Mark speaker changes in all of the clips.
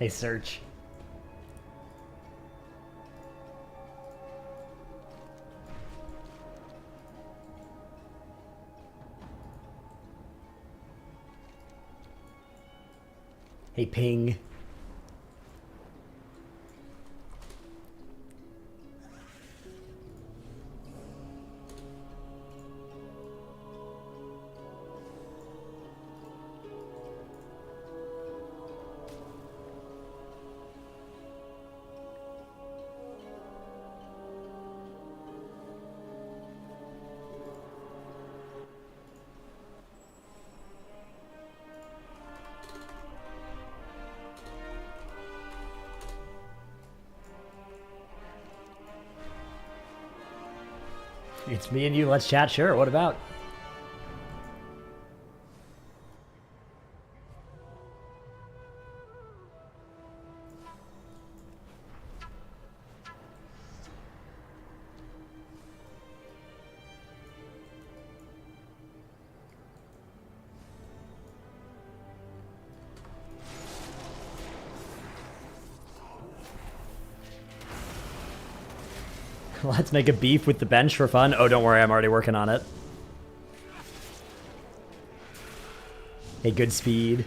Speaker 1: Hey, search. Hey, ping. It's me and you. Let's chat. Sure. What about? Let's make a beef with the bench for fun. Oh, don't worry. I'm already working on it. Hey, good speed.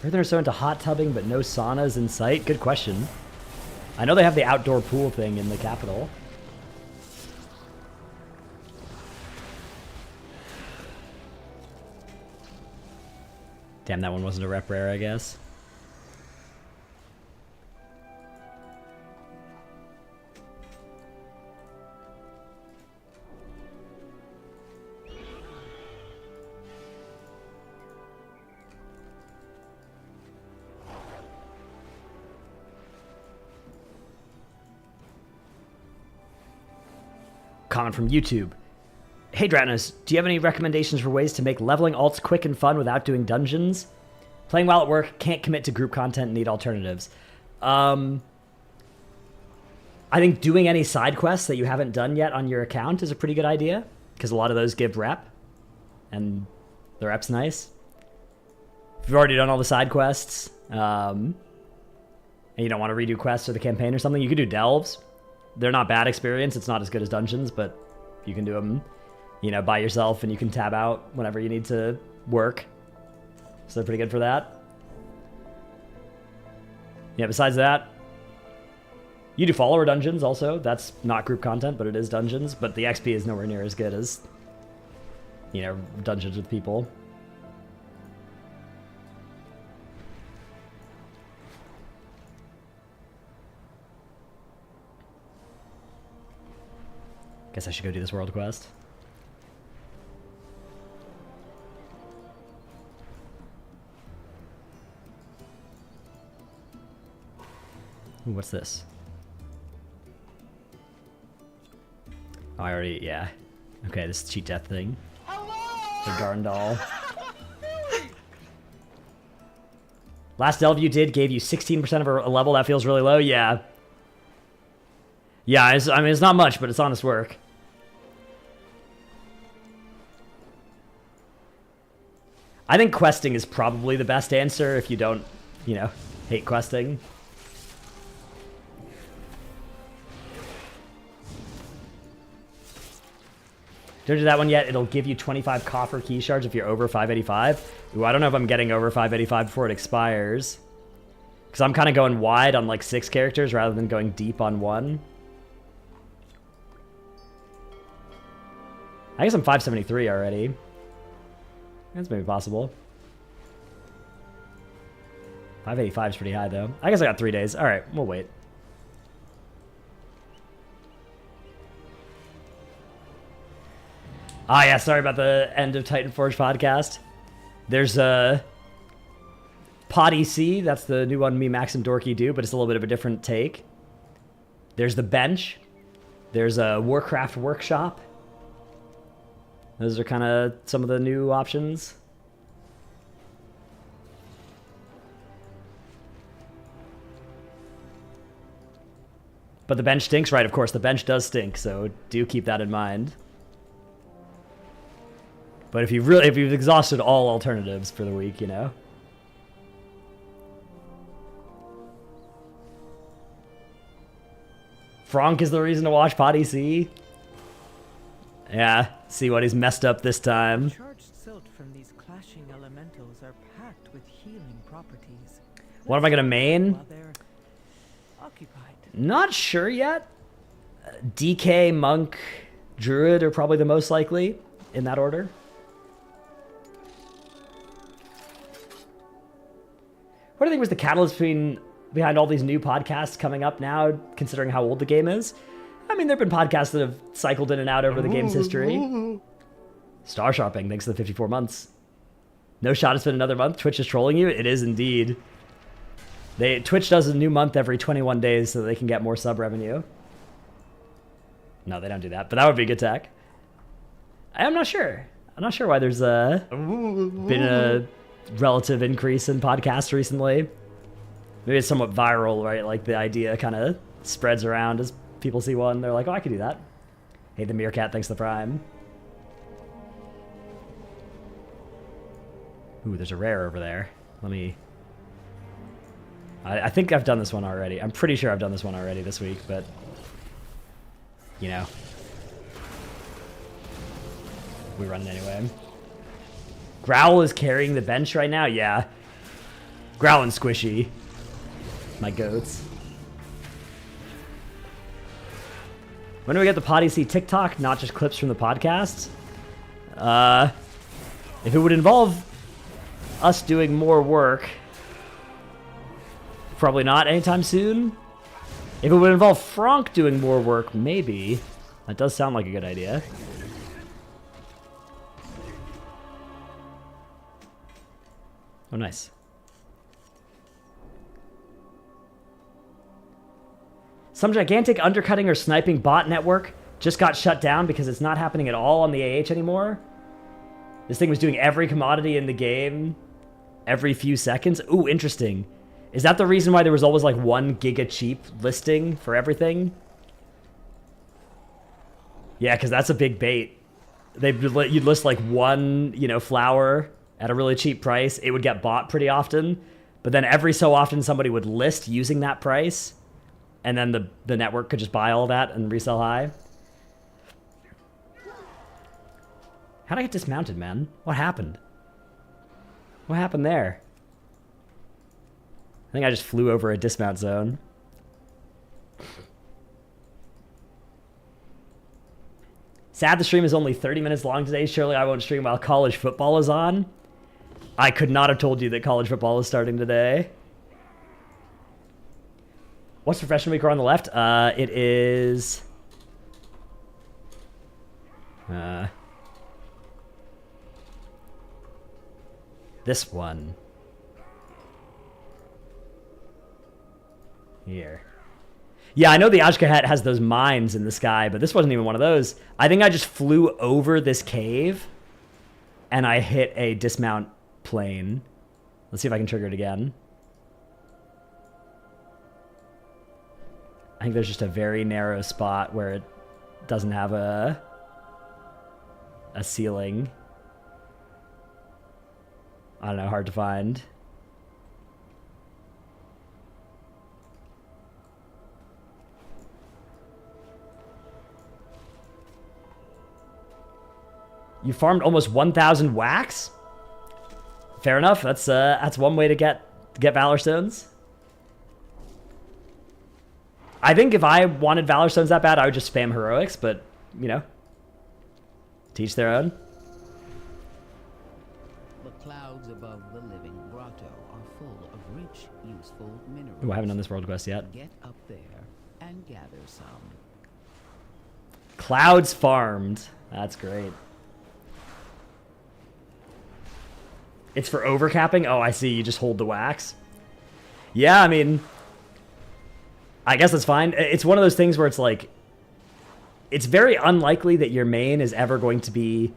Speaker 1: Earthen are so into hot tubbing, but no saunas in sight? Good question. I know they have the outdoor pool thing in the capital. Damn, that one wasn't a rep rare, I guess. Comment from YouTube. Hey Dranos, do you have any recommendations for ways to make leveling alts quick and fun without doing dungeons? Playing while at work, can't commit to group content, need alternatives. I think doing any side quests that you haven't done yet on your account is a pretty good idea, because a lot of those give rep, and the rep's nice. If you've already done all the side quests, and you don't want to redo quests or the campaign or something, you could do delves. They're not bad experience. It's not as good as dungeons, but you can do them, you know, by yourself, and you can tab out whenever you need to work. So they're pretty good for that. Yeah, besides that, you do follower dungeons also. That's not group content, but it is dungeons. But the XP is nowhere near as good as, you know, dungeons with people. Guess I should go do this world quest. Ooh, what's this? Oh, I already, yeah. Okay, this cheat death thing. The Garndal. Last delve you did gave you 16% of a level. That feels really low. Yeah. Yeah, I mean, it's not much, but it's honest work. I think questing is probably the best answer if you don't, you know, hate questing. Don't do that one yet. It'll give you 25 coffer key shards if you're over 585. Ooh, I don't know if I'm getting over 585 before it expires. Because I'm kind of going wide on like 6 characters rather than going deep on 1. I guess I'm 573 already. That's maybe possible. 585 is pretty high, though. I guess I got 3 days. All right, we'll wait. Ah, yeah, sorry about the end of Titan Forge podcast. There's a Pod EC. That's the new one me, Max, and Dorky do, but it's a little bit of a different take. There's the bench. There's a Warcraft workshop. Those are kind of some of the new options. But the bench stinks, right? Of course, the bench does stink, so do keep that in mind. But if you've exhausted all alternatives for the week, you know. Frank is the reason to watch Potty C. Yeah, see what he's messed up this time.
Speaker 2: Charged silt from these clashing elementals are packed with healing properties.
Speaker 1: What am I gonna main?
Speaker 2: While they're occupied.
Speaker 1: Not sure yet. DK, Monk, Druid are probably the most likely in that order. What do you think was the catalyst behind all these new podcasts coming up now, considering how old the game is? I mean, there have been podcasts that have cycled in and out over the game's history. Star Sharping, thanks to the 54 months. No shot, it's been another month. Twitch is trolling you? It is indeed. Twitch does a new month every 21 days so they can get more sub revenue. No, they don't do that, but that would be good tech. I'm not sure. I'm not sure why there's been a relative increase in podcasts recently. Maybe it's somewhat viral, right? Like the idea kind of spreads around as people see one. They're like, oh, I could do that. Hey, the Meerkat, thanks for the Prime. Ooh, there's a rare over there. Let me... I think I've done this one already. I'm pretty sure I've done this one already this week, but... You know. We run it anyway. Growl is carrying the bench right now? Yeah. Growl and Squishy. My goats. When do we get the Potty C TikTok? Not just clips from the podcast? If it would involve us doing more work, probably not anytime soon. If it would involve Frank doing more work, maybe. That does sound like a good idea. Oh, nice. Some gigantic undercutting or sniping bot network just got shut down because it's not happening at all on the AH anymore. This thing was doing every commodity in the game every few seconds. Ooh, interesting. Is that the reason why there was always like 1 giga cheap listing for everything? Yeah, because that's a big bait. You'd list like one, flower at a really cheap price. It would get bought pretty often, but then every so often somebody would list using that price, and then the network could just buy all that and resell high. How'd I get dismounted, man? What happened? What happened there? I think I just flew over a dismount zone. Sad the stream is only 30 minutes long today. Surely I won't stream while college football is on. I could not have told you that college football is starting today. What's professional week on the left? It is... this one. Here. Yeah, I know the Ashkahet has those mines in the sky, but this wasn't even one of those. I think I just flew over this cave, and I hit a dismount plane. Let's see if I can trigger it again. I think there's just a very narrow spot where it doesn't have a ceiling. I don't know, hard to find. You farmed almost 1,000 wax? Fair enough. That's one way to get Valor Stones. I think if I wanted Valor Stones that bad, I would just spam heroics, but, teach their own.
Speaker 3: The clouds above the living grotto are full of rich, useful minerals.
Speaker 1: Ooh, I haven't done this world quest yet.
Speaker 3: Get up there and gather some.
Speaker 1: Clouds farmed. That's great. It's for overcapping? Oh, I see. You just hold the wax. Yeah, I mean, I guess that's fine. It's one of those things where it's like, it's very unlikely that your main is ever going to be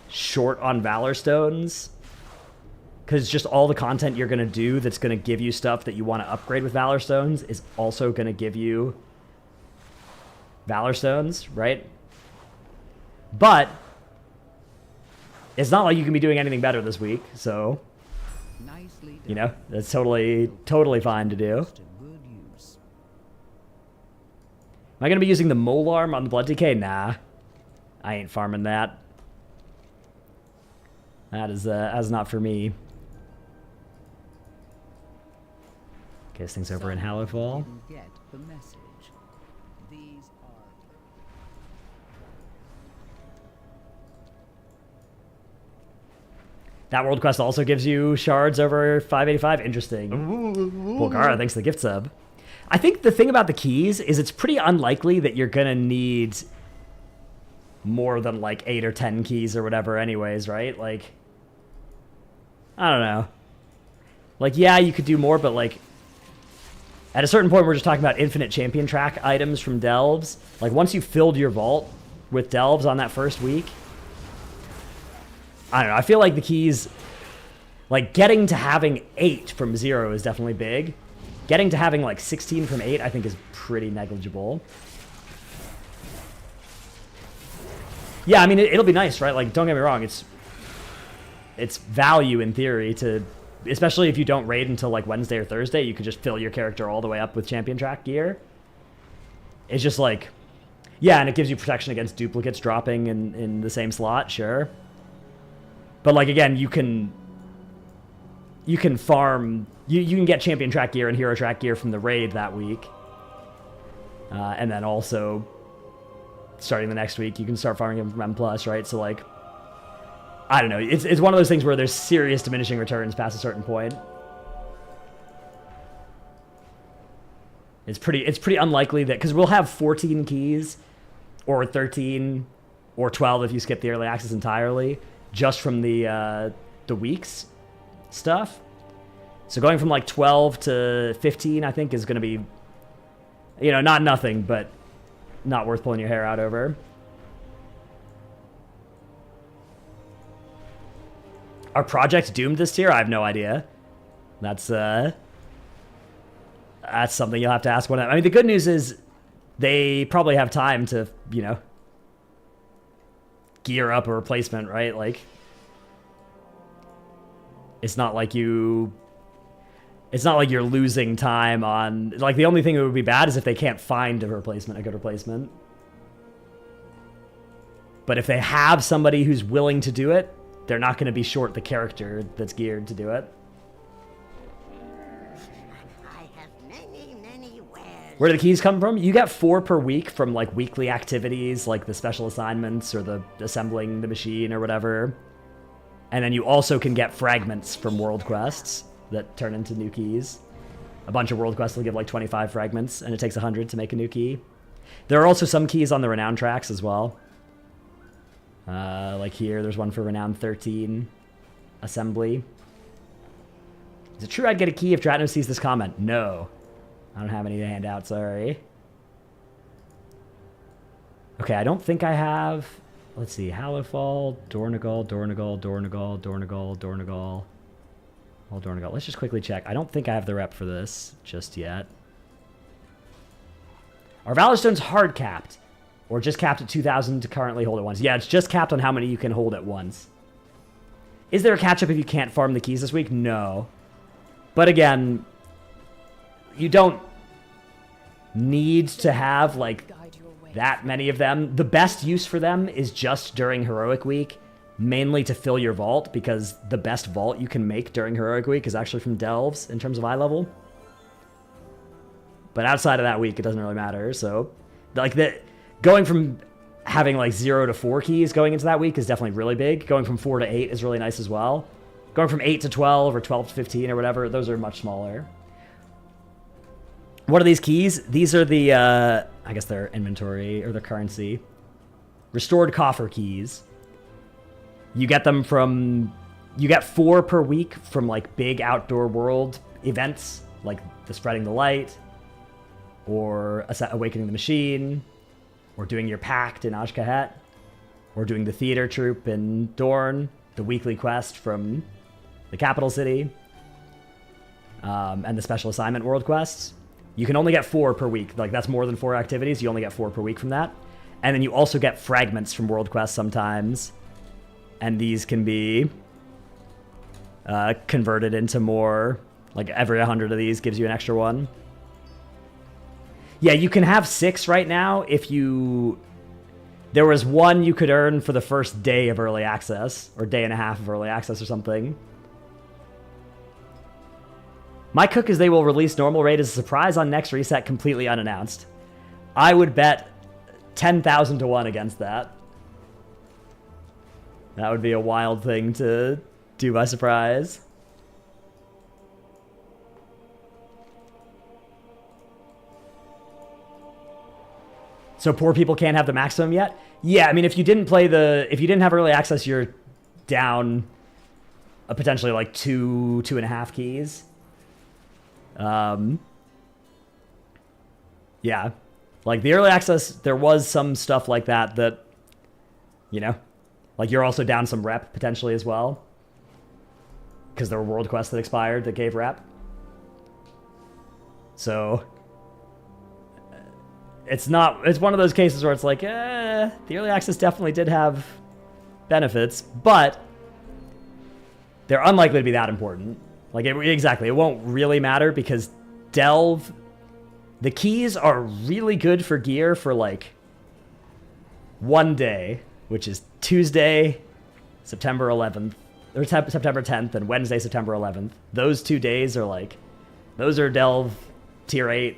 Speaker 1: short on Valor Stones, because just all the content you're going to do that's going to give you stuff that you want to upgrade with Valor Stones is also going to give you Valor Stones, right? But it's not like you can be doing anything better this week, so, that's totally fine to do. Am I going to be using the Mole Arm on the Blood Decay? Nah. I ain't farming that. That's not for me. Guess things over in Hallowfall.
Speaker 3: Get the message. These are
Speaker 1: That world quest also gives you shards over 585. Interesting. Bulgara, thanks for the gift sub. I think the thing about the keys is it's pretty unlikely that you're going to need more than like 8 or 10 keys or whatever anyways, right? Like, I don't know. Like, yeah, you could do more, but like, at a certain point, we're just talking about infinite champion track items from delves. Like, once you filled your vault with delves on that first week, I don't know. I feel like the keys, like, getting to having 8 from 0 is definitely big. Getting to having, like, 16 from 8, I think, is pretty negligible. Yeah, I mean, it'll be nice, right? Like, don't get me wrong. It's value, in theory, to... Especially if you don't raid until, like, Wednesday or Thursday, you could just fill your character all the way up with champion track gear. It's just, like... Yeah, and it gives you protection against duplicates dropping in the same slot, sure. But, like, again, you can farm... You can get champion track gear and hero track gear from the raid that week. And then also, starting the next week, you can start farming them from M+, right? So, like, I don't know. It's one of those things where there's serious diminishing returns past a certain point. It's pretty unlikely that... Because we'll have 14 keys, or 13, or 12 if you skip the early access entirely, just from the weeks stuff. So going from like 12 to 15, I think, is going to be, you know, not nothing, but not worth pulling your hair out over. Are projects doomed this tier? I have no idea. That's something you'll have to ask one. I mean, the good news is they probably have time to, you know, gear up a replacement, right? Like, it's not like you're losing time on... Like, the only thing that would be bad is if they can't find a good replacement. But if they have somebody who's willing to do it, they're not going to be short the character that's geared to do it.
Speaker 4: I have many wares.
Speaker 1: Where do the keys come from? You get 4 per week from, like, weekly activities, like the special assignments or the assembling the machine or whatever. And then you also can get fragments from world quests that turn into new keys. A bunch of world quests will give like 25 fragments, and it takes 100 to make a new key. There are also some keys on the renown tracks as well. Like here, there's one for renown 13 assembly. Is it true I'd get a key if Dratno sees this comment? No. I don't have any to hand out, sorry. Okay, I don't think I have... Let's see, Hallowfall, Dornagal, Dornagal, Dornagal, Dornagal, Dornagal. All Dornagal. Let's just quickly check. I don't think I have the rep for this just yet. Are Valor Stones hard capped? Or just capped at 2,000 to currently hold at once? Yeah, it's just capped on how many you can hold at once. Is there a catch-up if you can't farm the keys this week? No. But again, you don't need to have, like, that many of them. The best use for them is just during Heroic Week, mainly to fill your vault, because the best vault you can make during Heroic Week is actually from Delves in terms of eye level. But outside of that week, it doesn't really matter. So, like, going from having like 0 to 4 keys going into that week is definitely really big. Going from 4 to 8 is really nice as well. Going from 8 to 12 or 12 to 15 or whatever, those are much smaller. What are these keys? These are the, I guess they're inventory or their currency. Restored coffer keys. You get them from... You get 4 per week from, like, big outdoor world events, like the Spreading the Light, or Awakening the Machine, or doing your Pact in Ajkahet, or doing the Theater Troupe in Dorne, the weekly quest from the capital city, and the Special Assignment world quests. You can only get 4 per week. Like, that's more than 4 activities. You only get 4 per week from that. And then you also get fragments from world quests sometimes. And these can be converted into more. Like, every 100 of these gives you an extra one. Yeah, you can have 6 right now if you... There was 1 you could earn for the first day of early access, or day and a half of early access or something. My cook is they will release normal raid as a surprise on next reset completely unannounced. I would bet 10,000 to 1 against that. That would be a wild thing to do by surprise. So poor people can't have the maximum yet? Yeah, I mean, if you didn't have early access, you're down potentially like 2.5 keys. Yeah. Like the early access, there was some stuff like that, you know, like you're also down some rep potentially as well. Because there were world quests that expired that gave rep. So it's one of those cases where it's like, the early access definitely did have benefits, but they're unlikely to be that important. Like, exactly, it won't really matter because Delve, the keys are really good for gear for like one day, which is Tuesday, September 11th, or September 10th, and Wednesday, September 11th. Those 2 days are like, those are Delve tier 8,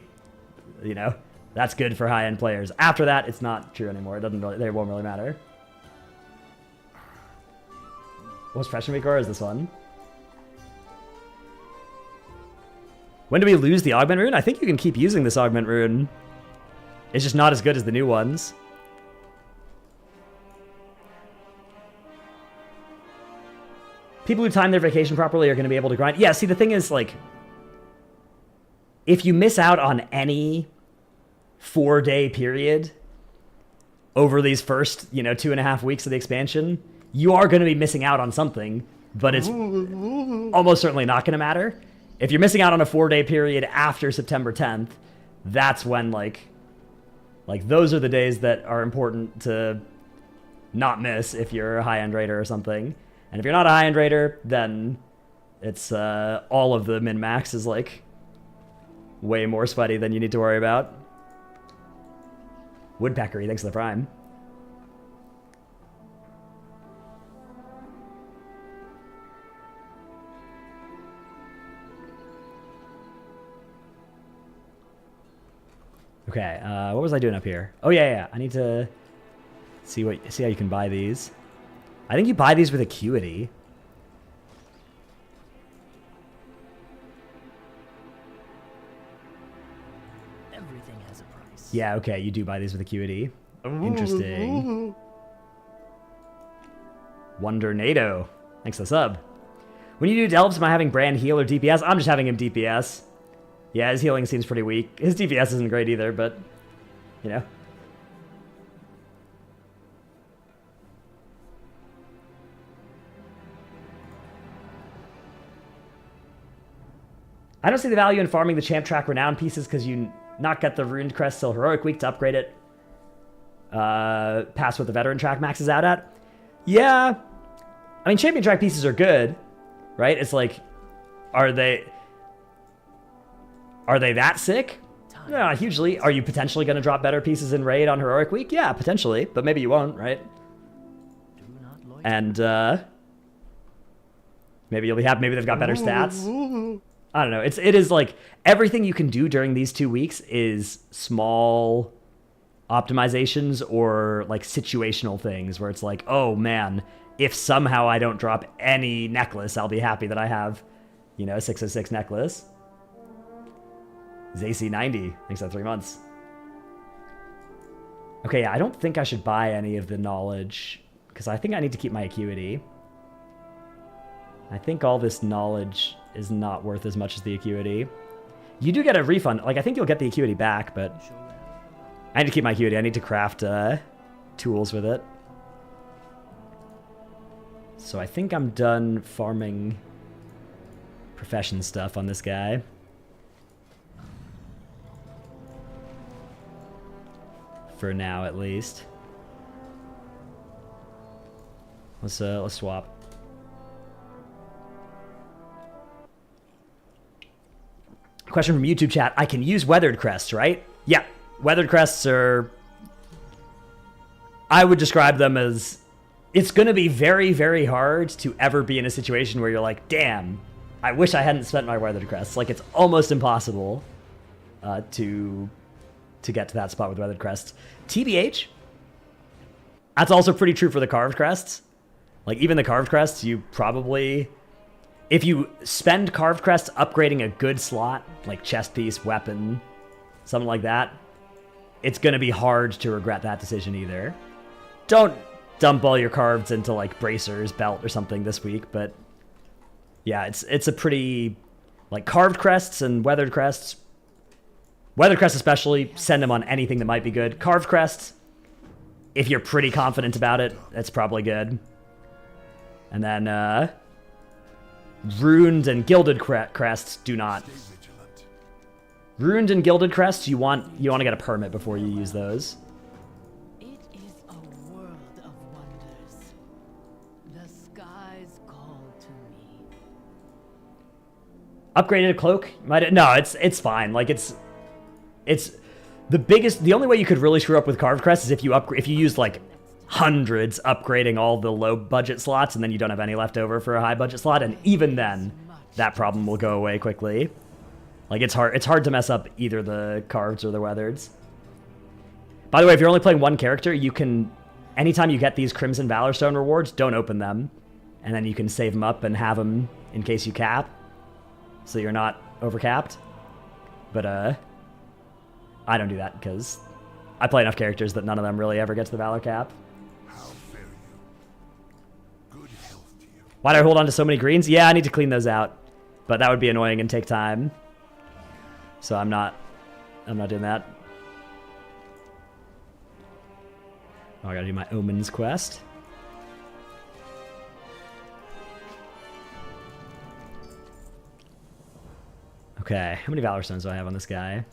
Speaker 1: you know? That's good for high-end players. After that, it's not true anymore. It won't really matter. What's Fashion Week or is this one? When do we lose the Augment Rune? I think you can keep using this Augment Rune. It's just not as good as the new ones. People who time their vacation properly are going to be able to grind. Yeah, see, the thing is, like, if you miss out on any 4-day period over these first, 2.5 weeks of the expansion, you are going to be missing out on something, but it's almost certainly not going to matter. If you're missing out on a 4-day period after September 10th, that's when, like those are the days that are important to not miss if you're a high-end raider or something. And if you're not a high-end raider, then it's all of the min-max is, like, way more sweaty than you need to worry about. Woodpeckery, thanks for the prime. Okay, what was I doing up here? Oh yeah, I need to see how you can buy these. I think you buy these with Acuity.
Speaker 5: Everything has a price.
Speaker 1: Yeah, okay, you do buy these with Acuity. Interesting. Wonder NATO. Thanks for the sub. When you do Delves, am I having Brand heal or DPS? I'm just having him DPS. Yeah, his healing seems pretty weak. His DPS isn't great either, but, you know. I don't see the value in farming the Champ Track Renown pieces because you not get the Ruined Crest till Heroic Week to upgrade it. Past what the Veteran Track maxes out at. Yeah. I mean, Champion Track pieces are good, right? It's like, are they that sick? No, not hugely. Are you potentially going to drop better pieces in Raid on Heroic Week? Yeah, potentially, but maybe you won't, right? And maybe you'll be happy. Maybe they've got better stats. I don't know. It is like everything you can do during these 2 weeks is small optimizations or like situational things where it's like, oh man, if somehow I don't drop any necklace, I'll be happy that I have, a 606 necklace. ZC90, thanks for 3 months. Okay, I don't think I should buy any of the knowledge because I think I need to keep my acuity. I think all this knowledge is not worth as much as the acuity. You do get a refund. Like, I think you'll get the acuity back, but I need to keep my acuity. I need to craft tools with it. So I think I'm done farming profession stuff on this guy. For now, at least. Let's swap. Question from YouTube chat. I can use Weathered Crest, right? Yeah, weathered crests are... I would describe them as... It's going to be very, very hard to ever be in a situation where you're like, damn, I wish I hadn't spent my weathered crests. Like, it's almost impossible to get to that spot with weathered crests. TBH, that's also pretty true for the carved crests. Like, even the carved crests, you probably... If you spend carved crests upgrading a good slot, like chest piece, weapon, something like that, it's going to be hard to regret that decision either. Don't dump all your carveds into like bracers, belt, or something this week, but yeah, it's a pretty... Like, carved crests and weathered crests... Weathered crests especially, send them on anything that might be good. Carved crests, if you're pretty confident about it, that's probably good. And then, ruined and gilded crests do not. Ruined and gilded crests, you want to get a permit before you use those.
Speaker 3: It is a world of wonders. The skies call to me.
Speaker 1: Upgraded cloak? No, it's fine. Like, it's the only way you could really screw up with carved crests is if you use like hundreds upgrading all the low budget slots and then you don't have any left over for a high budget slot, and even then that problem will go away quickly. Like, it's hard to mess up either the carveds or the weathers. By the way, if you're only playing one character, you can, anytime you get these Crimson Valor Stone rewards, don't open them, and then you can save them up and have them in case you cap, so you're not overcapped. But I don't do that because I play enough characters that none of them really ever get to the Valor cap. Why do I hold on to so many greens? Yeah, I need to clean those out, but that would be annoying and take time. So I'm not doing that. Oh, I gotta do my Omens quest. Okay, how many Valor Stones do I have on this guy?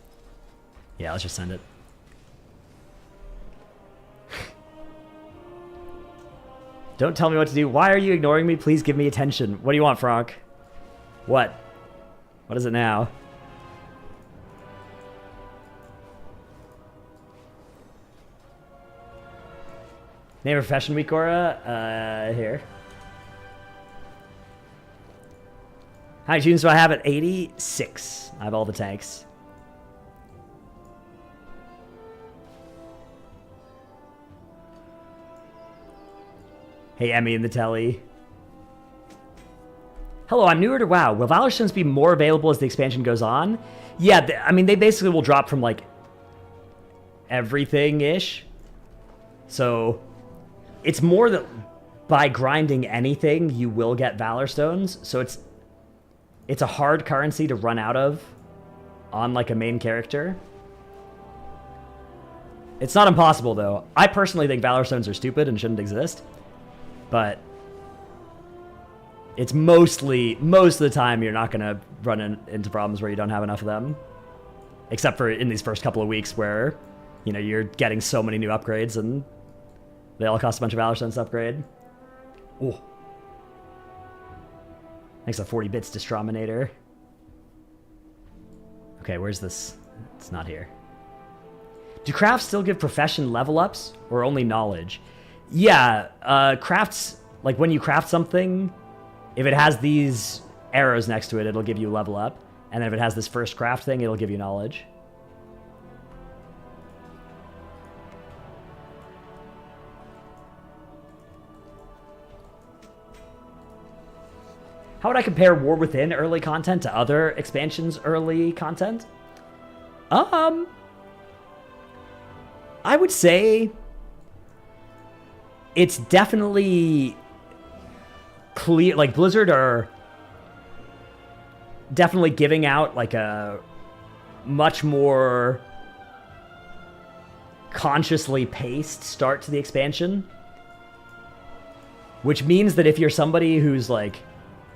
Speaker 1: Yeah, let's just send it. Don't tell me what to do. Why are you ignoring me? Please give me attention. What do you want, Franck? What? What is it now? Name of Profession Week, Aura? Here. How many tunes do I have at 86? I have all the tanks. Hey, Emmy in the telly. Hello, I'm newer to WoW. Will Valor Stones be more available as the expansion goes on? Yeah, I mean, they basically will drop from, like, everything-ish. So, it's more that by grinding anything, you will get Valor Stones. So it's a hard currency to run out of on, like, a main character. It's not impossible, though. I personally think Valor Stones are stupid and shouldn't exist. But it's most of the time you're not going to run into problems where you don't have enough of them. Except for in these first couple of weeks where, you know, you're getting so many new upgrades and they all cost a bunch of Valor Stones to upgrade. Ooh. Thanks to 40 bits Distrominator. Okay, where's this? It's not here. Do crafts still give profession level ups or only knowledge? Yeah, crafts, like when you craft something, if it has these arrows next to it, it'll give you level up. And then if it has this first craft thing, it'll give you knowledge. How would I compare War Within early content to other expansions early content? I would say it's definitely clear. Like, Blizzard are definitely giving out like a much more consciously paced start to the expansion, which means that if you're somebody who's like,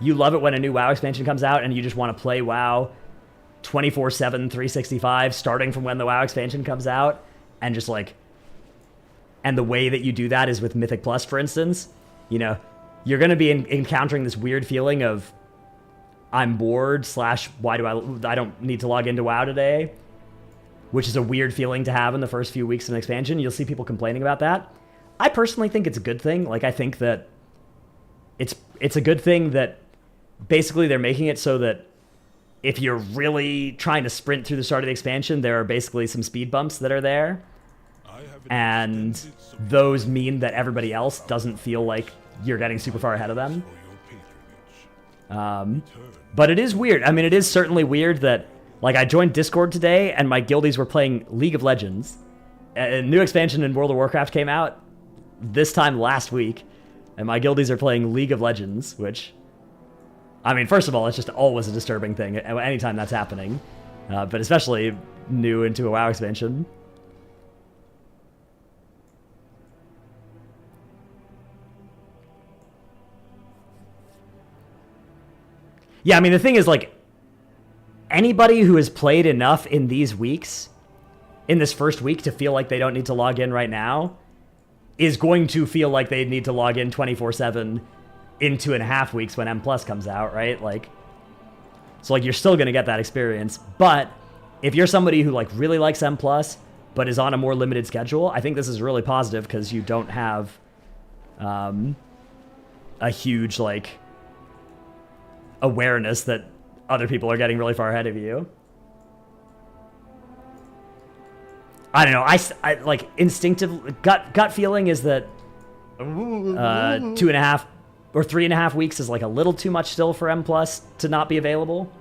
Speaker 1: you love it when a new WoW expansion comes out and you just want to play WoW 24/7, 365, starting from when the WoW expansion comes out, and just like, and the way that you do that is with Mythic Plus, for instance, you know, you're going to be encountering this weird feeling of, I'm bored / why do I don't need to log into WoW today. which is a weird feeling to have in the first few weeks of an expansion. You'll see people complaining about that. I personally think it's a good thing. Like, I think that it's a good thing that basically they're making it so that if you're really trying to sprint through the start of the expansion, there are basically some speed bumps that are there. And those mean that everybody else doesn't feel like you're getting super far ahead of them. But it is weird. I mean, it is certainly weird that, like, I joined Discord today and my guildies were playing League of Legends. A new expansion in World of Warcraft came out this time last week, and my guildies are playing League of Legends, which, I mean, first of all, it's just always a disturbing thing anytime that's happening, but especially new into a WoW expansion. Yeah, I mean, the thing is, like, anybody who has played enough in these weeks, in this first week, to feel like they don't need to log in right now, is going to feel like they need to log in 24/7 in 2.5 weeks when M Plus comes out, right? Like, so, like, you're still going to get that experience. But if you're somebody who, like, really likes M Plus, but is on a more limited schedule, I think this is really positive because you don't have a huge, like, awareness that other people are getting really far ahead of you. I don't know. I like, instinctive gut feeling is that 2.5 or 3.5 weeks is like a little too much still for M Plus to not be available.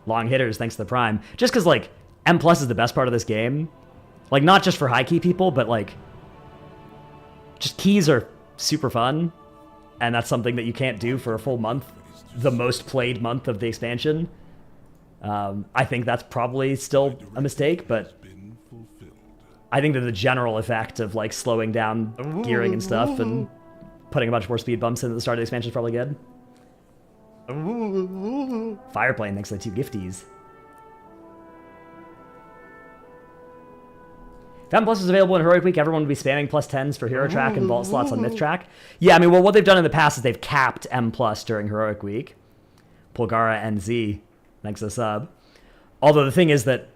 Speaker 1: Long hitters, thanks to the Prime. Just because, like, M Plus is the best part of this game. Like, not just for high key people, but, like, just keys are super fun, and that's something that you can't do for a full month, the most played month of the expansion. I think that's probably still a mistake, but I think that the general effect of, like, slowing down gearing and stuff and putting a bunch more speed bumps into the start of the expansion is probably good. Fireplane, thanks to the 2 gifties. If M Plus is available in Heroic Week, everyone would be spamming +10s for Hero Track and vault slots on Myth Track. Yeah, I mean, well, what they've done in the past is they've capped M Plus during Heroic Week. Polgara NZ, thanks to the sub. Although the thing is that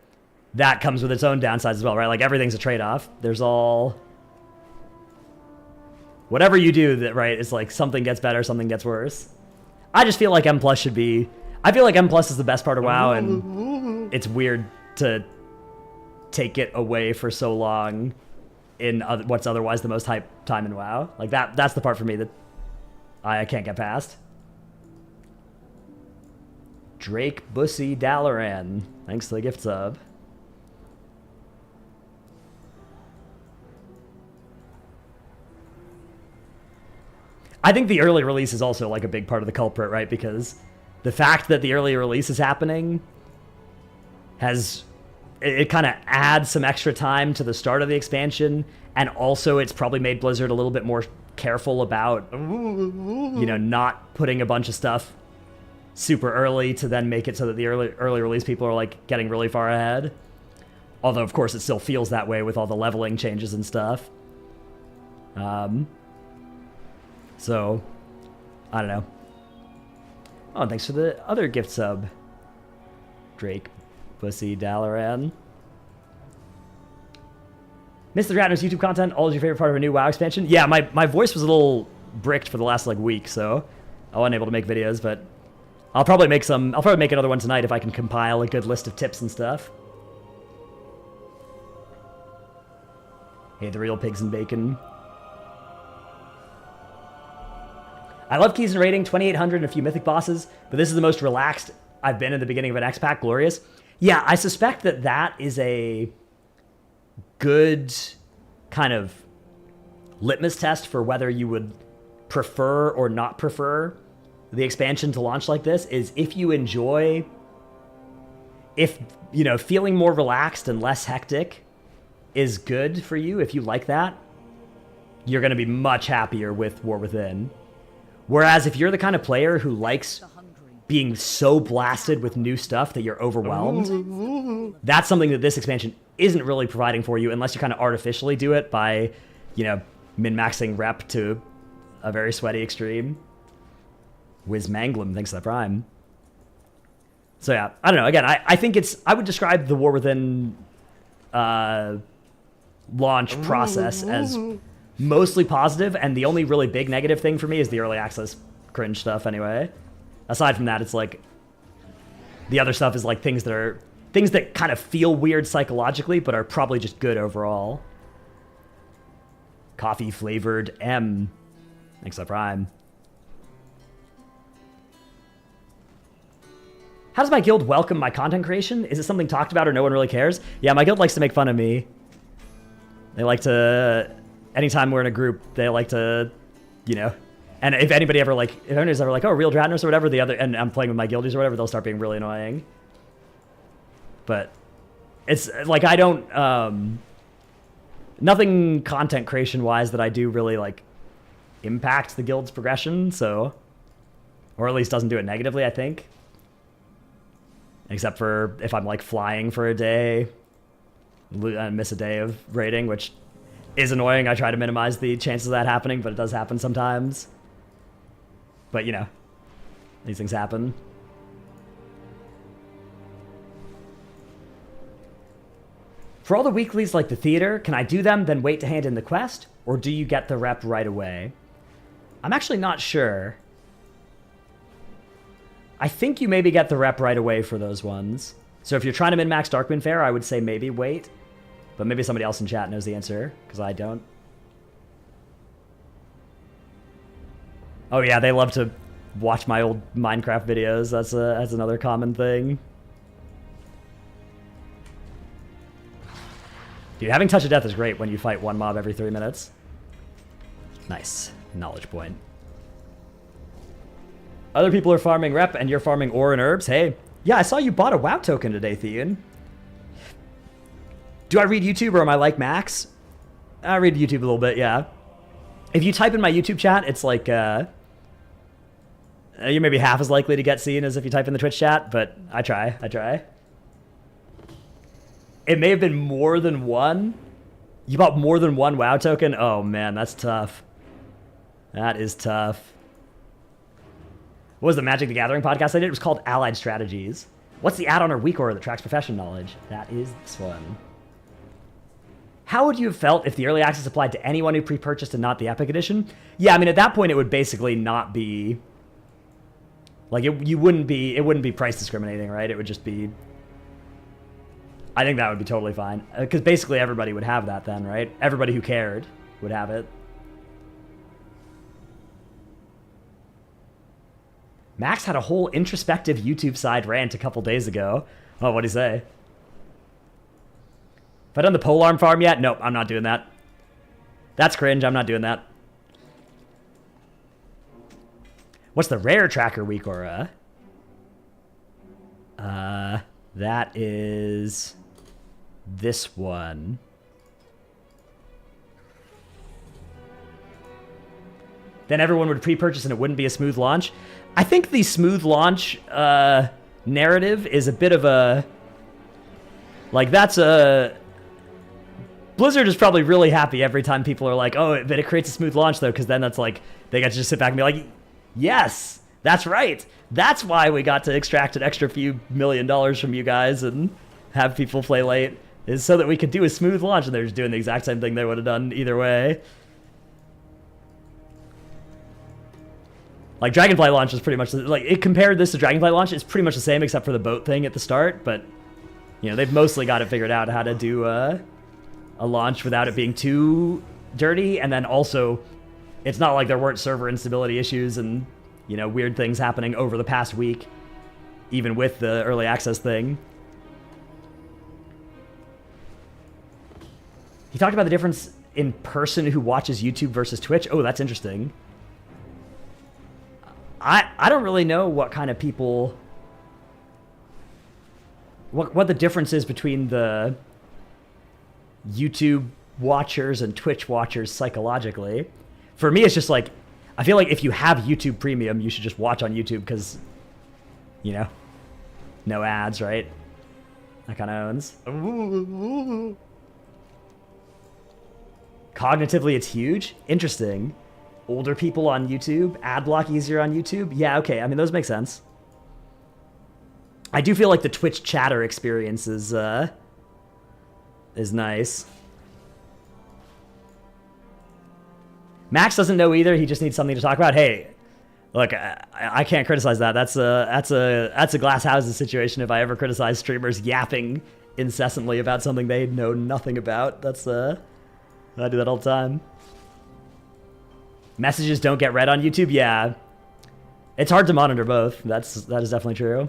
Speaker 1: that comes with its own downsides as well, right? Like, everything's a trade-off. There's all... Whatever you do, that, right, is like something gets better, something gets worse. I just feel like M Plus should be... I feel like M Plus is the best part of WoW, and it's weird to take it away for so long in what's otherwise the most hype time in WoW. Like, that's the part for me that I can't get past. Drake Bussy Dalaran, thanks to the gift sub. I think the early release is also, like, a big part of the culprit, right? Because the fact that the early release is happening has... It kind of adds some extra time to the start of the expansion, and also it's probably made Blizzard a little bit more careful about, you know, not putting a bunch of stuff super early to then make it so that the early release people are, like, getting really far ahead. Although, of course, it still feels that way with all the leveling changes and stuff. So, I don't know. Oh, thanks for the other gift sub, Drake Bussy Dalaran. Mr. Ratner's YouTube content, always your favorite part of a new WoW expansion? Yeah, my voice was a little bricked for the last, like, week, so I wasn't able to make videos, but I'll probably make another one tonight if I can compile a good list of tips and stuff. Hey, the real pigs and bacon. I love keys and rating, 2,800 and a few mythic bosses, but this is the most relaxed I've been in the beginning of an X-Pack. Glorious. Yeah, I suspect that that is a good kind of litmus test for whether you would prefer or not prefer the expansion to launch like this, is if you enjoy, if, you know, feeling more relaxed and less hectic is good for you, if you like that, you're going to be much happier with War Within. Whereas if you're the kind of player who likes being so blasted with new stuff that you're overwhelmed, that's something that this expansion isn't really providing for you, unless you kind of artificially do it by, you know, min-maxing rep to a very sweaty extreme. Wizmanglum, thanks to the Prime. So yeah, I don't know. Again, I think it's... I would describe the War Within launch process as mostly positive, and the only really big negative thing for me is the early access cringe stuff anyway. Aside from that, it's like the other stuff is like things that kind of feel weird psychologically but are probably just good overall. Coffee flavored M. Thanks for Prime. How does my guild welcome my content creation? Is it something talked about or no one really cares? Yeah, my guild likes to make fun of me. They like to, anytime we're in a group, they like to, you know, and if anybody's ever like, oh, real Dratnos or whatever, and I'm playing with my guildies or whatever, they'll start being really annoying. But it's like, I don't, nothing content creation wise that I do really like impact the guild's progression, so, or at least doesn't do it negatively, I think. Except for if I'm like flying for a day and miss a day of raiding, which is annoying. I try to minimize the chances of that happening, but it does happen sometimes. But you know, these things happen. For all the weeklies like the theater, can I do them, then wait to hand in the quest? Or do you get the rep right away? I'm actually not sure. I think you maybe get the rep right away for those ones. So if you're trying to min-max Darkmoon Fair, I would say maybe wait. But maybe somebody else in chat knows the answer, because I don't. Oh yeah, they love to watch my old Minecraft videos. That's another common thing. Dude, having Touch of Death is great when you fight one mob every 3 minutes. Nice. Knowledge point. Other people are farming rep and you're farming ore and herbs. Hey, yeah, I saw you bought a WoW token today, Thean. Do I read YouTube or am I like Max? I read YouTube a little bit, yeah. If you type in my YouTube chat, it's like, you're maybe half as likely to get seen as if you type in the Twitch chat, but I try. It may have been more than one. You bought more than one WoW token? Oh man, that's tough. That is tough. What was the Magic the Gathering podcast I did? It was called Allied Strategies. What's the add-on or weak aura that tracks profession knowledge? That is this one. How would you have felt if the early access applied to anyone who pre-purchased and not the Epic Edition? Yeah, I mean, at that point, it would basically not be... Like, it wouldn't be price discriminating, right? It would just be... I think that would be totally fine. Because basically everybody would have that then, right? Everybody who cared would have it. Max had a whole introspective YouTube side rant a couple days ago. Oh, what'd he say? Have I done the polearm farm yet? Nope, I'm not doing that. That's cringe, I'm not doing that. What's the rare tracker week aura? That is this one. Then everyone would pre-purchase and it wouldn't be a smooth launch. I think the smooth launch narrative is a bit of a... Like, that's a... Blizzard is probably really happy every time people are like, oh, but it creates a smooth launch, though, because then that's like, they get to just sit back and be like, yes, that's right. That's why we got to extract an extra few $1 million from you guys and have people play late, is so that we could do a smooth launch, and they're just doing the exact same thing they would have done either way. Like, Dragonfly launch is pretty much, like, it compared this to Dragonfly launch, it's pretty much the same except for the boat thing at the start, but, you know, they've mostly got it figured out how to do a launch without it being too dirty, and then also, it's not like there weren't server instability issues and, you know, weird things happening over the past week, even with the early access thing. He talked about the difference in person who watches YouTube versus Twitch. Oh, that's interesting. I don't really know what kind of people... What the difference is between the YouTube watchers and Twitch watchers psychologically. For me, it's just like, I feel like if you have YouTube Premium, you should just watch on YouTube because, you know, no ads, right? That kind of owns. Cognitively, it's huge. Interesting. Older people on YouTube, ad block easier on YouTube. Yeah, okay. I mean, those make sense. I do feel like the Twitch chatter experience is is nice. Max doesn't know either. He just needs something to talk about. Hey, look, I can't criticize that. That's a glass houses situation. If I ever criticize streamers yapping incessantly about something they know nothing about, that's I do that all the time. Messages don't get read on YouTube. Yeah, it's hard to monitor both. That is definitely true.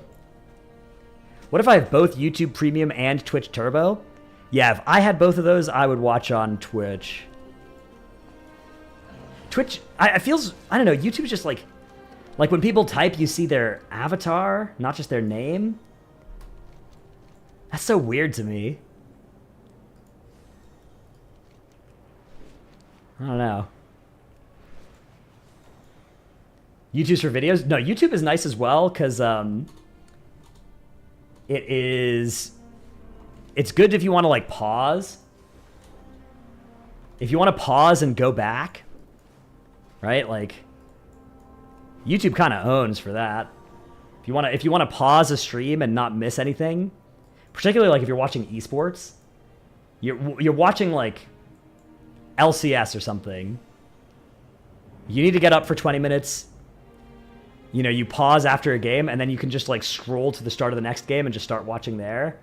Speaker 1: What if I have both YouTube Premium and Twitch Turbo? Yeah, if I had both of those, I would watch on Twitch. Twitch, I don't know, YouTube is just like when people type, you see their avatar, not just their name. That's so weird to me. I don't know. YouTube's for videos? No, YouTube is nice as well, because it's good if you want to like pause. If you want to pause and go back, right? Like YouTube kind of owns for that. If you want to pause a stream and not miss anything, particularly like if you're watching esports, you're watching like LCS or something. You need to get up for 20 minutes. You know, you pause after a game, and then you can just like scroll to the start of the next game and just start watching there.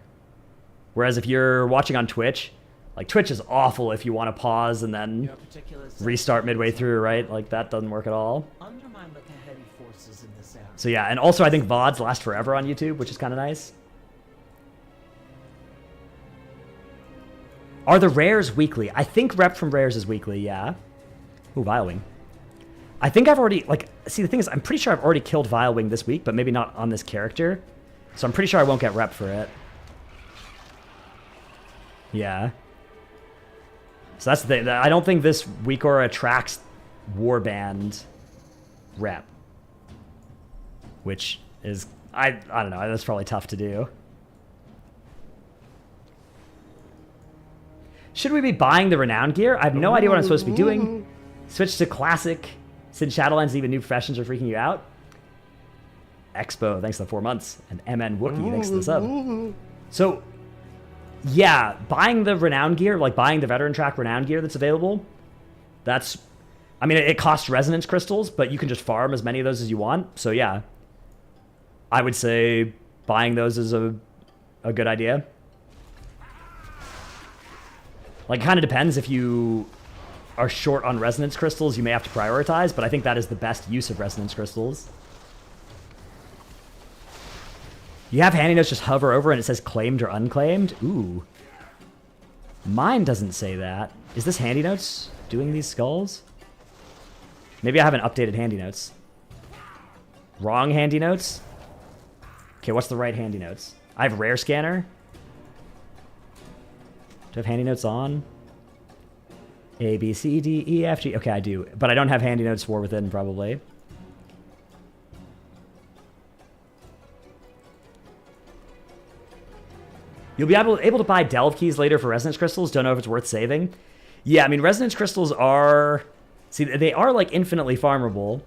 Speaker 1: Whereas if you're watching on Twitch, like Twitch is awful if you want to pause and then restart midway through, right? Like that doesn't work at all. So yeah, and also I think VODs last forever on YouTube, which is kind of nice. Are the rares weekly? I think rep from rares is weekly, yeah. Ooh, Vilewing. I think I've already, like, see, the thing is, I'm pretty sure I've already killed Vilewing this week, but maybe not on this character. So I'm pretty sure I won't get rep for it. Yeah. So that's the thing. I don't think this week aura attracts warband rep. Which is, I don't know, that's probably tough to do. Should we be buying the renowned gear? I have no idea what I'm supposed to be doing. Switch to classic. Since Shadowlands, even new professions are freaking you out. Expo, thanks for the 4 months. And MN Wookie, thanks for the sub. So, yeah, buying the renowned gear, like buying the veteran track renowned gear that's available, that's, I mean, it costs resonance crystals, but you can just farm as many of those as you want. So, yeah, I would say buying those is a good idea. Like, it kind of depends. If you are short on resonance crystals, you may have to prioritize, but I think that is the best use of resonance crystals. You have handy notes just hover over and it says claimed or unclaimed. Ooh. Mine doesn't say that. Is this handy notes doing these skulls? Maybe I haven't updated handy notes. Wrong handy notes? Okay, what's the right handy notes? I have rare scanner. Do I have handy notes on? A, B, C, D, E, F, G. Okay, I do. But I don't have handy notes War Within, probably. You'll be able to buy delve keys later for resonance crystals. Don't know if it's worth saving. Yeah, I mean, resonance crystals are... See, they are, like, infinitely farmable.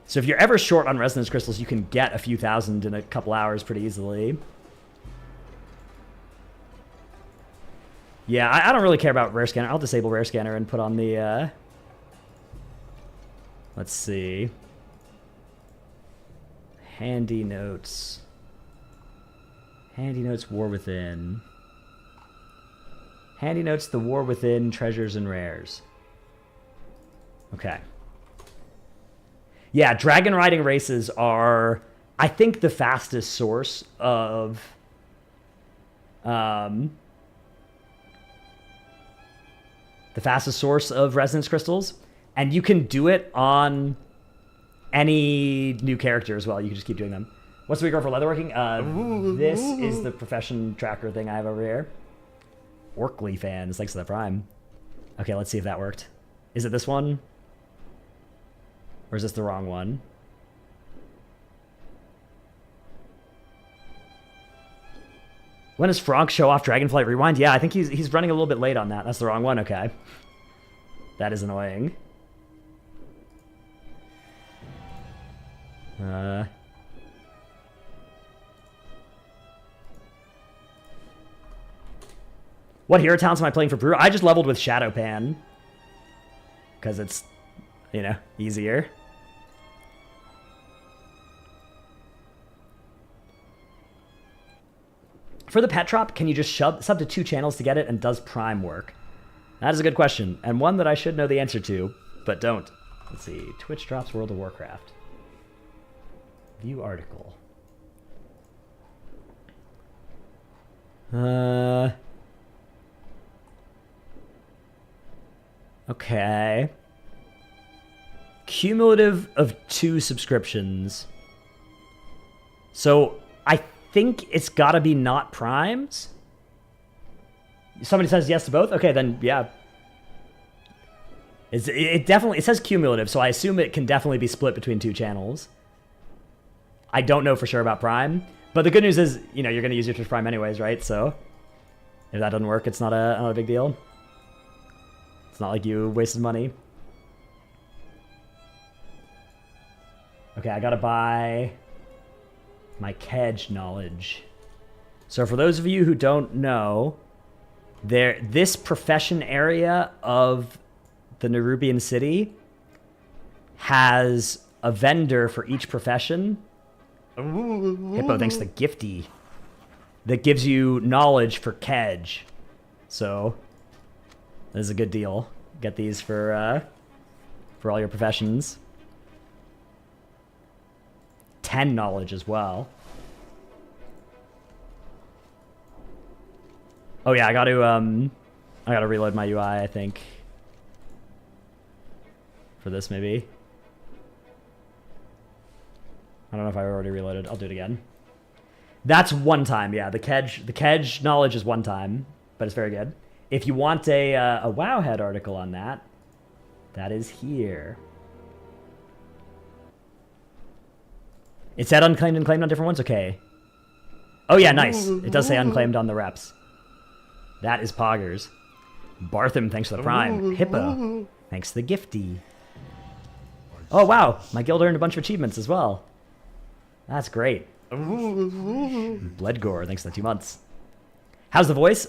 Speaker 1: So if you're ever short on resonance crystals, you can get a few thousand in a couple hours pretty easily. Yeah, I don't really care about rare scanner. I'll disable rare scanner and put on the, let's see. Handy notes. Handy notes, War Within. Handy notes, the War Within, treasures and rares. Okay. Yeah, dragon riding races are, I think, the fastest source of, resonance crystals, and you can do it on any new character as well. You can just keep doing them. What's the week for leatherworking? This is the profession tracker thing I have over here. Orkly fans, thanks for the prime. Okay, let's see if that worked. Is it this one? Or is this the wrong one? When does Frank show off Dragonflight Rewind? Yeah, I think he's running a little bit late on that. That's the wrong one. Okay. That is annoying. What hero talents am I playing for Brew? I just leveled with Shadow Pan. Because it's, you know, easier. For the pet drop, can you just sub to 2 channels to get it, and does Prime work? That is a good question, and one that I should know the answer to, but don't. Let's see. Twitch drops World of Warcraft. View article. Okay. Cumulative of 2 subscriptions. So, I think it's gotta be not Primes. Somebody says yes to both? Okay, then, yeah. It definitely, it says cumulative, so I assume it can definitely be split between 2 channels. I don't know for sure about Prime, but the good news is, you know, you're gonna use your Twitch Prime anyways, right? So, if that doesn't work, it's not a big deal. It's not like you wasted money. Okay, I gotta buy my Kedge knowledge. So for those of you who don't know, this profession area of the Nerubian city has a vendor for each profession. Hippo, thanks to Gifty. That gives you knowledge for Kedge. So, this is a good deal. Get these for all your professions. 10 knowledge as well. Oh yeah, I gotta reload my UI, I think. For this, maybe. I don't know if I already reloaded. I'll do it again. That's one time, yeah. The Kedge knowledge is one time, but it's very good. If you want a Wowhead article on that, that is here. It said unclaimed and claimed on different ones? Okay. Oh yeah, nice. It does say unclaimed on the reps. That is poggers. Bartham, thanks for the prime. Hippo, thanks to the gifty. Oh wow, my guild earned a bunch of achievements as well. That's great. Bloodgore, thanks for the 2 months. How's the voice?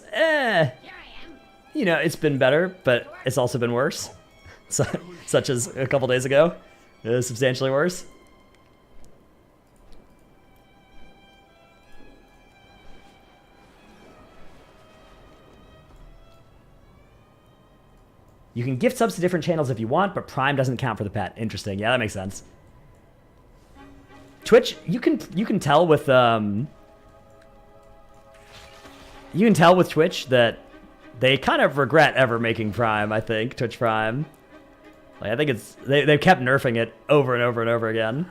Speaker 1: You know, it's been better, but it's also been worse. Such as a couple days ago. It was substantially worse. You can gift subs to different channels if you want, but Prime doesn't count for the pet. Interesting. Yeah, that makes sense. Twitch, you can tell with Twitch that they kind of regret ever making Prime, I think, Twitch Prime. Like, I think it's they've kept nerfing it over and over and over again.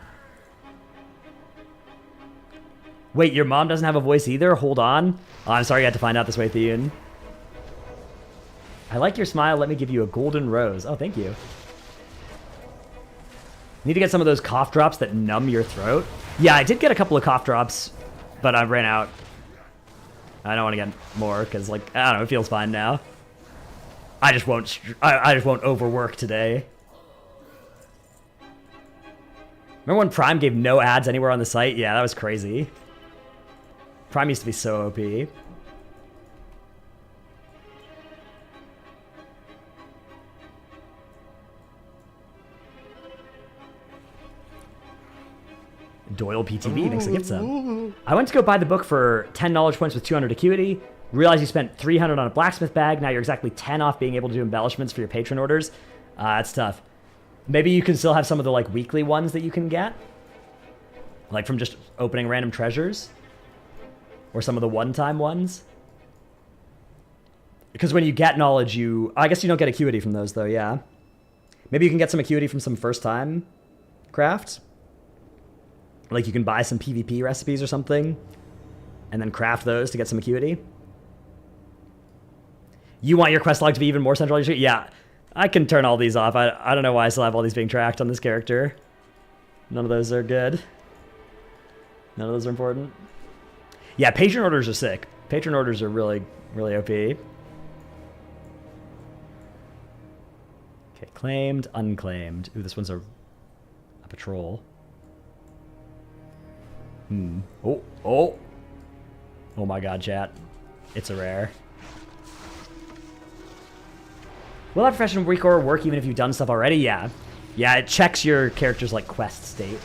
Speaker 1: Wait, your mom doesn't have a voice either? Hold on. Oh, I'm sorry you had to find out this way, Theon. I like your smile. Let me give you a golden rose. Oh, thank you. Need to get some of those cough drops that numb your throat. Yeah, I did get a couple of cough drops, but I ran out. I don't want to get more because, like, I don't know, it feels fine now. I just won't overwork today. Remember when Prime gave no ads anywhere on the site? Yeah, that was crazy. Prime used to be so OP. Doyle PTV, thanks for the gift sub. I went to go buy the book for 10 knowledge points with 200 acuity. Realized you spent 300 on a blacksmith bag. Now you're exactly 10 off being able to do embellishments for your patron orders. That's tough. Maybe you can still have some of the like weekly ones that you can get. Like from just opening random treasures. Or some of the one-time ones. Because when you get knowledge, I guess you don't get acuity from those though, yeah. Maybe you can get some acuity from some first-time crafts. Like you can buy some PvP recipes or something, and then craft those to get some acuity. You want your quest log to be even more central? Yeah, I can turn all these off. I don't know why I still have all these being tracked on this character. None of those are good. None of those are important. Yeah, patron orders are sick. Patron orders are really, really OP. Okay, claimed, unclaimed. Ooh, this one's a patrol. Oh my god, chat. It's a rare. Will that professional recore work even if you've done stuff already? Yeah. Yeah, it checks your character's, like, quest state.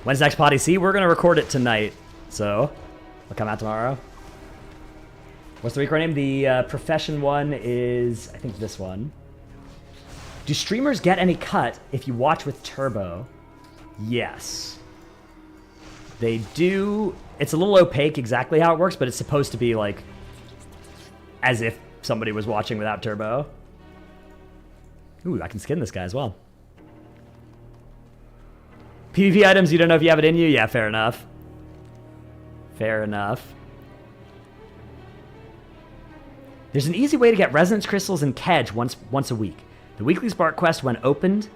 Speaker 1: When's next Potty C? We're going to record it tonight, so it'll come out tomorrow. What's the record name? The profession one is, I think, this one. Do streamers get any cut if you watch with turbo? Yes. They do. It's a little opaque exactly how it works, but it's supposed to be, like, as if somebody was watching without turbo. Ooh, I can skin this guy as well. PvP items, you don't know if you have it in you? Yeah, fair enough. Fair enough. There's an easy way to get resonance crystals and kedge once a week. The weekly spark quest, when opened,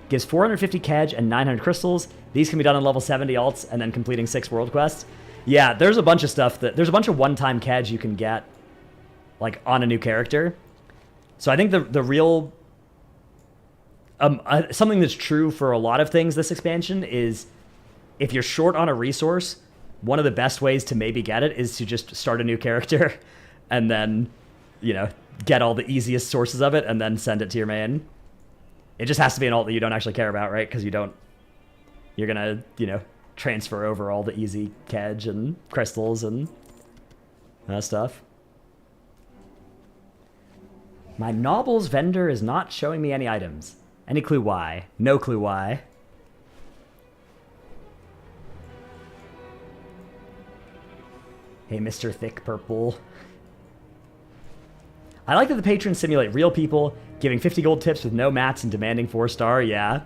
Speaker 1: gives 450 kedge and 900 crystals. These can be done on level 70 alts and then completing 6 world quests. Yeah, there's a bunch of stuff there's a bunch of one-time kedge you can get, like, on a new character. So I think the real something that's true for a lot of things this expansion is if you're short on a resource, one of the best ways to maybe get it is to just start a new character and then, you know, get all the easiest sources of it and then send it to your main. It just has to be an alt that you don't actually care about, right? Because you're gonna, you know, transfer over all the easy kedge and crystals and that stuff. My Nobles vendor is not showing me any items. Any clue why? No clue why. Hey, Mr. Thick Purple. I like that the patrons simulate real people, giving 50 gold tips with no mats and demanding 4-star, yeah.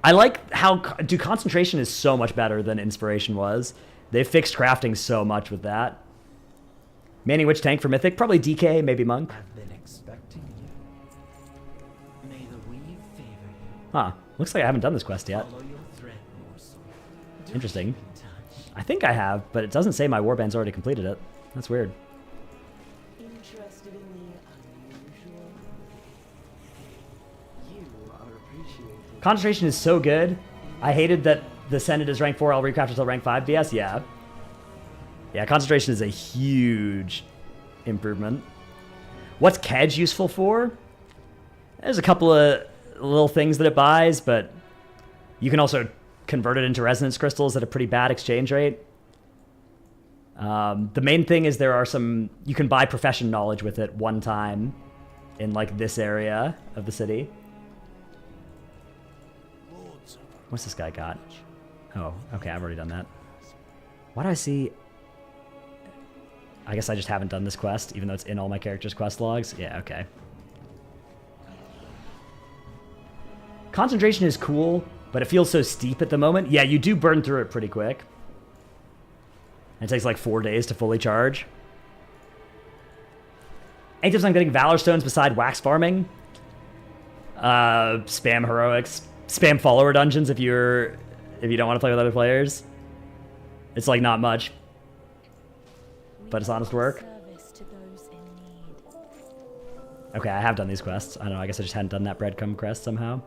Speaker 1: I like how concentration is so much better than inspiration was. They fixed crafting so much with that. Manny which tank for Mythic? Probably DK, maybe Monk.
Speaker 5: I've been expecting you. May the weave favor you.
Speaker 1: Huh. Looks like I haven't done this quest yet.
Speaker 5: Follow your thread, morsel. Do
Speaker 1: Interesting.
Speaker 5: keep in touch.
Speaker 1: I think I have, but it doesn't say my warband's already completed it. That's weird.
Speaker 2: Interested in the unusual? You are appreciated.
Speaker 1: Concentration is so good. I hated that the Senate is rank 4, I'll recraft until rank 5 BS. Yeah. Yeah, concentration is a huge improvement. What's kedge useful for? There's a couple of little things that it buys, but you can also convert it into resonance crystals at a pretty bad exchange rate. The main thing is there are some... You can buy profession knowledge with it one time in, like, this area of the city. What's this guy got? Oh, okay, I've already done that. Why do I see... I guess I just haven't done this quest, even though it's in all my characters' quest logs. Yeah, okay. Concentration is cool, but it feels so steep at the moment. Yeah, you do burn through it pretty quick. It takes like 4 days to fully charge. Any tips on getting Valor Stones beside wax farming? Spam heroics. Spam follower dungeons if you don't want to play with other players. It's like not much, but it's honest work. Okay, I have done these quests. I don't know, I guess I just hadn't done that breadcrumb quest somehow.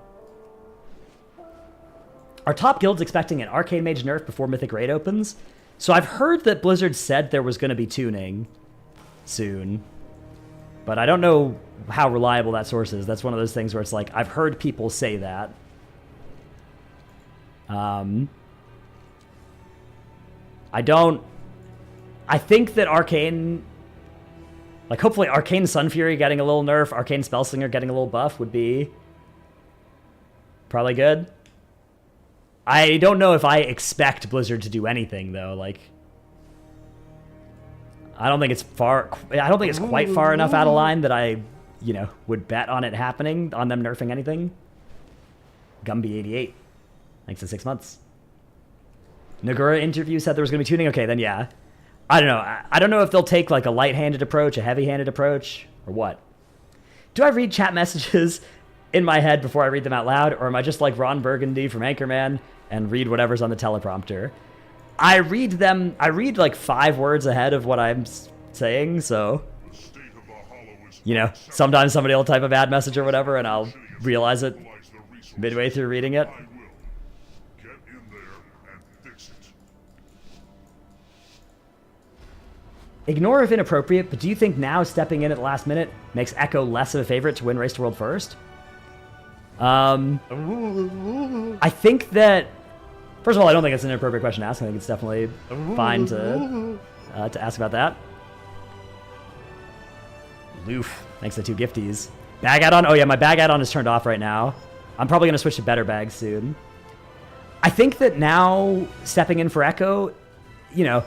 Speaker 1: Are top guilds expecting an Arcane Mage nerf before Mythic Raid opens? So I've heard that Blizzard said there was going to be tuning soon, but I don't know how reliable that source is. That's one of those things where it's like, I've heard people say that. I think that Arcane, like hopefully Arcane Sun Fury getting a little nerf, Arcane Spellslinger getting a little buff would be probably good. I don't know if I expect Blizzard to do anything though. Like, I don't think it's quite far enough out of line that I, you know, would bet on it happening, on them nerfing anything. Gumby88. Thanks to 6 months. Nagura interview said there was going to be tuning. Okay, then yeah. I don't know. I don't know if they'll take like a light-handed approach, a heavy-handed approach, or what. Do I read chat messages in my head before I read them out loud, or am I just like Ron Burgundy from Anchorman and read whatever's on the teleprompter? I read them. I read like 5 words ahead of what I'm saying, so... You know, sometimes somebody will type a bad message or whatever, and I'll realize it midway through reading it. Ignore if inappropriate, but do you think now stepping in at the last minute makes Echo less of a favorite to win Race to World first? I think that, first of all, I don't think it's an inappropriate question to ask. I think it's definitely fine to ask about that. Loof, thanks to 2 gifties. Bag add-on? Oh yeah, my bag add-on is turned off right now. I'm probably going to switch to better bags soon. I think that now stepping in for Echo, you know,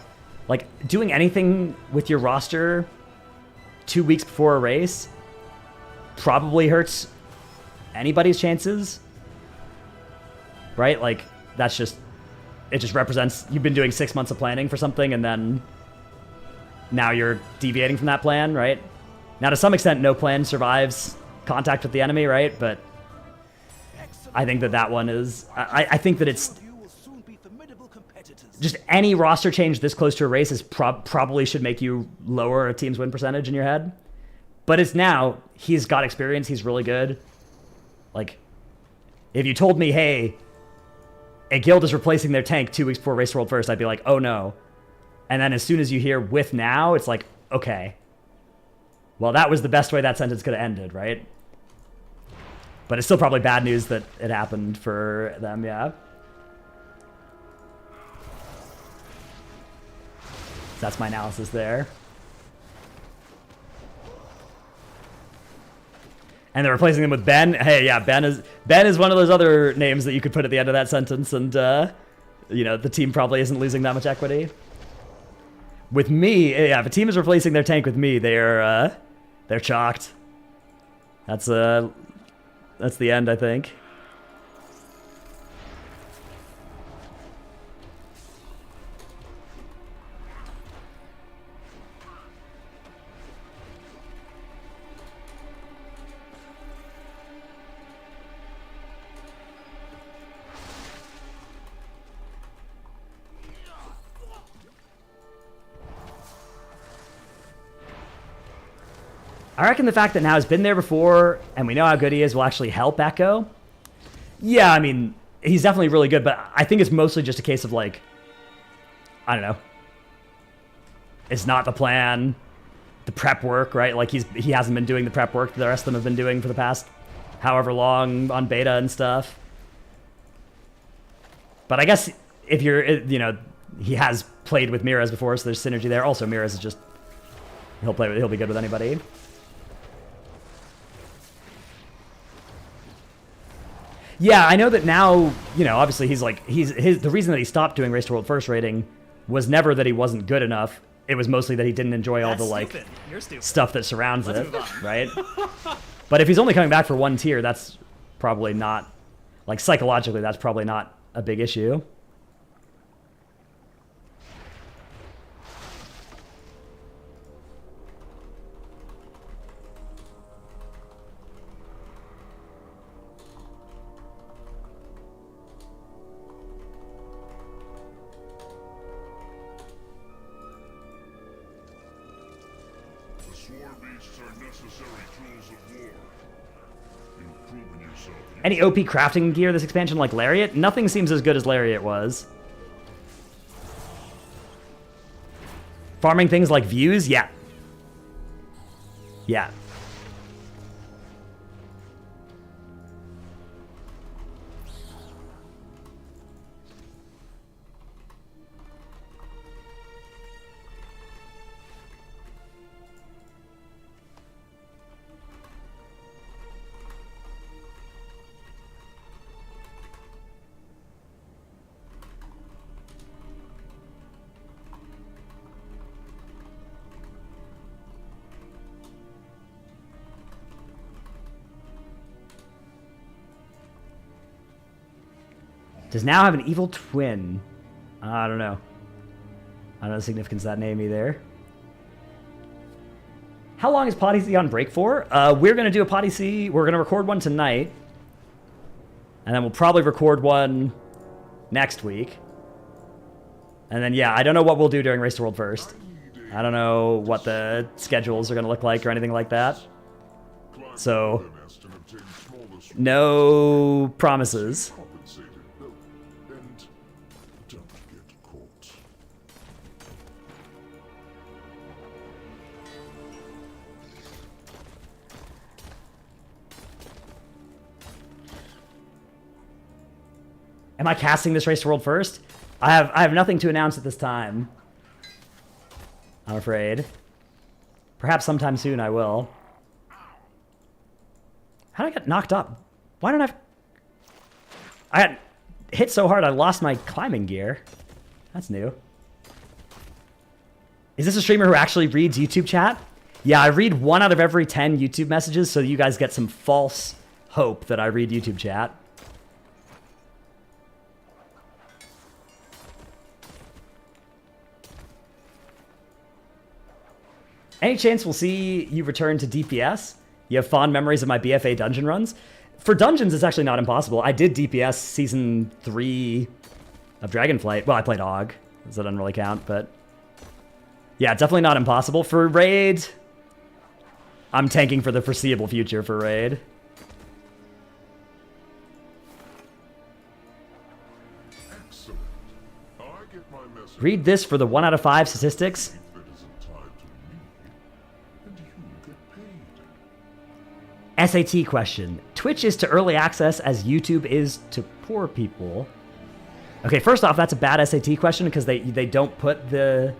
Speaker 1: like doing anything with your roster 2 weeks before a race probably hurts anybody's chances, right? Like that's just, it just represents you've been doing 6 months of planning for something and then now you're deviating from that plan, right? Now to some extent no plan survives contact with the enemy, right? But I think that that one is, I think that it's just any roster change this close to a race is probably should make you lower a team's win percentage in your head. But it's now, he's got experience, he's really good. Like, if you told me, hey, a guild is replacing their tank 2 weeks before Race to World first, I'd be like, oh no. And then as soon as you hear with now, it's like, okay. Well, that was the best way that sentence could have ended, right? But it's still probably bad news that it happened for them, yeah. That's my analysis there. And they're replacing them with Ben. Hey, yeah, Ben is one of those other names that you could put at the end of that sentence, and you know, the team probably isn't losing that much equity. With me, yeah, if a team is replacing their tank with me, they're chalked. That's the end, I think. I reckon the fact that now has been there before, and we know how good he is, will actually help Echo. Yeah, I mean, he's definitely really good, but I think it's mostly just a case of, like, I don't know. It's not the plan, the prep work, right? Like, he hasn't been doing the prep work that the rest of them have been doing for the past however long on beta and stuff. But I guess if you're, you know, he has played with Mirez before, so there's synergy there. Also, Mirez is just, he'll be good with anybody. Yeah, I know that now, you know, obviously he's like, the reason that he stopped doing Race to World first rating was never that he wasn't good enough. It was mostly that he didn't enjoy all the, like, stuff that surrounds it, right? But if he's only coming back for 1 tier, that's probably not, like, psychologically, that's probably not a big issue. Any OP crafting gear this expansion like Lariat? Nothing seems as good as Lariat was. Farming things like views? Yeah. Yeah. Does now have an evil twin. I don't know. I don't know the significance of that name either. How long is Potty C on break for? We're going to do a Potty C. We're going to record one tonight. And then we'll probably record one next week. And then, yeah, I don't know what we'll do during Race to World first. I don't know what the schedules are going to look like or anything like that. So, no promises. Am I casting this race to world first? I have nothing to announce at this time. I'm afraid. Perhaps sometime soon I will. How did I get knocked up? Why don't I got hit so hard I lost my climbing gear. That's new. Is this a streamer who actually reads YouTube chat? Yeah, I read 1 out of every 10 YouTube messages, so you guys get some false hope that I read YouTube chat. Any chance we'll see you return to DPS? You have fond memories of my BFA dungeon runs? For dungeons, it's actually not impossible. I did DPS Season 3 of Dragonflight. Well, I played AUG, so that doesn't really count, but... yeah, definitely not impossible. For Raid, I'm tanking for the foreseeable future for Raid.
Speaker 6: Excellent. I get my message.
Speaker 1: Read this for the 1 out of 5 statistics.
Speaker 6: That isn't tied to me, and you get paid.
Speaker 1: SAT question. Twitch is to early access as YouTube is to poor people. Okay, first off, that's a bad SAT question because they don't put the...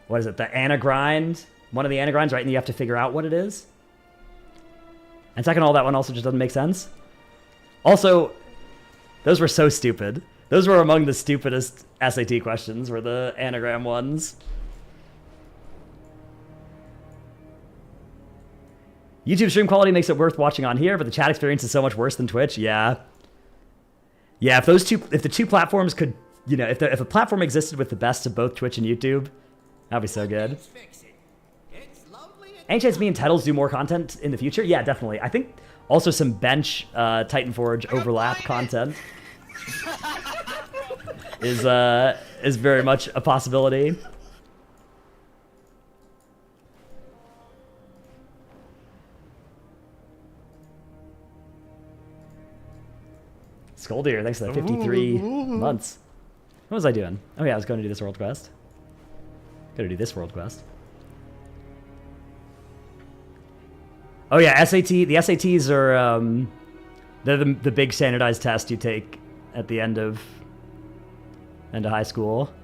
Speaker 1: what is it? The anagrind? One of the anagrinds, right? And you have to figure out what it is. And second of all, that one also just doesn't make sense. Also, those were so stupid. Those were among the stupidest SAT questions, were the anagram ones. YouTube stream quality makes it worth watching on here, but the chat experience is so much worse than Twitch. Yeah. Yeah, if the two platforms could, you know, if a platform existed with the best of both Twitch and YouTube, that'd be so good. Any chance me and Titles do more content in the future? Yeah, definitely. I think also some bench Titanforge overlap content is very much a possibility. Skoldeer, thanks for the 53 months. What was I doing? Oh yeah, I was going to do this world quest. Gotta do this world quest. Oh yeah, SAT. The SATs are they're the big standardized test you take at the end of high school.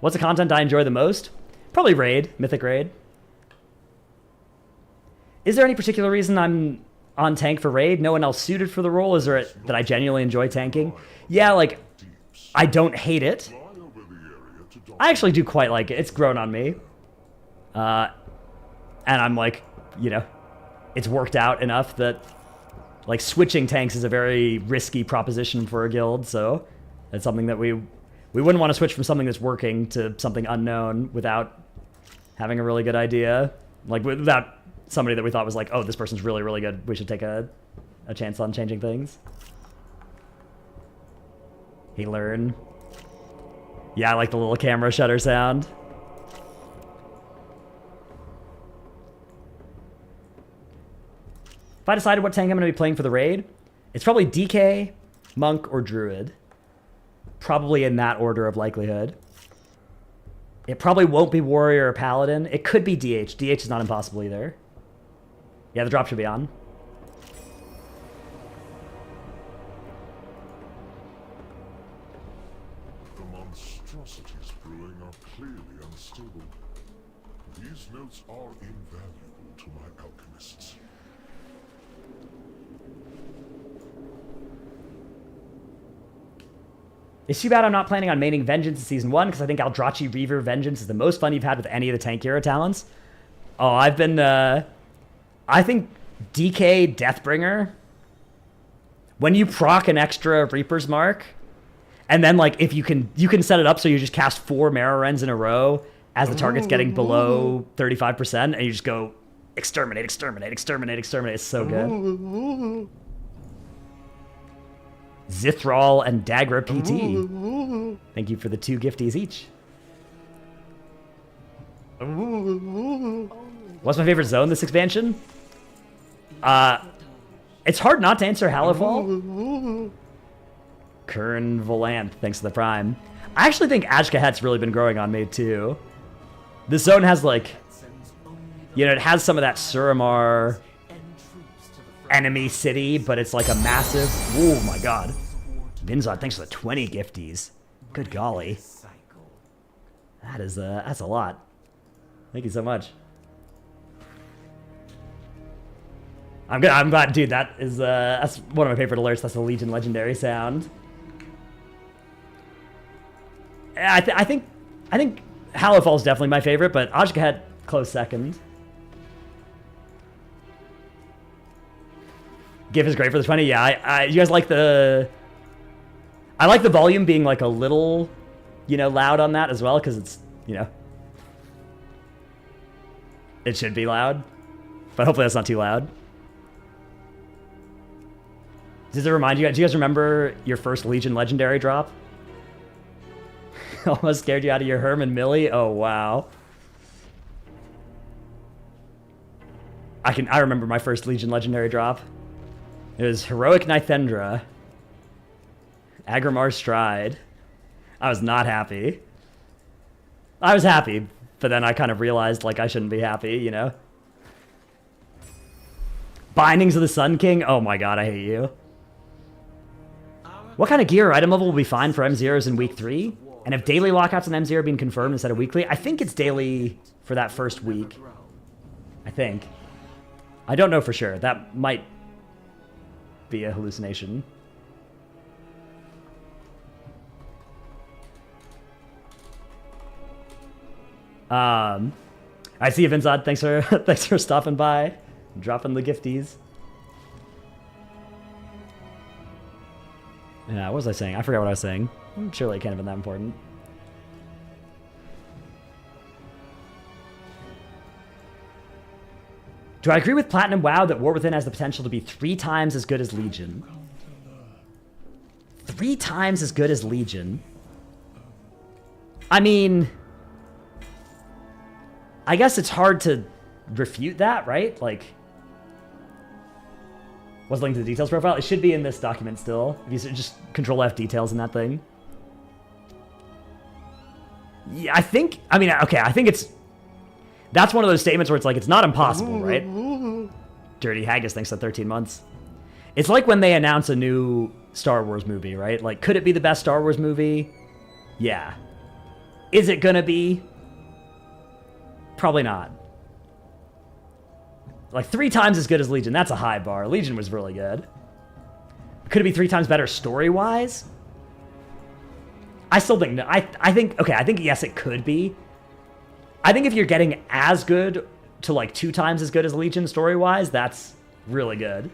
Speaker 1: What's the content I enjoy the most? Probably Raid, Mythic Raid. Is there any particular reason I'm on tank for Raid? No one else suited for the role? Is there that I genuinely enjoy tanking? Yeah, like I don't hate it. I actually do quite like it. It's grown on me. And I'm like, you know, it's worked out enough that like switching tanks is a very risky proposition for a guild, so it's something that we wouldn't want to switch from something that's working to something unknown without having a really good idea. Like without somebody that we thought was like, oh, this person's really, really good. We should take a chance on changing things. He learn. Yeah, I like the little camera shutter sound. If I decided what tank I'm going to be playing for the raid, it's probably DK, Monk, or Druid. Probably in that order of likelihood. It probably won't be Warrior or Paladin. It could be DH. DH is not impossible either. Yeah, the drop should be on.
Speaker 6: The monstrosities brewing are clearly unstable. These notes are invaluable to my alchemists.
Speaker 1: It's too bad I'm not planning on maining Vengeance in Season 1, because I think Aldrachi Reaver Vengeance is the most fun you've had with any of the tank hero talents. Oh, I've been, I think DK Deathbringer, when you proc an extra Reaper's Mark, and then, like, if you can set it up so you just cast 4 Marrow Rends in a row as the target's getting below 35%, and you just go, exterminate, exterminate, exterminate, exterminate. It's so good. Zithral and Dagra PT. Thank you for the 2 gifties each. What's my favorite zone this expansion? It's hard not to answer Halifal. Kern Volant, thanks to the Prime. I actually think Ashkahet's really been growing on me too. This zone has like, you know, it has some of that Suramar enemy city, but it's like a massive, oh my god, Vinzod, thanks for the 20 gifties. Good golly.
Speaker 5: Cycle.
Speaker 1: That's a lot. Thank you so much. I'm glad, dude. That's one of my favorite alerts. That's the Legion legendary sound. I think Hallowfall is definitely my favorite, but Ajka had close second. GIF is great for the 20. Yeah, you guys like the... I like the volume being like a little, loud on that as well, because it's, it should be loud. But hopefully that's not too loud. Does it remind you guys, do you guys remember your first Legion Legendary drop? Almost scared you out of your Herman Millie? Oh, wow. I remember my first Legion Legendary drop. It was Heroic Nithendra. Agrimar Stride. I was not happy. I was happy, but then I kind of realized, like, I shouldn't be happy, Bindings of the Sun King? Oh my god, I hate you. What kind of gear or item level will be fine for M0s in week 3? And if daily lockouts on M0 being confirmed instead of weekly? I think it's daily for that first week. I think. I don't know for sure. That might be a hallucination. I see you, Vinzod. Thanks for stopping by, dropping the gifties. Yeah, what was I saying? I forgot what I was saying. Surely it can't have been that important. Do I agree with Platinum WoW that War Within has the potential to be 3 times as good as Legion? 3 times as good as Legion? I mean... I guess it's hard to refute that, right? Like... What's linked to the details profile? It should be in this document still. If you just Control F details in that thing. Yeah, I think it's... That's one of those statements where it's like, it's not impossible, right? Dirty Haggis, thanks to 13 months. It's like when they announce a new Star Wars movie, right? Like, could it be the best Star Wars movie? Yeah. Is it gonna be? Probably not. Like, 3 times as good as Legion. That's a high bar. Legion was really good. Could it be 3 times better story-wise? I still think no. I think yes, it could be. I think if you're getting as good to like 2 times as good as Legion story-wise, that's really good.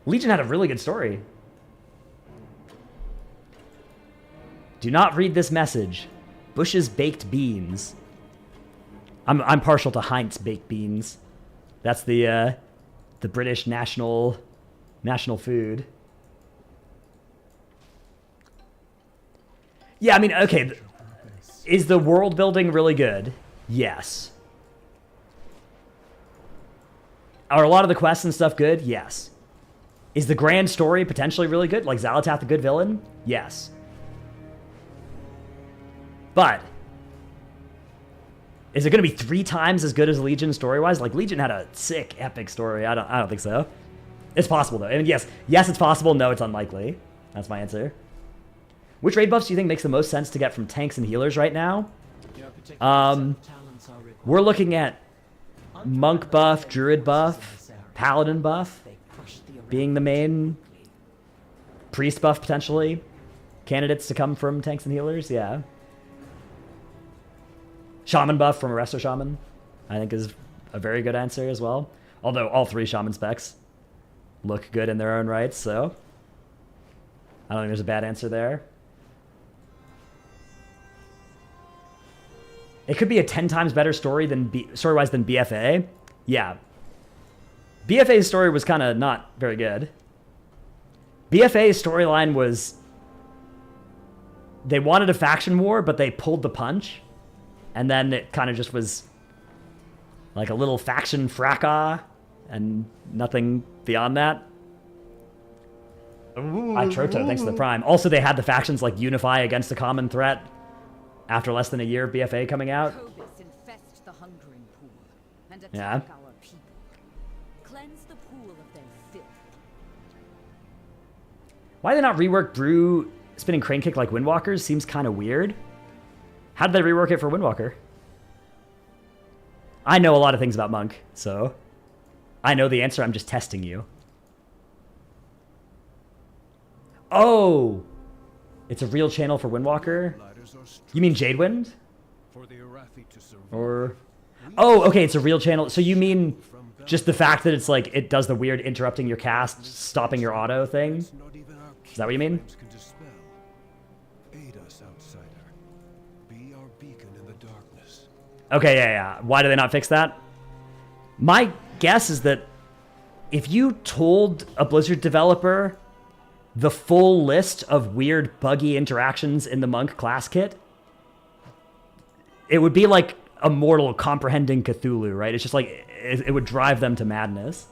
Speaker 1: Legion had a really good story. Do not read this message. Bush's baked beans. I'm partial to Heinz baked beans. That's the British national food. Yeah, I mean, okay. Is the world building really good? Yes. Are a lot of the quests and stuff good? Yes. Is the grand story potentially really good? Like Xalatath a good villain? Yes. But is it going to be 3 times as good as Legion story-wise? Like, Legion had a sick, epic story. I don't think so. It's possible, though. I mean, yes, it's possible. No, it's unlikely. That's my answer. Which raid buffs do you think makes the most sense to get from tanks and healers right now? We're looking at Monk buff, Druid buff, Paladin buff being the main. Priest buff, potentially. Candidates to come from tanks and healers, yeah. Shaman buff from Arresto Shaman, I think, is a very good answer as well. Although all 3 Shaman specs look good in their own rights, so I don't think there's a bad answer there. It could be a 10 times better story story-wise than BFA. Yeah. BFA's story was kind of not very good. BFA's storyline was... They wanted a faction war, but they pulled the punch. And then it kind of just was like a little faction fracas and nothing beyond that. Troto, thanks to the Prime. Also, they had the factions like unify against a common threat after less than a year of BFA coming out.
Speaker 3: Infest the hungering pool and attack
Speaker 1: Yeah.
Speaker 3: our people. Cleanse the pool of their filth.
Speaker 1: Why did they not rework Brew spinning crane kick like Windwalkers? Seems kind of weird. How did they rework it for Windwalker? I know a lot of things about Monk, so I know the answer. I'm just testing you. Oh, it's a real channel for Windwalker? You mean Jadewind? Or... Oh, okay, it's a real channel. So you mean just the fact that it's like, it does the weird interrupting your cast, stopping your auto thing? Is that what you mean? Okay, yeah. Why do they not fix that? My guess is that if you told a Blizzard developer the full list of weird, buggy interactions in the Monk class kit, it would be like a mortal comprehending Cthulhu, right? It's just like, it would drive them to madness.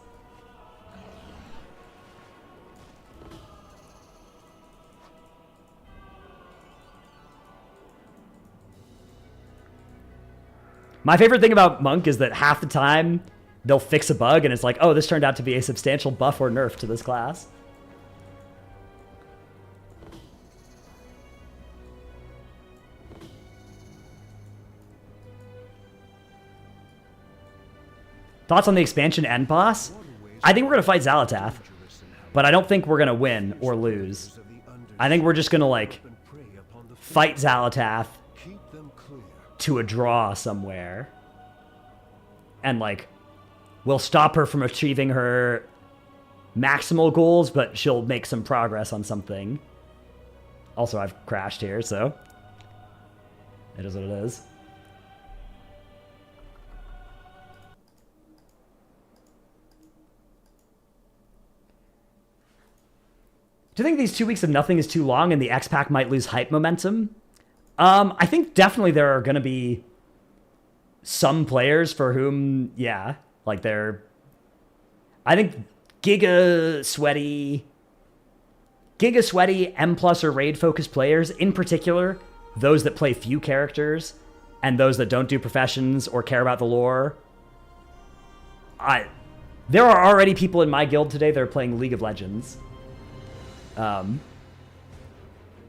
Speaker 1: My favorite thing about Monk is that half the time they'll fix a bug and it's like, oh, this turned out to be a substantial buff or nerf to this class. Thoughts on the expansion end boss? I think we're going to fight Xalatath, but I don't think we're going to win or lose. I think we're just going to, like, fight Xalatath to a draw somewhere. And, like, we'll stop her from achieving her maximal goals, but she'll make some progress on something. Also, I've crashed here, so it is what it is. Do you think these 2 weeks of nothing is too long and the X-Pack might lose hype momentum? I think definitely there are going to be some players for whom, yeah, like they're... I think Giga Sweaty, M+ or raid-focused players, in particular, those that play few characters and those that don't do professions or care about the lore. There are already people in my guild today that are playing League of Legends.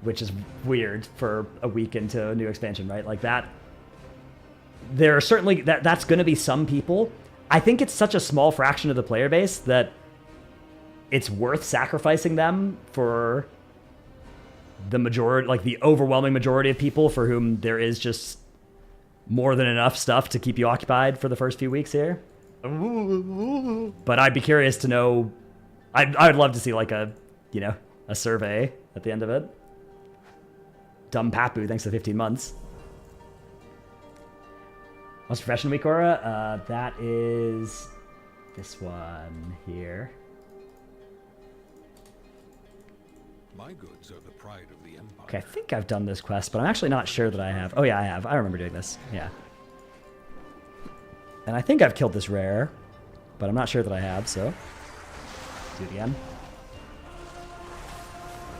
Speaker 1: Which is weird for a week into a new expansion, right? Like that, there are certainly, that's going to be some people. I think it's such a small fraction of the player base that it's worth sacrificing them for the majority, like the overwhelming majority of people for whom there is just more than enough stuff to keep you occupied for the first few weeks here. But I'd be curious to know, I would love to see like a, you know, a survey at the end of it. Dumb Papu, thanks to 15 months. What's Profession Week, Aura? That is this one here.
Speaker 7: My goods are the pride of the Empire.
Speaker 1: Okay, I think I've done this quest, but I'm actually not sure that I have. Oh yeah, I have. I remember doing this. Yeah. And I think I've killed this rare, but I'm not sure that I have, so do it again.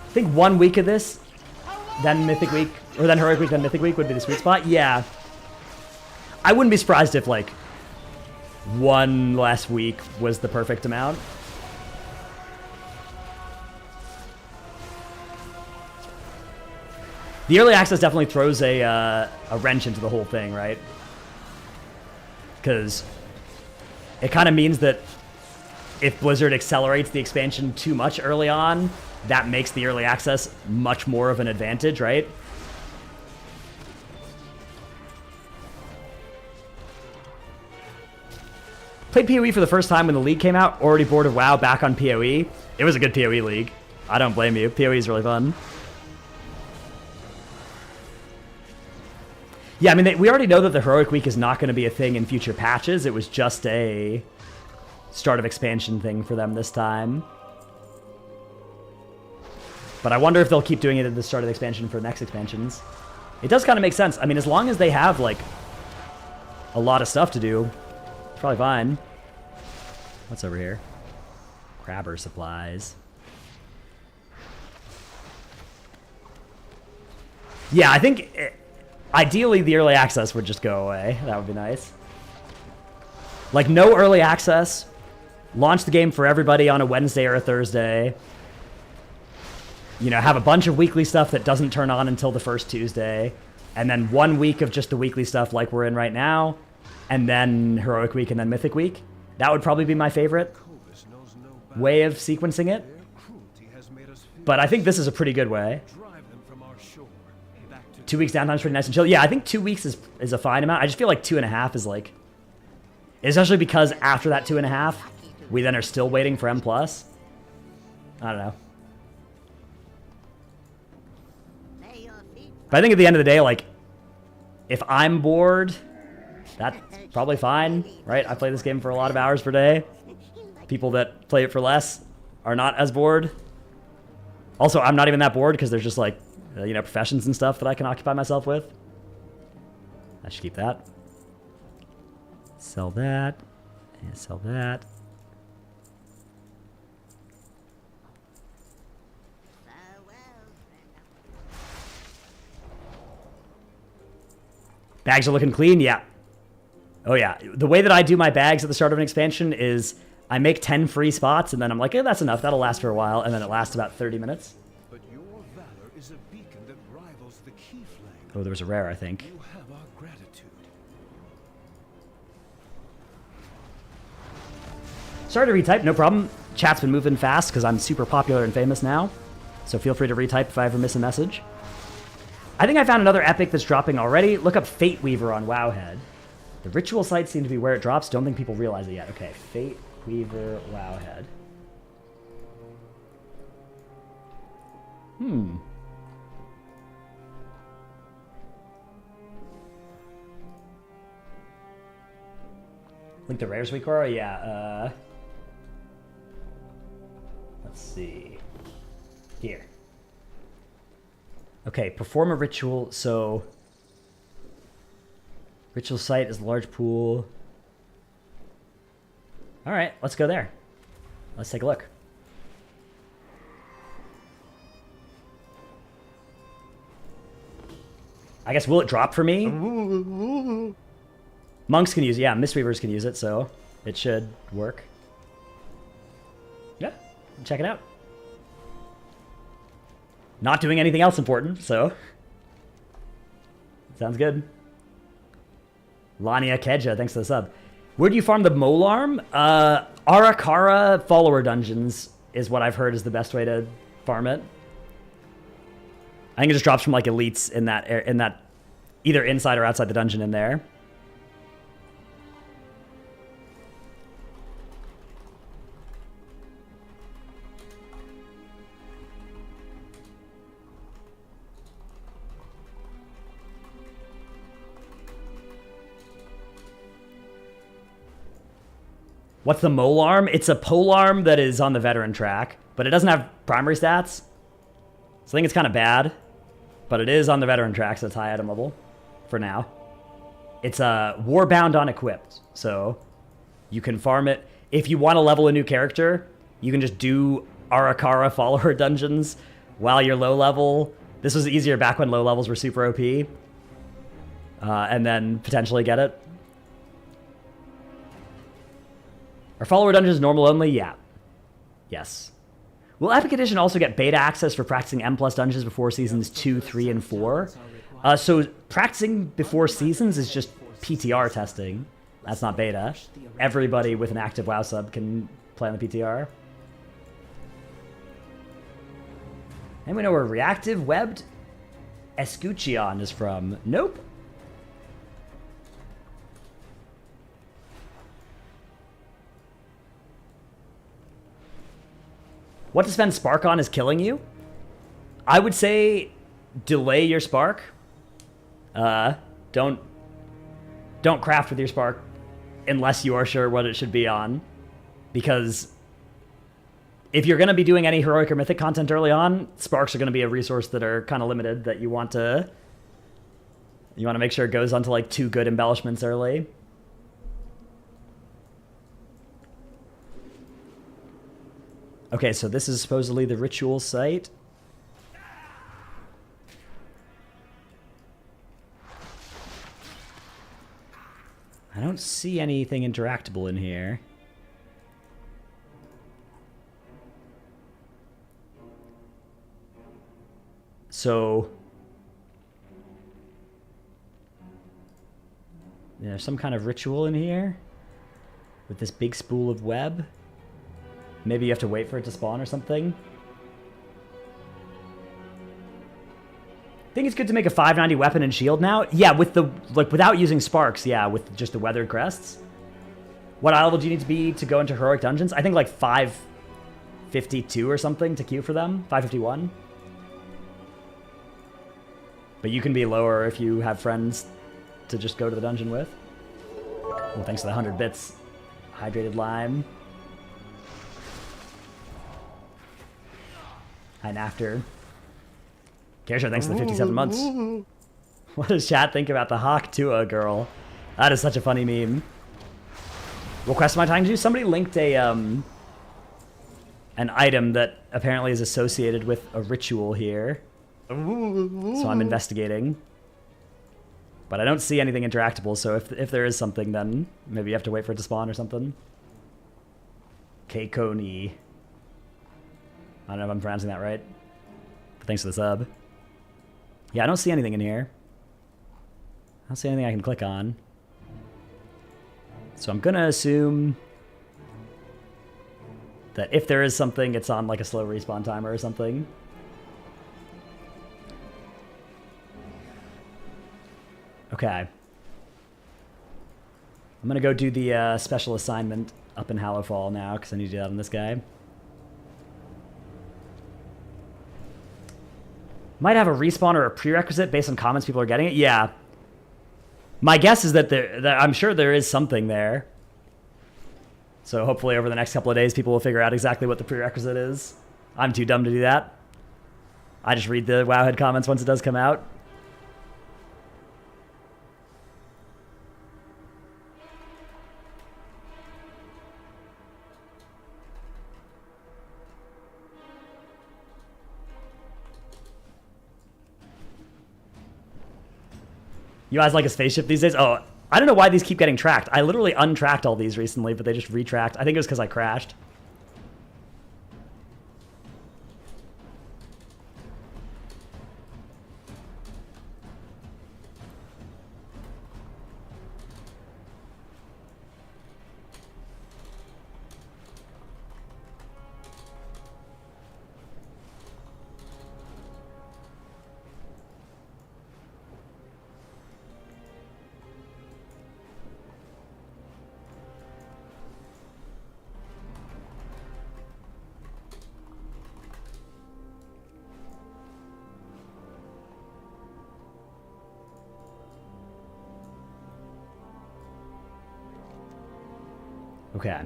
Speaker 1: I think 1 week of this, then Mythic Week, or then Heroic Week, then Mythic Week would be the sweet spot. Yeah. I wouldn't be surprised if, like, 1 less week was the perfect amount. The early access definitely throws a wrench into the whole thing, right? Because it kind of means that if Blizzard accelerates the expansion too much early on, that makes the early access much more of an advantage, right? Played PoE for the first time when the league came out, already bored of WoW, back on PoE. It was a good PoE league. I don't blame you. PoE is really fun. Yeah, I mean, we already know that the Heroic Week is not going to be a thing in future patches. It was just a start of expansion thing for them this time. But I wonder if they'll keep doing it at the start of the expansion for next expansions. It does kind of make sense. I mean, as long as they have, like, a lot of stuff to do, it's probably fine. What's over here? Crabber supplies. Yeah, I think ideally the early access would just go away. That would be nice. Like, no early access. Launch the game for everybody on a Wednesday or a Thursday. you know, have a bunch of weekly stuff that doesn't turn on until the first Tuesday, and then 1 week of just the weekly stuff like we're in right now, and then Heroic Week and then Mythic Week. That would probably be my favorite way of sequencing it. But I think this is a pretty good way. 2 weeks downtime's pretty nice and chill. Yeah, I think 2 weeks is a fine amount. I just feel like 2.5 is like... Especially because after that 2.5, we then are still waiting for M+. I don't know. But I think at the end of the day, like, if I'm bored, that's probably fine, right? I play this game for a lot of hours per day. People that play it for less are not as bored. Also, I'm not even that bored because there's just, like, you know, professions and stuff that I can occupy myself with. I should keep that. Sell that. And sell that. Bags are looking clean? Yeah. Oh, yeah. The way that I do my bags at the start of an expansion is I make 10 free spots, and then I'm like, eh, that's enough. That'll last for a while, and then it lasts about 30 minutes.
Speaker 7: But your valor is a beacon that rivals the key flame.
Speaker 1: Oh, there was a rare, I think.
Speaker 7: You have our gratitude.
Speaker 1: Sorry to retype, no problem. Chat's been moving fast because I'm super popular and famous now. So feel free to retype if I ever miss a message. I think I found another epic that's dropping already. Look up Fate Weaver on Wowhead. The ritual sites seem to be where it drops. Don't think people realize it yet. Okay, Fate Weaver Wowhead. Link the rares we Cora? Yeah, let's see. Here. Okay, perform a ritual. So, ritual site is a large pool. All right, let's go there. Let's take a look. I guess, will it drop for me? Monks can use it. Yeah, Mistweavers can use it, so it should work. Yeah, check it out. Not doing anything else important, so sounds good. Lania Kedja, thanks for the sub. Where do you farm the Molarm? Arakara follower dungeons is what I've heard is the best way to farm it. I think it just drops from like elites in that either inside or outside the dungeon in there. What's the Molarm? It's a polearm that is on the veteran track, but it doesn't have primary stats. So I think it's kind of bad, but it is on the veteran track, so it's high item level for now. It's warbound unequipped, so you can farm it. If you want to level a new character, you can just do Arakara follower dungeons while you're low level. This was easier back when low levels were super OP, and then potentially get it. Are follower dungeons normal only? Yeah. Yes. Will Epic Edition also get beta access for practicing M+ dungeons before seasons 2, 3, and 4? So practicing before seasons is just PTR testing. That's not beta. Everybody with an active WoW sub can play on the PTR. And we know where reactive webbed Escuchion is from. Nope. What to spend Spark on is killing you? I would say delay your Spark. Don't craft with your Spark unless you are sure what it should be on. Because if you're going to be doing any Heroic or Mythic content early on, Sparks are going to be a resource that are kind of limited that you want to make sure it goes onto like 2 good embellishments early. Okay, so this is supposedly the ritual site. I don't see anything interactable in here. So there's some kind of ritual in here with this big spool of web. Maybe you have to wait for it to spawn or something. Think it's good to make a 590 weapon and shield now? Yeah, with the without using sparks, yeah, with just the weathered crests. What eye level do you need to be to go into heroic dungeons? I think like 552 or something to queue for them. 551. But you can be lower if you have friends to just go to the dungeon with. Well, thanks to the 100 bits. Hydrated lime. And after. Kershaw, thanks for the 57 months. What does chat think about the Hawk Tua girl? That is such a funny meme. What quest am I trying to do? Somebody linked a an item that apparently is associated with a ritual here. So I'm investigating. But I don't see anything interactable, so if there is something, then maybe you have to wait for it to spawn or something. Keikoni. I don't know if I'm pronouncing that right. But thanks for the sub. Yeah, I don't see anything in here. I don't see anything I can click on. So I'm gonna assume that if there is something, it's on like a slow respawn timer or something. Okay. I'm gonna go do the special assignment up in Hallowfall now, because I need to do that on this guy. Might have a respawn or a prerequisite based on comments people are getting it. Yeah. My guess is that I'm sure there is something there. So hopefully over the next couple of days, people will figure out exactly what the prerequisite is. I'm too dumb to do that. I just read the Wowhead comments once it does come out. You guys like a spaceship these days? Oh, I don't know why these keep getting tracked. I literally untracked all these recently, but they just retracked. I think it was because I crashed. Okay.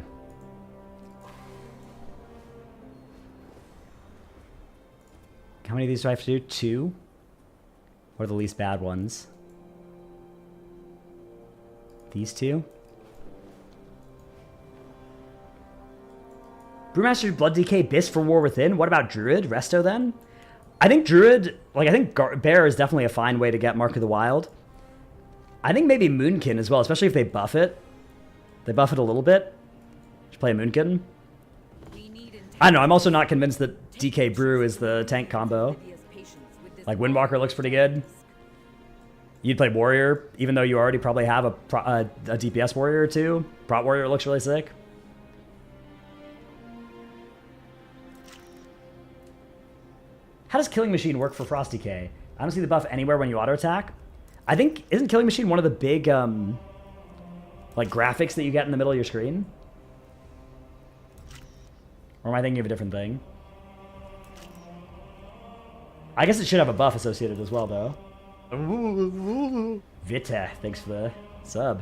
Speaker 1: How many of these do I have to do? 2? What are the least bad ones? These 2? Brewmaster, Blood DK, Biss for War Within. What about Druid? Resto then? I think Druid, I think Bear is definitely a fine way to get Mark of the Wild. I think maybe Moonkin as well, especially if they buff it. They buff it a little bit. Just play a Moonkin. I don't know, I'm also not convinced that DK Brew is the tank combo. Like, Windwalker looks pretty good. You'd play Warrior, even though you already probably have a DPS Warrior or 2. Prot Warrior looks really sick. How does Killing Machine work for Frost DK? I don't see the buff anywhere when you auto attack. I think, isn't Killing Machine one of the big, like, graphics that you get in the middle of your screen? Or am I thinking of a different thing? I guess it should have a buff associated as well, though. Vita, thanks for the sub.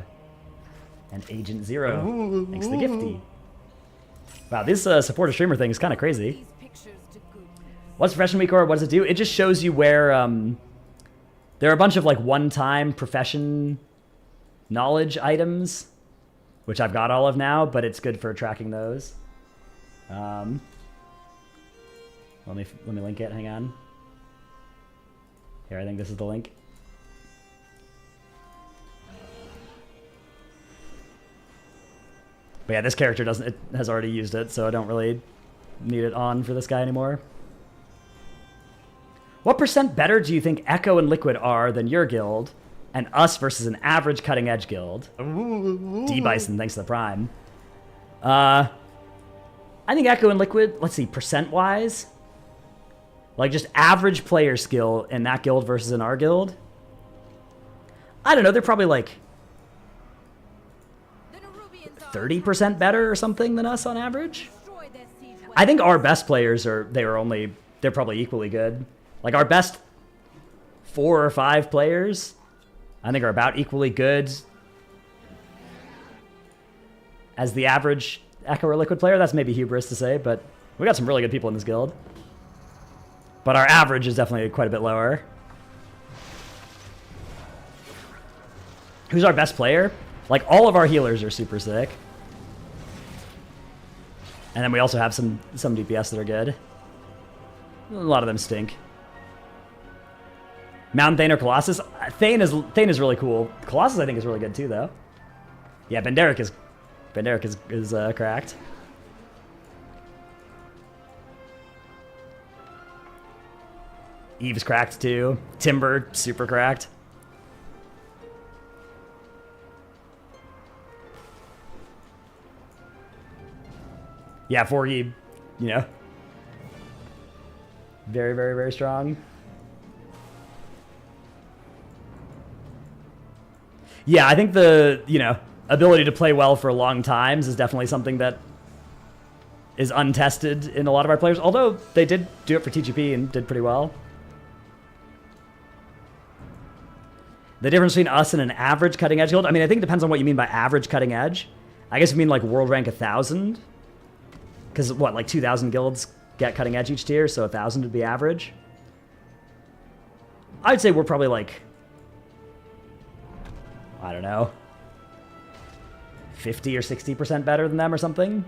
Speaker 1: And Agent Zero, thanks for the gifty. Wow, this supporter streamer thing is kind of crazy. What's Profession Week or what does it do? It just shows you where there are a bunch of like one-time profession knowledge items, which I've got all of now, but it's good for tracking those. Let me link it. Hang on. Here, I think this is the link. But yeah, this character has already used it, so I don't really need it on for this guy anymore. What percent better do you think Echo and Liquid are than your guild and us versus an average cutting edge guild? D-Bison, thanks to the Prime. I think Echo and Liquid, let's see, percent-wise, like just average player skill in that guild versus in our guild, I don't know, they're probably like 30% better or something than us on average. I think our best players they're probably equally good. Like our best 4 or 5 players, I think are about equally good as the average Echo or Liquid player. That's maybe hubris to say, but we got some really good people in this guild. But our average is definitely quite a bit lower. Who's our best player? Like, all of our healers are super sick. And then we also have some DPS that are good. A lot of them stink. Mountain Thane or Colossus? Thane is really cool. Colossus I think is really good too, though. Yeah, Benderic is cracked. Eve's cracked too. Timber, super cracked. Yeah, Forgy, you know, very, very, very strong. Yeah, I think the, ability to play well for long times is definitely something that is untested in a lot of our players, although they did do it for TGP and did pretty well. The difference between us and an average cutting edge guild, I mean, I think it depends on what you mean by average cutting edge. I guess you mean like world rank 1,000. Because what, like 2,000 guilds get cutting edge each tier, so 1,000 would be average. I'd say we're probably like, I don't know, 50 or 60% better than them or something.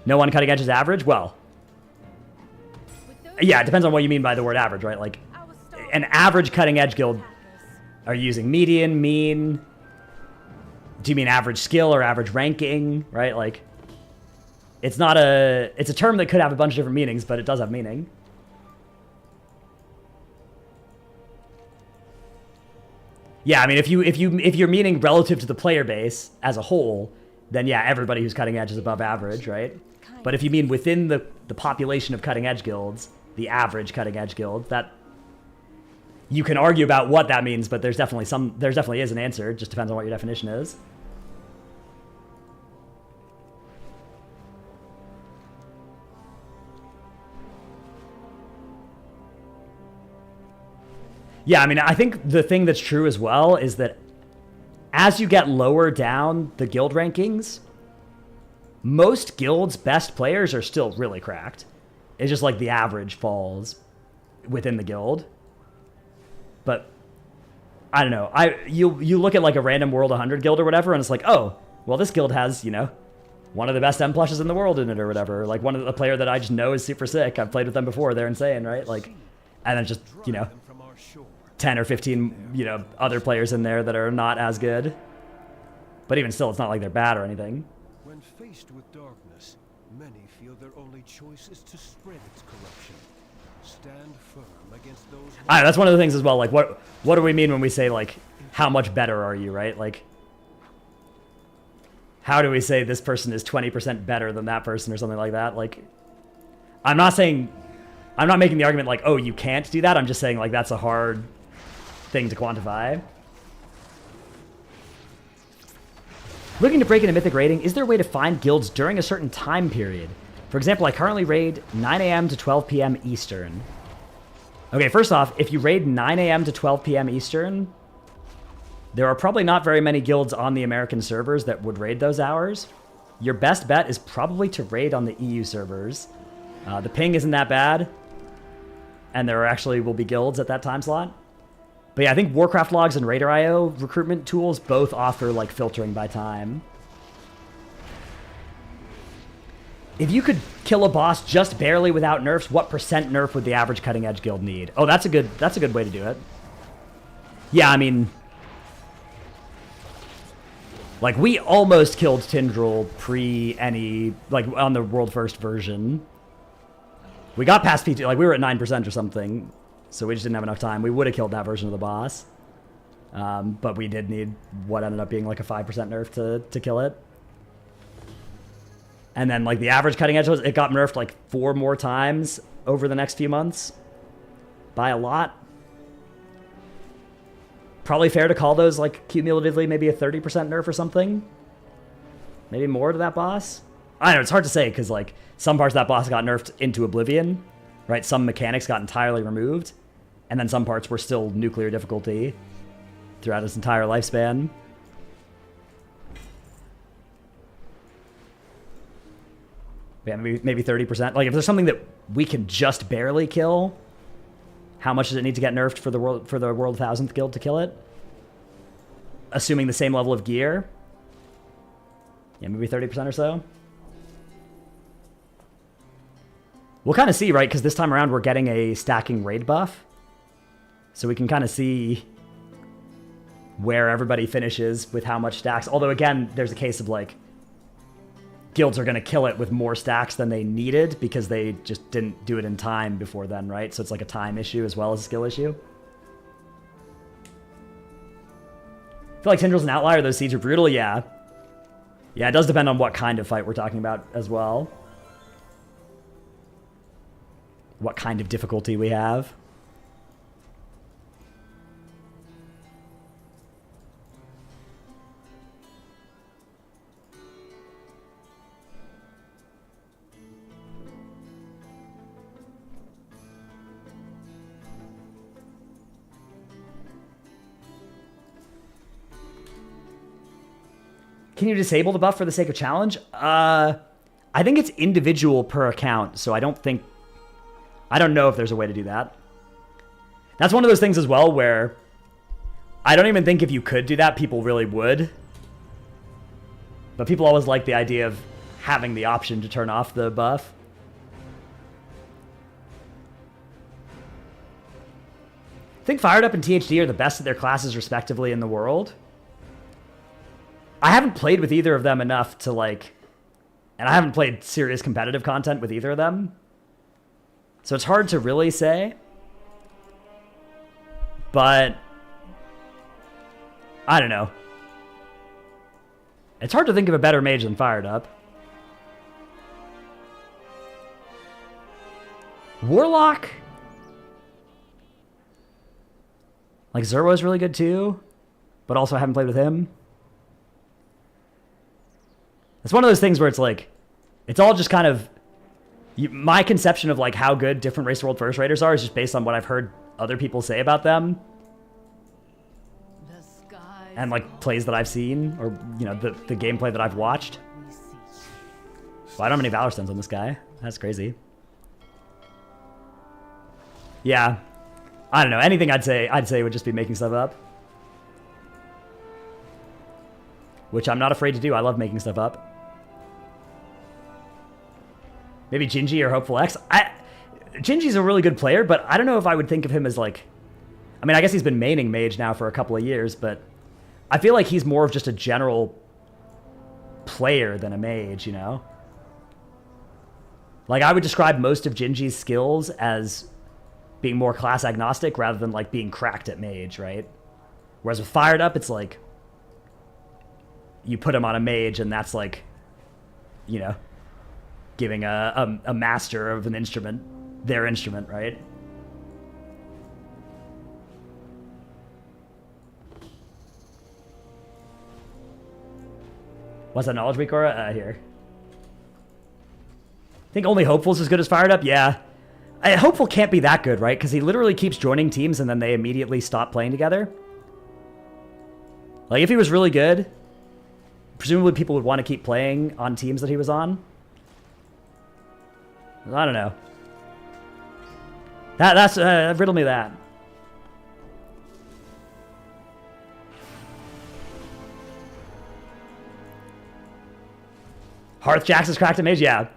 Speaker 1: No one cutting edge is average? Well, yeah, it depends on what you mean by the word average, right? Like, an average cutting edge guild, are you using median, mean? Do you mean average skill or average ranking, right? Like, it's a term that could have a bunch of different meanings, but it does have meaning. Yeah, I mean, if you're meaning relative to the player base as a whole, then yeah, everybody who's cutting edge is above average, right? But if you mean within the population of cutting edge guilds, the average cutting edge guild, that you can argue about what that means, but there definitely is an answer. It just depends on what your definition is. Yeah, I mean, I think the thing that's true as well is that as you get lower down the guild rankings, most guilds' best players are still really cracked. It's just like the average falls within the guild. But I don't know. You look at like a random World 100 guild or whatever, and it's like, oh, well, this guild has, one of the best M plushes in the world in it or whatever. Like one of the player that I just know is super sick. I've played with them before. They're insane, right? Like, and then just, 10 or 15, other players in there that are not as good. But even still, it's not like they're bad or anything.
Speaker 8: When faced with darkness, many feel their only choice is to spread its corruption. Stand firm against those.
Speaker 1: That's one of the things as well. Like, what do we mean when we say, like, how much better are you, right? Like, how do we say this person is 20% better than that person or something like that? Like, I'm not making the argument like, oh, you can't do that. I'm just saying, like, that's a hard thing to quantify. Looking to break into Mythic raiding, is there a way to find guilds during a certain time period? For example, I currently raid 9 a.m. to 12 p.m. Eastern. Okay, first off, if you raid 9 a.m. to 12 p.m. Eastern, there are probably not very many guilds on the American servers that would raid those hours. Your best bet is probably to raid on the EU servers. The ping isn't that bad, and there actually will be guilds at that time slot. But yeah, I think Warcraft logs and Raider.io recruitment tools both offer like filtering by time. If you could kill a boss just barely without nerfs, what percent nerf would the average cutting edge guild need? Oh, that's a good way to do it. Yeah, I mean, like we almost killed Tindril pre any, like on the world first version. We got past PT, like we were at 9% or something, so we just didn't have enough time. We would have killed that version of the boss, but we did need what ended up being like a 5% nerf to kill it. And then like the average cutting edge was, it got nerfed like 4 more times over the next few months by a lot. Probably fair to call those like cumulatively maybe a 30% nerf or something. Maybe more to that boss. I don't know, it's hard to say because like some parts of that boss got nerfed into oblivion, right? Some mechanics got entirely removed, and then some parts were still nuclear difficulty throughout its entire lifespan. Yeah, maybe 30%. Like if there's something that we can just barely kill, how much does it need to get nerfed for the world 1000th guild to kill it? Assuming the same level of gear. Yeah, maybe 30% or so. We'll kind of see, right? Because this time around we're getting a stacking raid buff. So we can kind of see where everybody finishes with how much stacks. Although again, there's a case of like guilds are going to kill it with more stacks than they needed because they just didn't do it in time before then, right? So it's like a time issue as well as a skill issue. I feel like Tindrill's an outlier. Those seeds are brutal, yeah. Yeah, it does depend on what kind of fight we're talking about as well. What kind of difficulty we have. Can you disable the buff for the sake of challenge? I think it's individual per account, so I don't know if there's a way to do that. That's one of those things as well where I don't even think if you could do that, people really would. But people always like the idea of having the option to turn off the buff. I think Fired Up and THD are the best at their classes respectively in the world. I haven't played with either of them enough to like, and I haven't played serious competitive content with either of them. So it's hard to really say. But I don't know. It's hard to think of a better mage than Fired Up. Warlock? Like Zerwo's really good too, but also I haven't played with him. It's one of those things where it's like, it's all just kind of, my conception of like how good different Race World First Raiders are is just based on what I've heard other people say about them. And like plays that I've seen, or you know, the gameplay that I've watched. Well, I don't have any Valor Stones on this guy. That's crazy. Yeah. I don't know. Anything I'd say would just be making stuff up. Which I'm not afraid to do. I love making stuff up. Maybe Gingy or Hopeful X. Gingy's a really good player, but I don't know if I would think of him as like... I mean, I guess he's been maining mage now for a couple of years, but I feel like he's more of just a general player than a mage, you know? Like, I would describe most of Gingy's skills as being more class agnostic rather than like being cracked at mage, right? Whereas with Fired Up, it's like you put him on a mage and that's like, you know, giving a master of an instrument their instrument, right? What's that knowledge weak aura? Here. I think only Hopeful's as good as Fired Up? Yeah. Hopeful can't be that good, right? Because he literally keeps joining teams and then they immediately stop playing together. Like, if he was really good, presumably people would want to keep playing on teams that he was on. I don't know. That's riddle me that. Hearth Jax is cracked at mage? Yeah.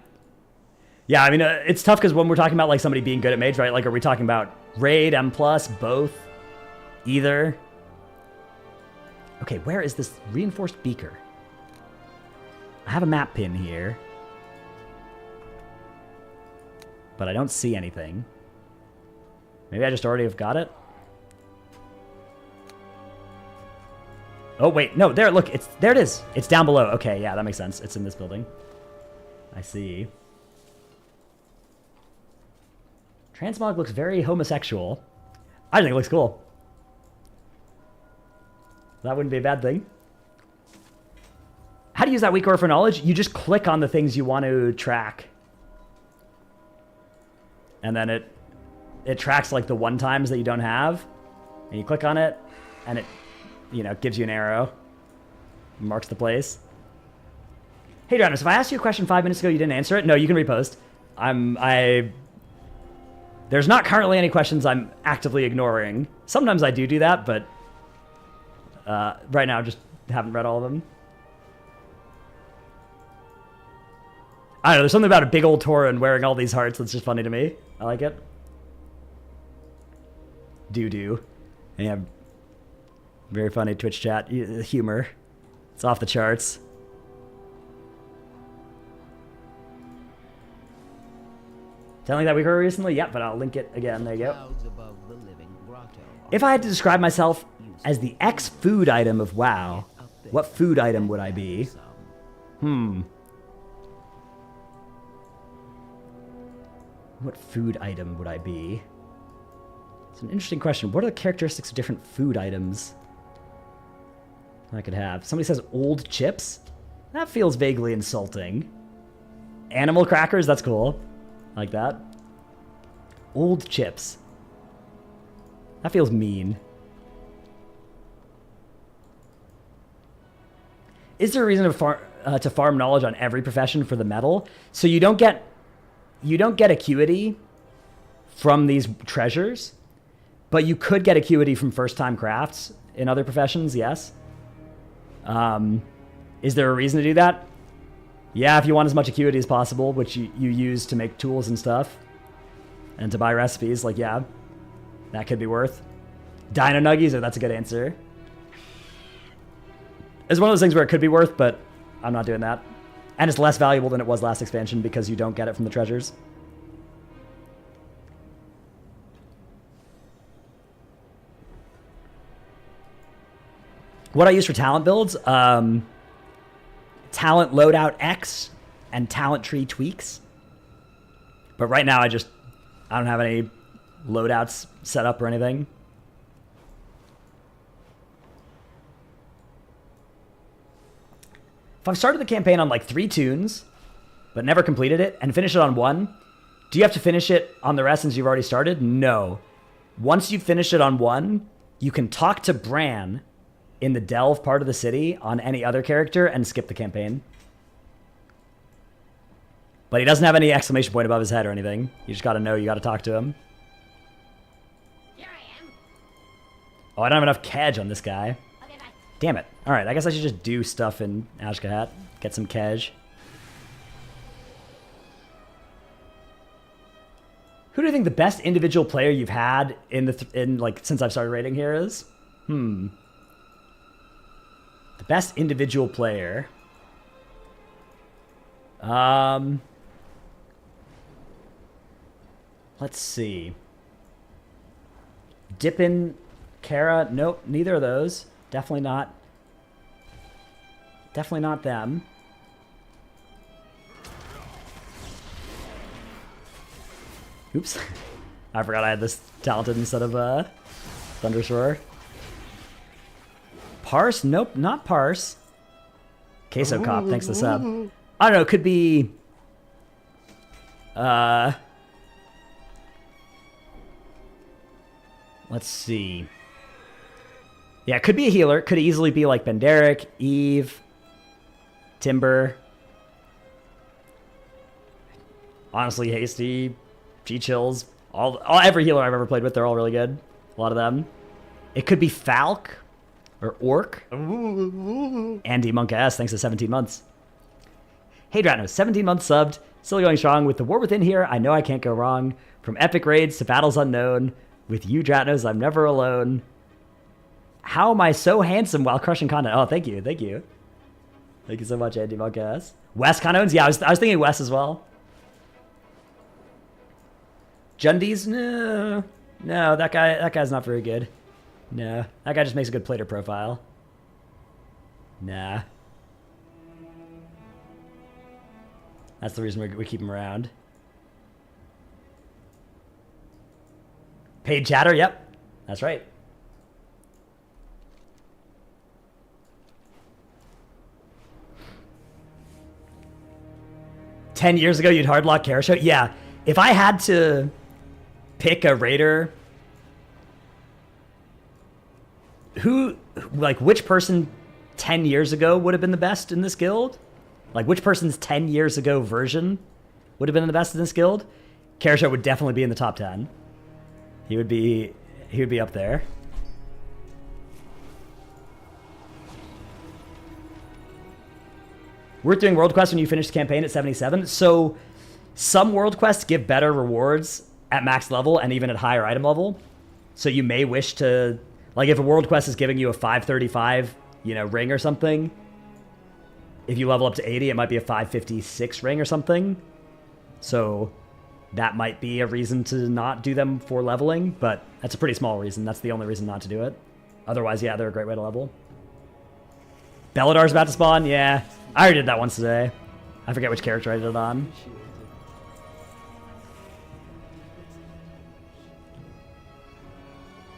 Speaker 1: Yeah, I mean, it's tough because when we're talking about like somebody being good at mage, right? Like, are we talking about raid, M+, both, either? Okay, where is this reinforced beaker? I have a map pin here. but I don't see anything. Maybe I just already have got it? Oh, wait. No, there, look. There it is. It's down below. Okay, yeah, that makes sense. It's in this building. I see. Transmog looks very homosexual. I think it looks cool. That wouldn't be a bad thing. How to use that weak aura for knowledge? You just click on the things you want to track. And then it tracks like the one times that you don't have. And you click on it, and it, you know, gives you an arrow. Marks the place. Hey, Dranos, if I asked you a question 5 minutes ago, you didn't answer it? No, you can repost. There's not currently any questions I'm actively ignoring. Sometimes I do that, but right now I just haven't read all of them. I don't know, there's something about a big old Tauren wearing all these hearts that's just funny to me. I like it. Do. Yeah. Very funny Twitch chat. Humor. It's off the charts. Telling that we heard recently? Yep, but I'll link it again. There you go. If I had to describe myself as the X food item of WoW, what food item would I be? What food item would I be? It's an interesting question. What are the characteristics of different food items I could have? Somebody says old chips? That feels vaguely insulting. Animal crackers? That's cool. I like that. Old chips. That feels mean. Is there a reason to farm knowledge on every profession for the metal? So you don't get acuity from these treasures, but you could get acuity from first-time crafts in other professions, yes. Is there a reason to do that? Yeah, if you want as much acuity as possible, which you use to make tools and stuff, and to buy recipes, like, yeah, that could be worth. Dino Nuggies, that's a good answer. It's one of those things where it could be worth, but I'm not doing that. And it's less valuable than it was last expansion because you don't get it from the treasures. What I use for talent builds, talent loadout X and talent tree tweaks. But right now I don't have any loadouts set up or anything. If I've started the campaign on like 3 tunes, but never completed it, and finish it on 1, do you have to finish it on the rest since you've already started? No. Once you've finished it on 1, you can talk to Bran in the Delve part of the city on any other character and skip the campaign. But he doesn't have any exclamation point above his head or anything. You just gotta know you gotta talk to him.
Speaker 4: Here I am.
Speaker 1: Oh, I don't have enough Kedge on this guy.
Speaker 4: Okay, bye.
Speaker 1: Damn it. Alright, I guess I should just do stuff in Ashkahat. Get some Kedge. Who do you think the best individual player you've had since I've started rating here is? The best individual player. Let's see. Dippin', Kara. Nope, neither of those. Definitely not. Definitely not them. Oops. I forgot I had this talented instead of Thunderous Roar. Parse? Nope, not Parse. Queso Cop, thanks for the sub. I don't know, it could be... let's see. Yeah, it could be a healer. Could easily be like Benderic, Eve, Timber. Honestly, Hasty, G-Chills. Every healer I've ever played with, they're all really good. A lot of them. It could be Falk or Orc. Andy Monk S, thanks to 17 months. Hey Dratnos, 17 months subbed. Still going strong with the War Within here. I know I can't go wrong. From epic raids to battles unknown. With you, Dratnos, I'm never alone. How am I so handsome while crushing content? Oh, thank you, thank you. Thank you so much, Andy Monk S. Wes Canones? Yeah, I was thinking Wes as well. Jundies? No. No, that guy's not very good. No. That guy just makes a good plater profile. Nah. That's the reason we keep him around. Paid chatter? Yep. That's right. "10 years ago, you'd hardlock Karasho?" Yeah. If I had to pick a raider, which person 10 years ago would have been the best in this guild? Like, which person's 10 years ago version would have been the best in this guild? Karasho would definitely be in the top 10. He would be up there. Worth doing world quests when you finish the campaign at 77. So some world quests give better rewards at max level and even at higher item level. So you may wish to, like, if a world quest is giving you a 535, ring or something, if you level up to 80, it might be a 556 ring or something. So that might be a reason to not do them for leveling, but that's a pretty small reason. That's the only reason not to do it. Otherwise, yeah, they're a great way to level. Belladar's about to spawn? Yeah. I already did that once today. I forget which character I did it on.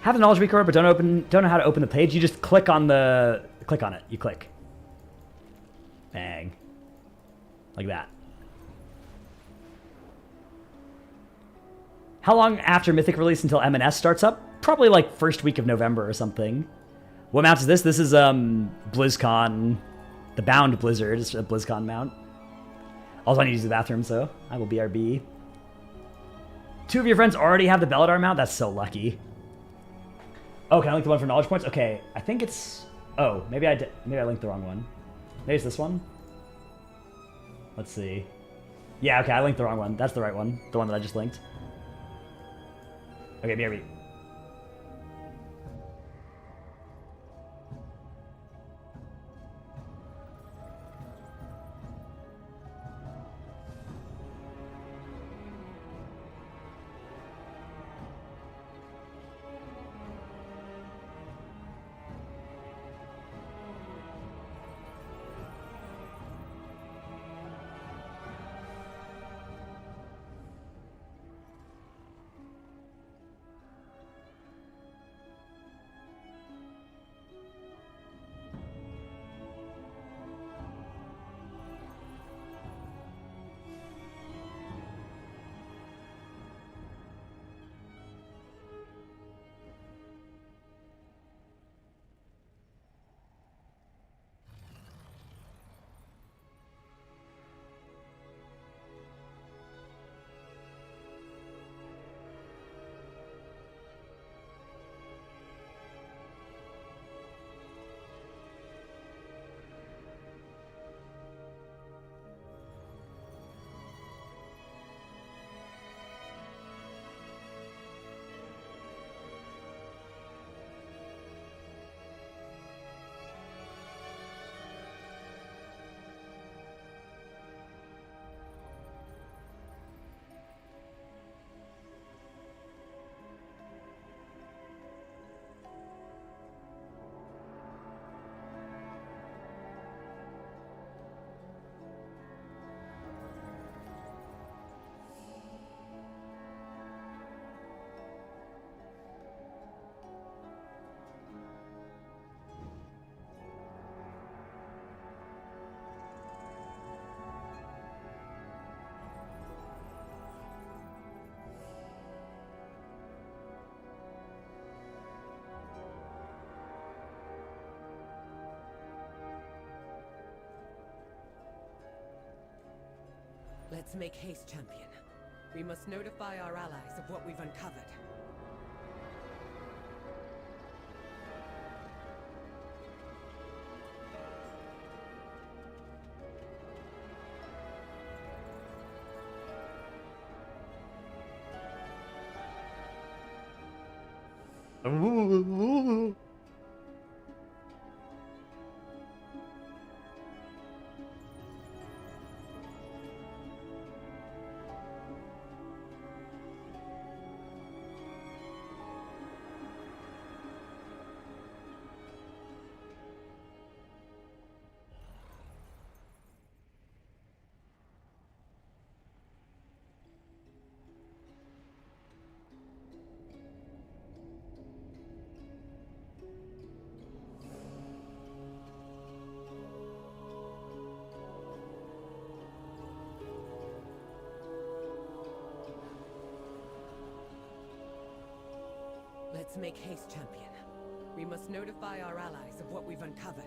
Speaker 1: Have the knowledge record, but don't know how to open the page. You just click on it. You click. Bang. Like that. How long after Mythic release until M&S starts up? Probably like first week of November or something. What mount is this? This is BlizzCon, the Bound Blizzard. It's a BlizzCon mount. Also, I need to use the bathroom, so I will BRB. 2 of your friends already have the Belladar mount? That's so lucky. Oh, can I link the one for knowledge points? Okay, I think it's... Oh, maybe I linked the wrong one. Maybe it's this one? Let's see. Yeah, okay, I linked the wrong one. That's the right one. The one that I just linked. Okay, BRB.
Speaker 9: Let's make haste, champion. We must notify our allies of what we've uncovered. Let's make haste, champion. We must notify our allies of what we've uncovered.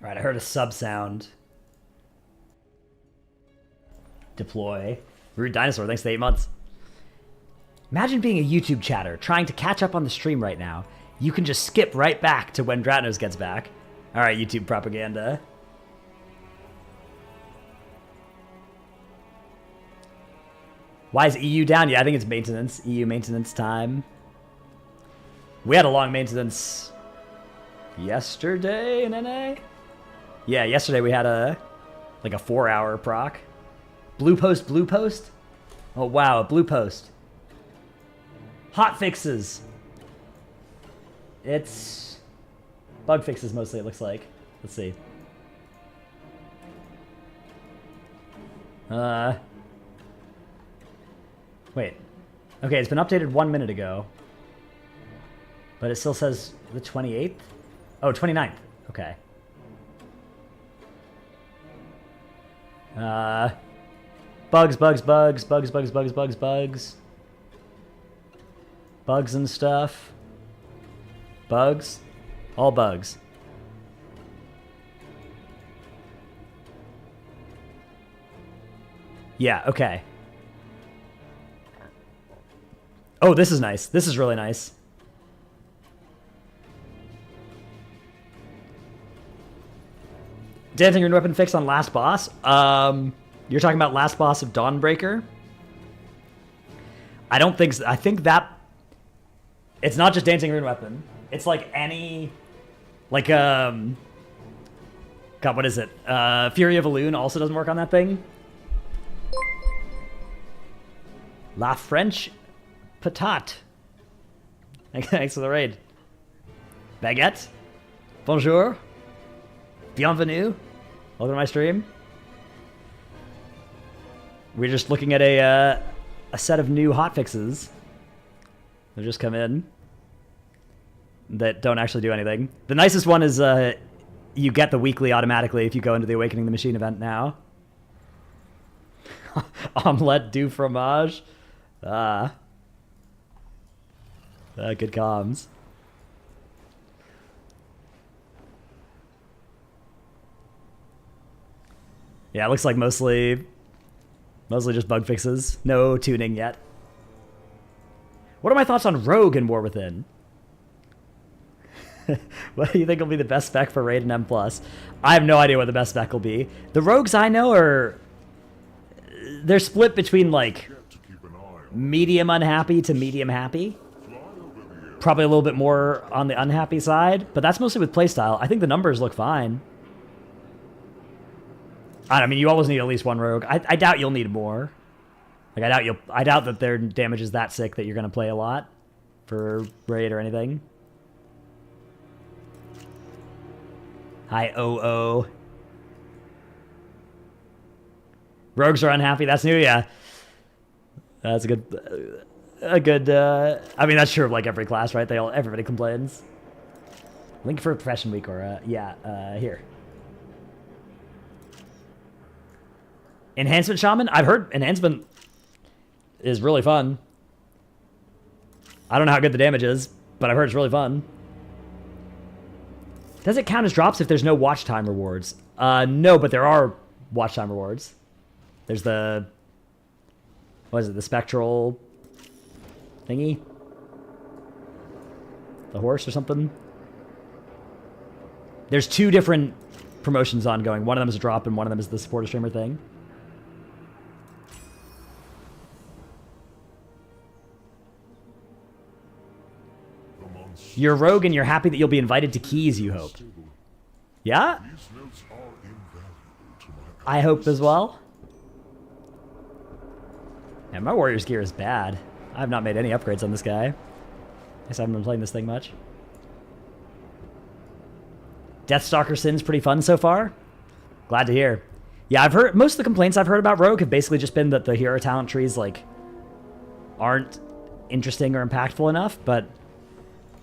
Speaker 1: All right, I heard a sub sound. Deploy. Rude Dinosaur, thanks to 8 months. Imagine being a YouTube chatter, trying to catch up on the stream right now. You can just skip right back to when Dratnos gets back. All right, YouTube propaganda. Why is EU down? Yeah, I think it's maintenance. EU maintenance time. We had a long maintenance yesterday in NA. Yeah, yesterday we had a 4-hour proc. Blue post, blue post. Oh wow, a blue post. Hot fixes. It's bug fixes mostly, it looks like. Let's see. Wait. Okay, it's been updated 1 minute ago. But it still says the 28th? Oh, 29th. Okay. Bugs, bugs, bugs, bugs, bugs, bugs, bugs, bugs. Bugs and stuff. Bugs. All bugs. Yeah, okay. Oh, this is nice. This is really nice. Dancing Rune Weapon fix on last boss. You're talking about last boss of Dawnbreaker? I don't think so. I think that it's not just Dancing Rune Weapon. It's like any God, what is it? Fury of Elune also doesn't work on that thing. La French Patate. Thanks for the raid. Baguette. Bonjour. Bienvenue. Welcome to my stream. We're just looking at a set of new hotfixes. They just come in that don't actually do anything. The nicest one is you get the weekly automatically if you go into the Awakening the Machine event now. Omelette du fromage. Good comms. Yeah, it looks like mostly just bug fixes. No tuning yet. What are my thoughts on Rogue and War Within? What do you think will be the best spec for Raid and M+? I have no idea what the best spec will be. The Rogues I know are... They're split between, like, medium unhappy to medium happy. Probably a little bit more on the unhappy side, but that's mostly with playstyle. I think the numbers look fine. I mean, you always need at least one rogue. I doubt you'll need more. Like, I doubt that their damage is that sick that you're going to play a lot for raid or anything. Hi, OO. Rogues are unhappy. That's new, yeah. That's a good. I mean, that's true of like every class, right? Everybody complains. Link for Profession Week, or here. Enhancement Shaman. I've heard Enhancement is really fun. I don't know how good the damage is, but I've heard it's really fun. Does it count as drops if there's no watch time rewards? No, but there are watch time rewards. There's the... What is it? The spectral thingy? The horse or something? There's 2 different promotions ongoing. One of them is a drop and one of them is the supporter streamer thing. You're a rogue and you're happy that you'll be invited to keys, you hope. Yeah? I hope as well. Yeah, my warrior's gear is bad. I have not made any upgrades on this guy. I guess I haven't been playing this thing much. Deathstalker Sin's pretty fun so far. Glad to hear. Yeah, I've heard most of the complaints I've heard about Rogue have basically just been that the hero talent trees like aren't interesting or impactful enough, but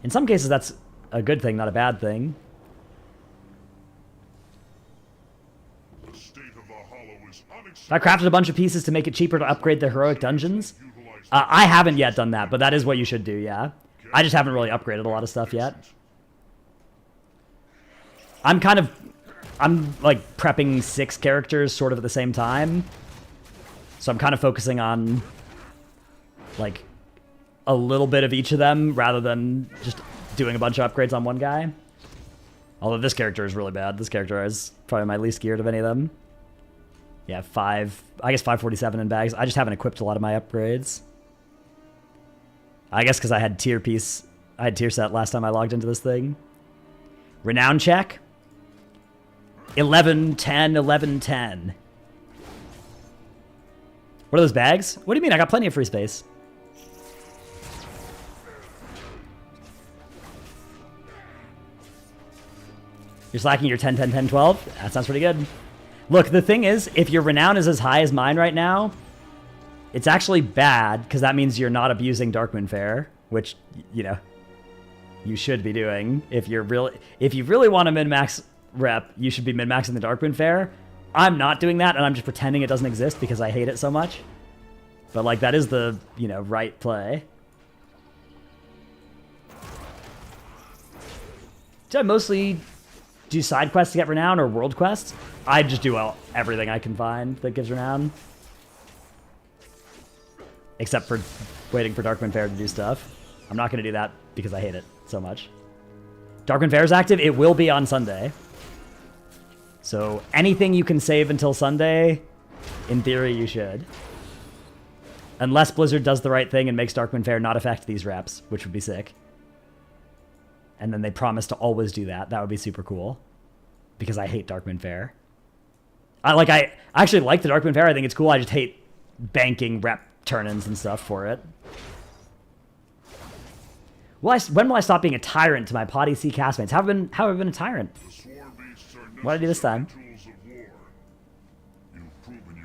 Speaker 1: in some cases that's a good thing, not a bad thing. I crafted a bunch of pieces to make it cheaper to upgrade the heroic dungeons. I haven't yet done that, but that is what you should do, yeah. I just haven't really upgraded a lot of stuff yet. I'm like prepping 6 characters sort of at the same time. So I'm kind of focusing on like a little bit of each of them rather than just doing a bunch of upgrades on one guy. Although this character is really bad. This character is probably my least geared of any of them. Yeah, 547 in bags. I just haven't equipped a lot of my upgrades. I guess because I had tier set last time I logged into this thing. Renown check. 11, 10, 11, 10. What are those bags? What do you mean? I got plenty of free space. You're slacking your 10, 10, 10, 12? That sounds pretty good. Look, the thing is, if your renown is as high as mine right now, it's actually bad, because that means you're not abusing Darkmoon Fair, which, you know, you should be doing. If you really want to min-max rep, you should be min-maxing the Darkmoon Fair. I'm not doing that, and I'm just pretending it doesn't exist because I hate it so much. But, like, that is the, you know, right play. Did I mostly do side quests to get renown or world quests? I just do everything I can find that gives renown. Except for waiting for Darkmoon Fair to do stuff. I'm not going to do that because I hate it so much. Darkmoon Fair is active. It will be on Sunday. So anything you can save until Sunday, in theory, you should. Unless Blizzard does the right thing and makes Darkmoon Fair not affect these reps, which would be sick. And then they promise to always do that. That would be super cool. Because I hate Darkmoon Fair. I actually like the Darkmoon Fair. I think it's cool. I just hate banking rep turn-ins and stuff for it. Well, when will I stop being a tyrant to my potty C castmates? How have I been a tyrant? What did I do this time?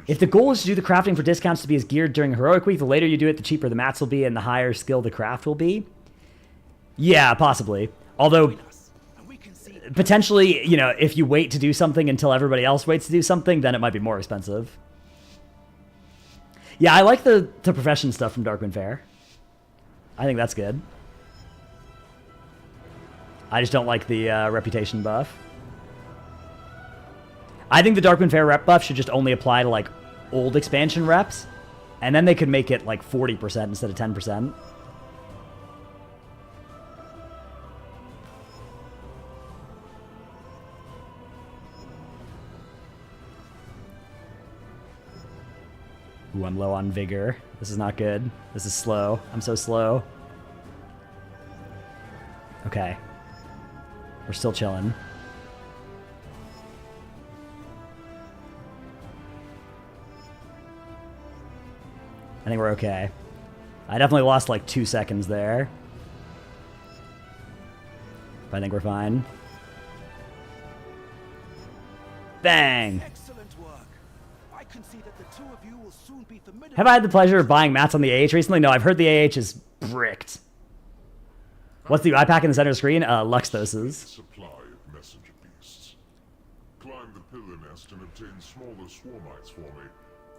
Speaker 1: If the goal is to do the crafting for discounts to be as geared during Heroic Week, the later you do it, the cheaper the mats will be and the higher skill the craft will be. Yeah, possibly. Although, potentially, you know, if you wait to do something until everybody else waits to do something, then it might be more expensive. Yeah, I like the profession stuff from Darkmoon Fair. I think that's good. I just don't like the reputation buff. I think the Darkmoon Fair rep buff should just only apply to, like, old expansion reps. And then they could make it, like, 40% instead of 10%. Ooh, I'm low on vigor. This is not good. This is slow. I'm so slow. Okay. We're still chilling. I think we're okay. I definitely lost like 2 seconds there. But I think we're fine. Bang!
Speaker 8: Excellent work. I can see that the two of you will soon be familiar.
Speaker 1: Have I had the pleasure of buying mats on the AH recently? No, I've heard the AH is bricked. What's the UI pack in the center screen? Luxthos's.
Speaker 6: Supply of messenger beasts. Climb the pillar nest and obtain smaller swarmites for me.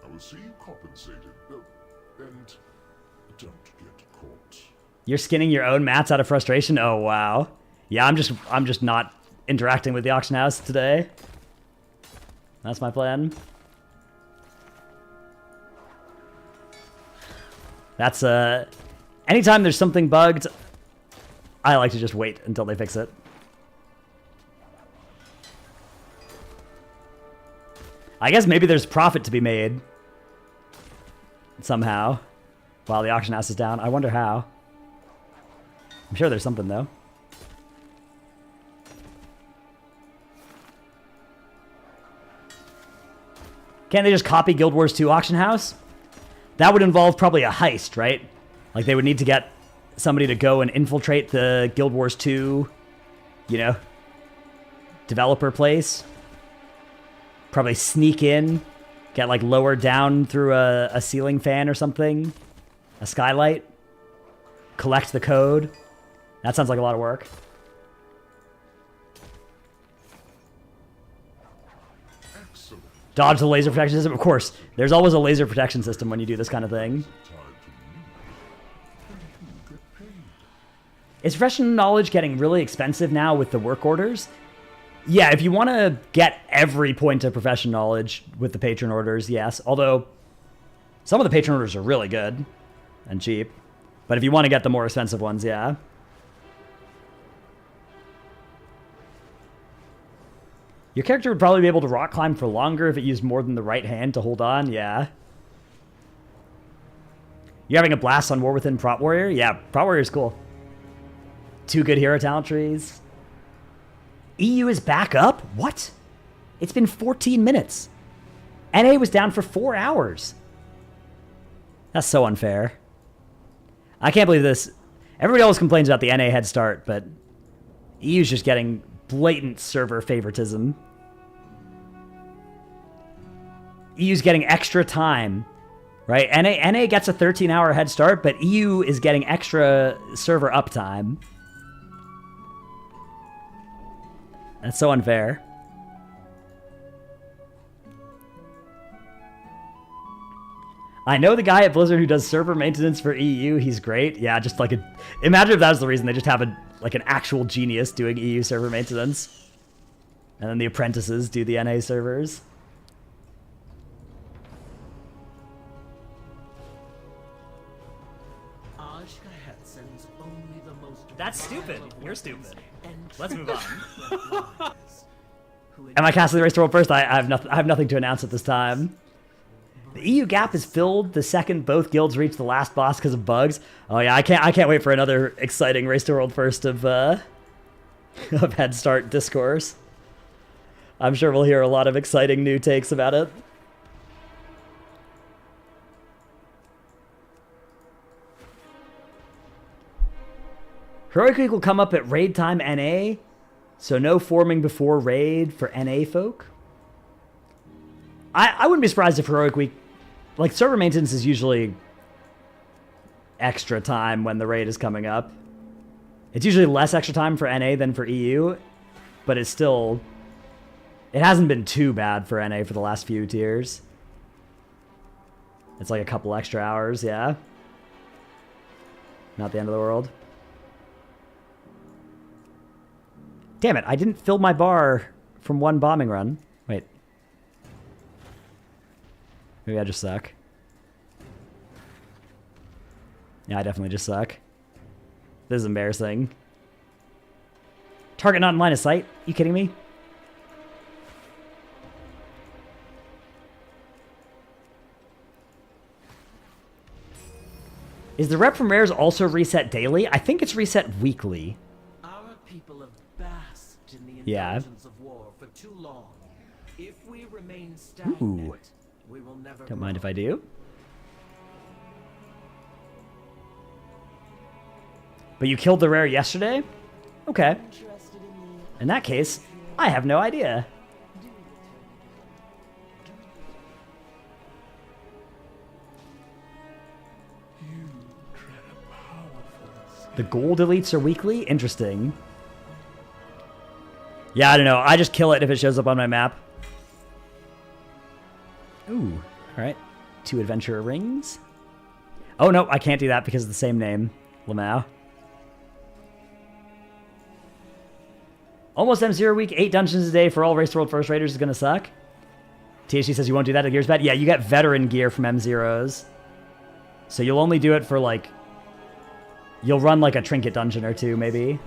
Speaker 6: I will see you compensated. And don't get caught.
Speaker 1: You're skinning your own mats out of frustration? Oh wow. Yeah, I'm just not interacting with the auction house today. That's my plan. That's anytime there's something bugged, I like to just wait until they fix it. I guess maybe there's profit to be made somehow while the auction house is down. I wonder how. I'm sure there's something though. Can't they just copy Guild Wars 2 auction house? That would involve probably a heist, right? Like they would need to get somebody to go and infiltrate the Guild Wars 2, you know, developer place. Probably sneak in, get like lowered down through a ceiling fan or something, a skylight, collect the code. That sounds like a lot of work.
Speaker 6: Excellent.
Speaker 1: Dodge the laser protection system? Of course, there's always a laser protection system when you do this kind of thing. Is professional knowledge getting really expensive now with the work orders? Yeah, if you want to get every point of professional knowledge with the patron orders, yes. Although, some of the patron orders are really good and cheap. But if you want to get the more expensive ones, yeah. Your character would probably be able to rock climb for longer if it used more than the right hand to hold on, yeah. You're having a blast on War Within Prot Warrior? Yeah, Prot Warrior is cool. 2 good hero talent trees. EU is back up? What? It's been 14 minutes. NA was down for 4 hours. That's so unfair. I can't believe this. Everybody always complains about the NA head start, but EU's just getting blatant server favoritism. EU's getting extra time, right? NA gets a 13-hour head start, but EU is getting extra server uptime. That's so unfair. I know the guy at Blizzard who does server maintenance for EU. He's great. Yeah, just like a... Imagine if that was the reason. They just have like an actual genius doing EU server maintenance. And then the apprentices do the NA servers. That's stupid. You're stupid. Let's move on. Am I casting the race to world first? I have nothing to announce at this time. The EU gap is filled the second both guilds reach the last boss because of bugs. Oh yeah, I can't wait for another exciting race to world first of head start discourse. I'm sure we'll hear a lot of exciting new takes about it. Heroic Week will come up at raid time NA, so no forming before raid for NA folk. I wouldn't be surprised if Heroic Week, like server maintenance is usually extra time when the raid is coming up. It's usually less extra time for NA than for EU, but it's still, it hasn't been too bad for NA for the last few tiers. It's like a couple extra hours, yeah. Not the end of the world. Damn it, I didn't fill my bar from one bombing run. Wait. Maybe I just suck. Yeah, I definitely just suck. This is embarrassing. Target not in line of sight? You kidding me? Is the rep from rares also reset daily? I think it's reset weekly.
Speaker 5: Our people have basked in the
Speaker 1: Yeah.
Speaker 5: indulgence of war for too long. If we remain stagnant,
Speaker 1: Ooh.
Speaker 5: we will never
Speaker 1: Don't mind if
Speaker 5: grow.
Speaker 1: I do. But you killed the rare yesterday? Okay. In that case, I have no idea. The gold elites are weekly? Interesting. Yeah, I don't know. I just kill it if it shows up on my map. Ooh, alright. 2 adventurer rings. Oh, no, I can't do that because of the same name. Lamau. Almost M0 week, 8 dungeons a day for all Race World First Raiders is gonna suck. THC says you won't do that at Gear's Bad. Yeah, you get veteran gear from M0s. So you'll only do it for, like... You'll run, like, a trinket dungeon or 2, maybe.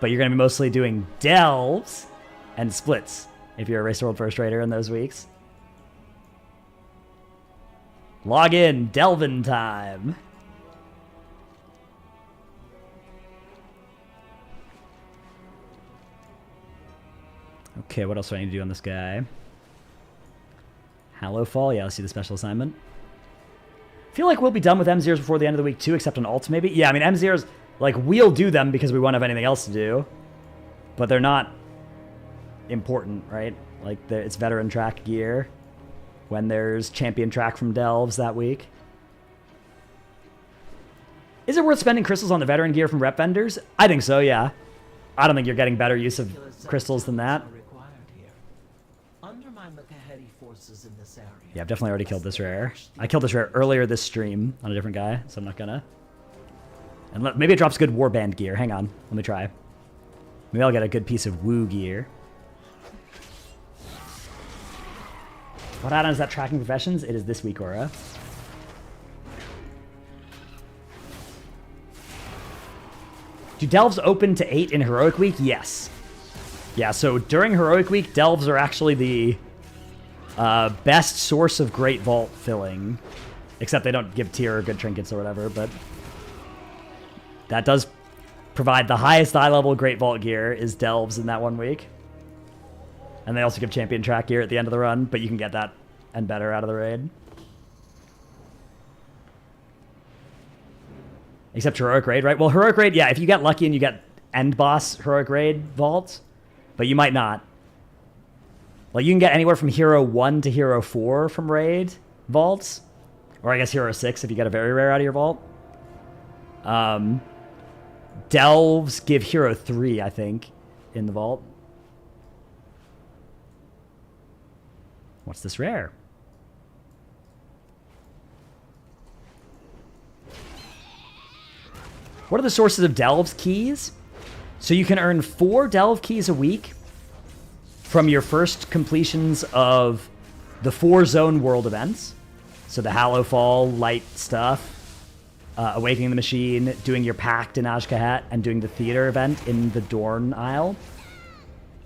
Speaker 1: But you're gonna be mostly doing delves and splits if you're a Race World First Raider in those weeks. Log in, delvin time. Okay, what else do I need to do on this guy? Hallowfall, yeah, let's see the special assignment. I feel like we'll be done with M0s before the end of the week too, except on ults maybe. Yeah, I mean M0s, like, we'll do them because we won't have anything else to do. But they're not important, right? Like, it's veteran track gear when there's champion track from Delves that week. Is it worth spending crystals on the veteran gear from rep vendors? I think so, yeah. I don't think you're getting better use of crystals than that. Yeah, I've definitely already killed this rare. I killed this rare earlier this stream on a different guy, so I'm not gonna. And maybe it drops good warband gear. Hang on, let me try. Maybe I'll get a good piece of woo gear. What add-on is that tracking professions? It is this week, Aura. Do delves open to 8 in Heroic Week? Yes. Yeah, so during Heroic Week, delves are actually the best source of Great Vault filling. Except they don't give tier or good trinkets or whatever, but that does provide the highest eye level Great Vault gear is delves in that 1 week. And they also give champion track gear at the end of the run, but you can get that and better out of the raid. Except Heroic Raid, right? Well, Heroic Raid, yeah, if you get lucky and you get end boss Heroic Raid vaults, but you might not. Like, you can get anywhere from Hero 1 to Hero 4 from Raid vaults. Or I guess Hero 6 if you get a very rare out of your vault. Delves give Hero 3, I think, in the vault. What's this rare? What are the sources of Delves keys? So you can earn 4 Delve keys a week from your first completions of the 4 zone world events. So the Hallowfall, light stuff, Awakening the Machine, doing your Pact in Azkahat, and doing the theater event in the Dorn Isle.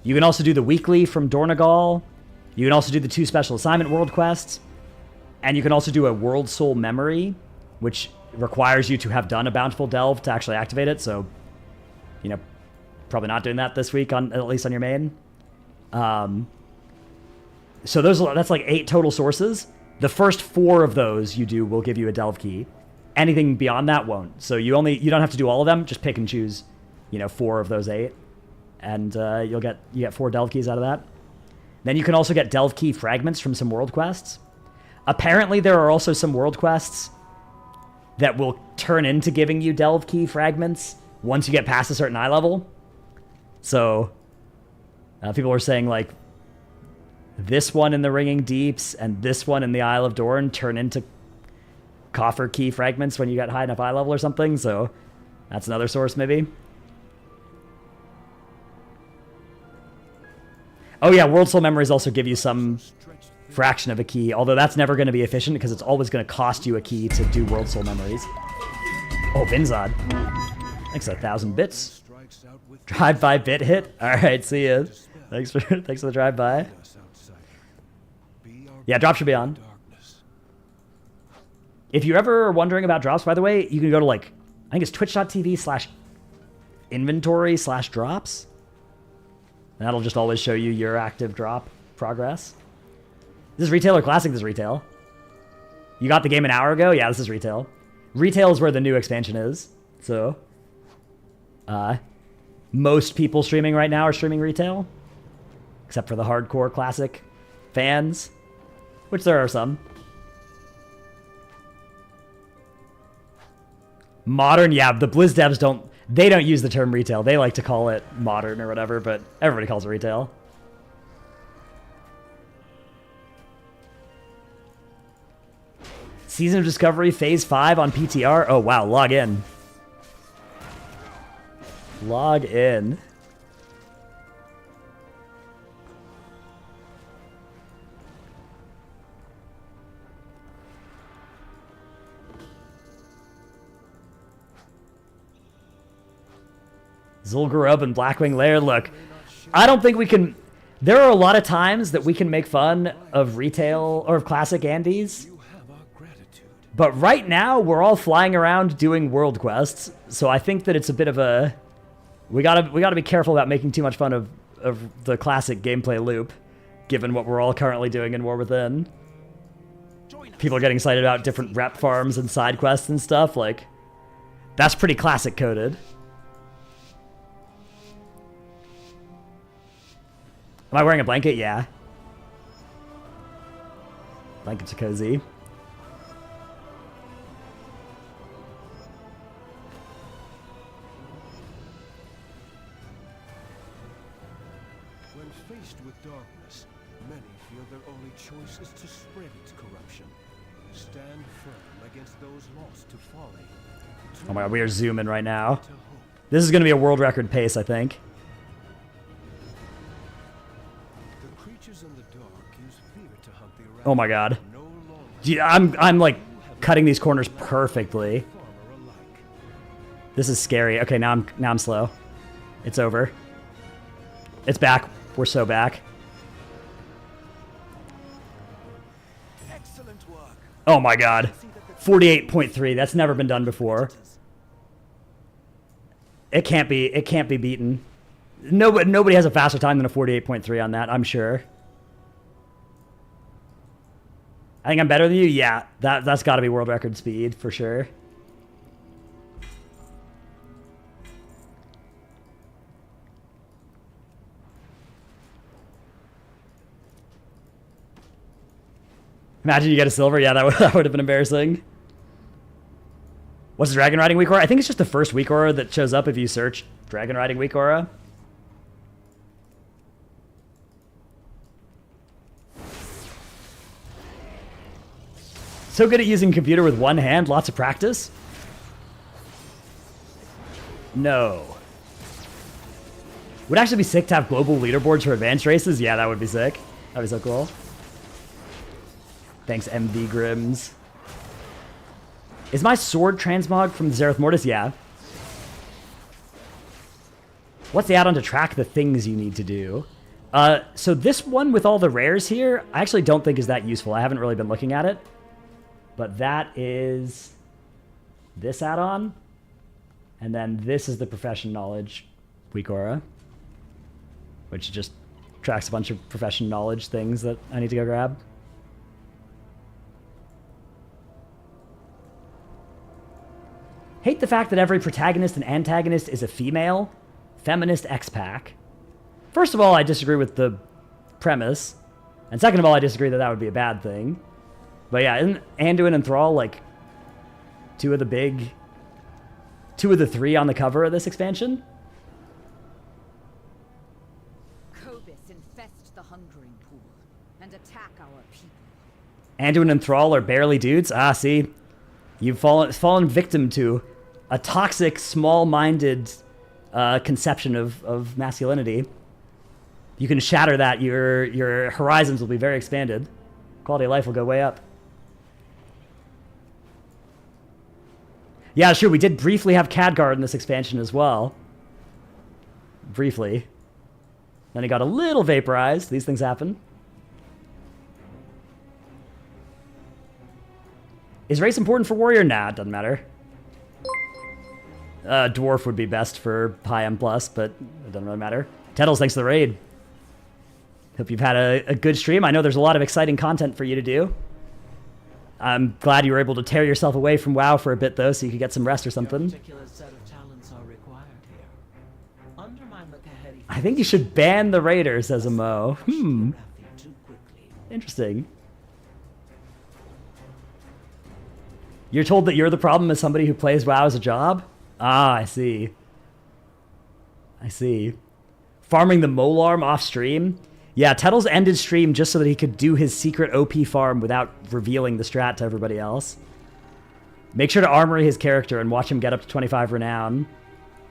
Speaker 1: You can also do the weekly from Dornagal. You can also do the 2 special assignment world quests. And you can also do a World Soul Memory, which requires you to have done a Bountiful Delve to actually activate it. So, you know, probably not doing that this week, at least on your main. So that's like 8 total sources. The first 4 of those you do will give you a Delve key. Anything beyond that won't. So you don't have to do all of them. Just pick and choose, 4 of those 8, and you get 4 Delve keys out of that. Then you can also get Delve key fragments from some world quests. Apparently, there are also some world quests that will turn into giving you Delve key fragments once you get past a certain eye level. So people are saying, like, this one in the Ringing Deeps and this one in the Isle of Dorn turn into coffer key fragments when you get high enough eye level or something. So that's another source, maybe. Oh yeah, World Soul Memories also give you some fraction of a key, although that's never going to be efficient because it's always going to cost you a key to do World Soul Memories. Oh, Vinzod. Thanks 1,000 bits. Drive-by bit hit? Alright, see ya. Thanks for the drive-by. Yeah, drop should be on. If you're ever wondering about drops, by the way, you can go to, like, I think it's twitch.tv/inventory/drops. And that'll just always show you your active drop progress. Is this retail or classic? This is retail. You got the game an hour ago? Yeah, this is retail. Retail is where the new expansion is. So, most people streaming right now are streaming retail, except for the hardcore classic fans, which there are some. Modern, yeah, the Blizz devs don't use the term retail. They like to call it modern or whatever, but everybody calls it retail. Season of Discovery Phase 5 on PTR. Oh, wow. Log in. Log in. Zul'Gurub and Blackwing Lair. Look, I don't think we can... There are a lot of times that we can make fun of retail or of classic Andes. But right now, we're all flying around doing world quests, so I think that it's a bit of a... We gotta be careful about making too much fun of the classic gameplay loop, given what we're all currently doing in War Within. People are getting excited about different rep farms and side quests and stuff, like... That's pretty classic coded. Am I wearing a blanket? Yeah. Blankets are cozy.
Speaker 8: When faced with darkness, many feel their only choice is to spread its corruption. Stand firm against those lost to folly.
Speaker 1: Oh my god, we are zooming right now. This is going to be a world record pace, I think.
Speaker 8: The creatures in the dark use fear to hunt the
Speaker 1: Oh my god. I'm like cutting these corners perfectly. This is scary. Okay, now I'm slow. It's over. It's back. We're so back.
Speaker 8: Excellent work.
Speaker 1: Oh my god. 48.3. That's never been done before. It can't be beaten. Nobody has a faster time than a 48.3 on that, I'm sure. I think I'm better than you? Yeah, that's got to be world record speed for sure. Imagine you get a silver. Yeah, that would have been embarrassing. What's the Dragon Riding Weak Aura? I think it's just the first Weak Aura that shows up if you search Dragon Riding Weak Aura. So good at using computer with one hand, lots of practice? No. Would actually be sick to have global leaderboards for advanced races. Yeah, that would be sick. That'd be so cool. Thanks, MV Grims. Is my sword transmog from Zereth Mortis? Yeah. What's the add-on to track the things you need to do? So this one with all the rares here, I actually don't think is that useful. I haven't really been looking at it. But that is this add-on. And then this is the Profession Knowledge Weak Aura, which just tracks a bunch of Profession Knowledge things that I need to go grab. Hate the fact that every protagonist and antagonist is a female. Feminist X-Pack. First of all, I disagree with the premise. And second of all, I disagree that that would be a bad thing. But yeah, isn't Anduin and Thrall like two of the three on the cover of this expansion?
Speaker 3: Cobus infest the hungering pool and attack our people.
Speaker 1: Anduin and Thrall are barely dudes? Ah, see? You've fallen victim to a toxic, small-minded conception of masculinity. You can shatter that, your horizons will be very expanded. Quality of life will go way up. Yeah, sure, we did briefly have Khadgar in this expansion as well. Briefly. Then he got a little vaporized. These things happen. Is race important for Warrior? Nah, it doesn't matter. Dwarf would be best for high M+, but it doesn't really matter. Tettles, thanks for the raid. Hope you've had a good stream. I know there's a lot of exciting content for you to do. I'm glad you were able to tear yourself away from WoW for a bit, though, so you could get some rest or
Speaker 5: A
Speaker 1: something.
Speaker 5: particular set of talents are required here. Under my Makaheri,
Speaker 1: I think you should ban the Raider, says a Mo.
Speaker 5: too quickly.
Speaker 1: Interesting. You're told that you're the problem as somebody who plays WoW as a job? Ah, I see. I see. Farming the Molarm off stream? Yeah, Tettles ended stream just so that he could do his secret OP farm without revealing the strat to everybody else. Make sure to armory his character and watch him get up to 25 renown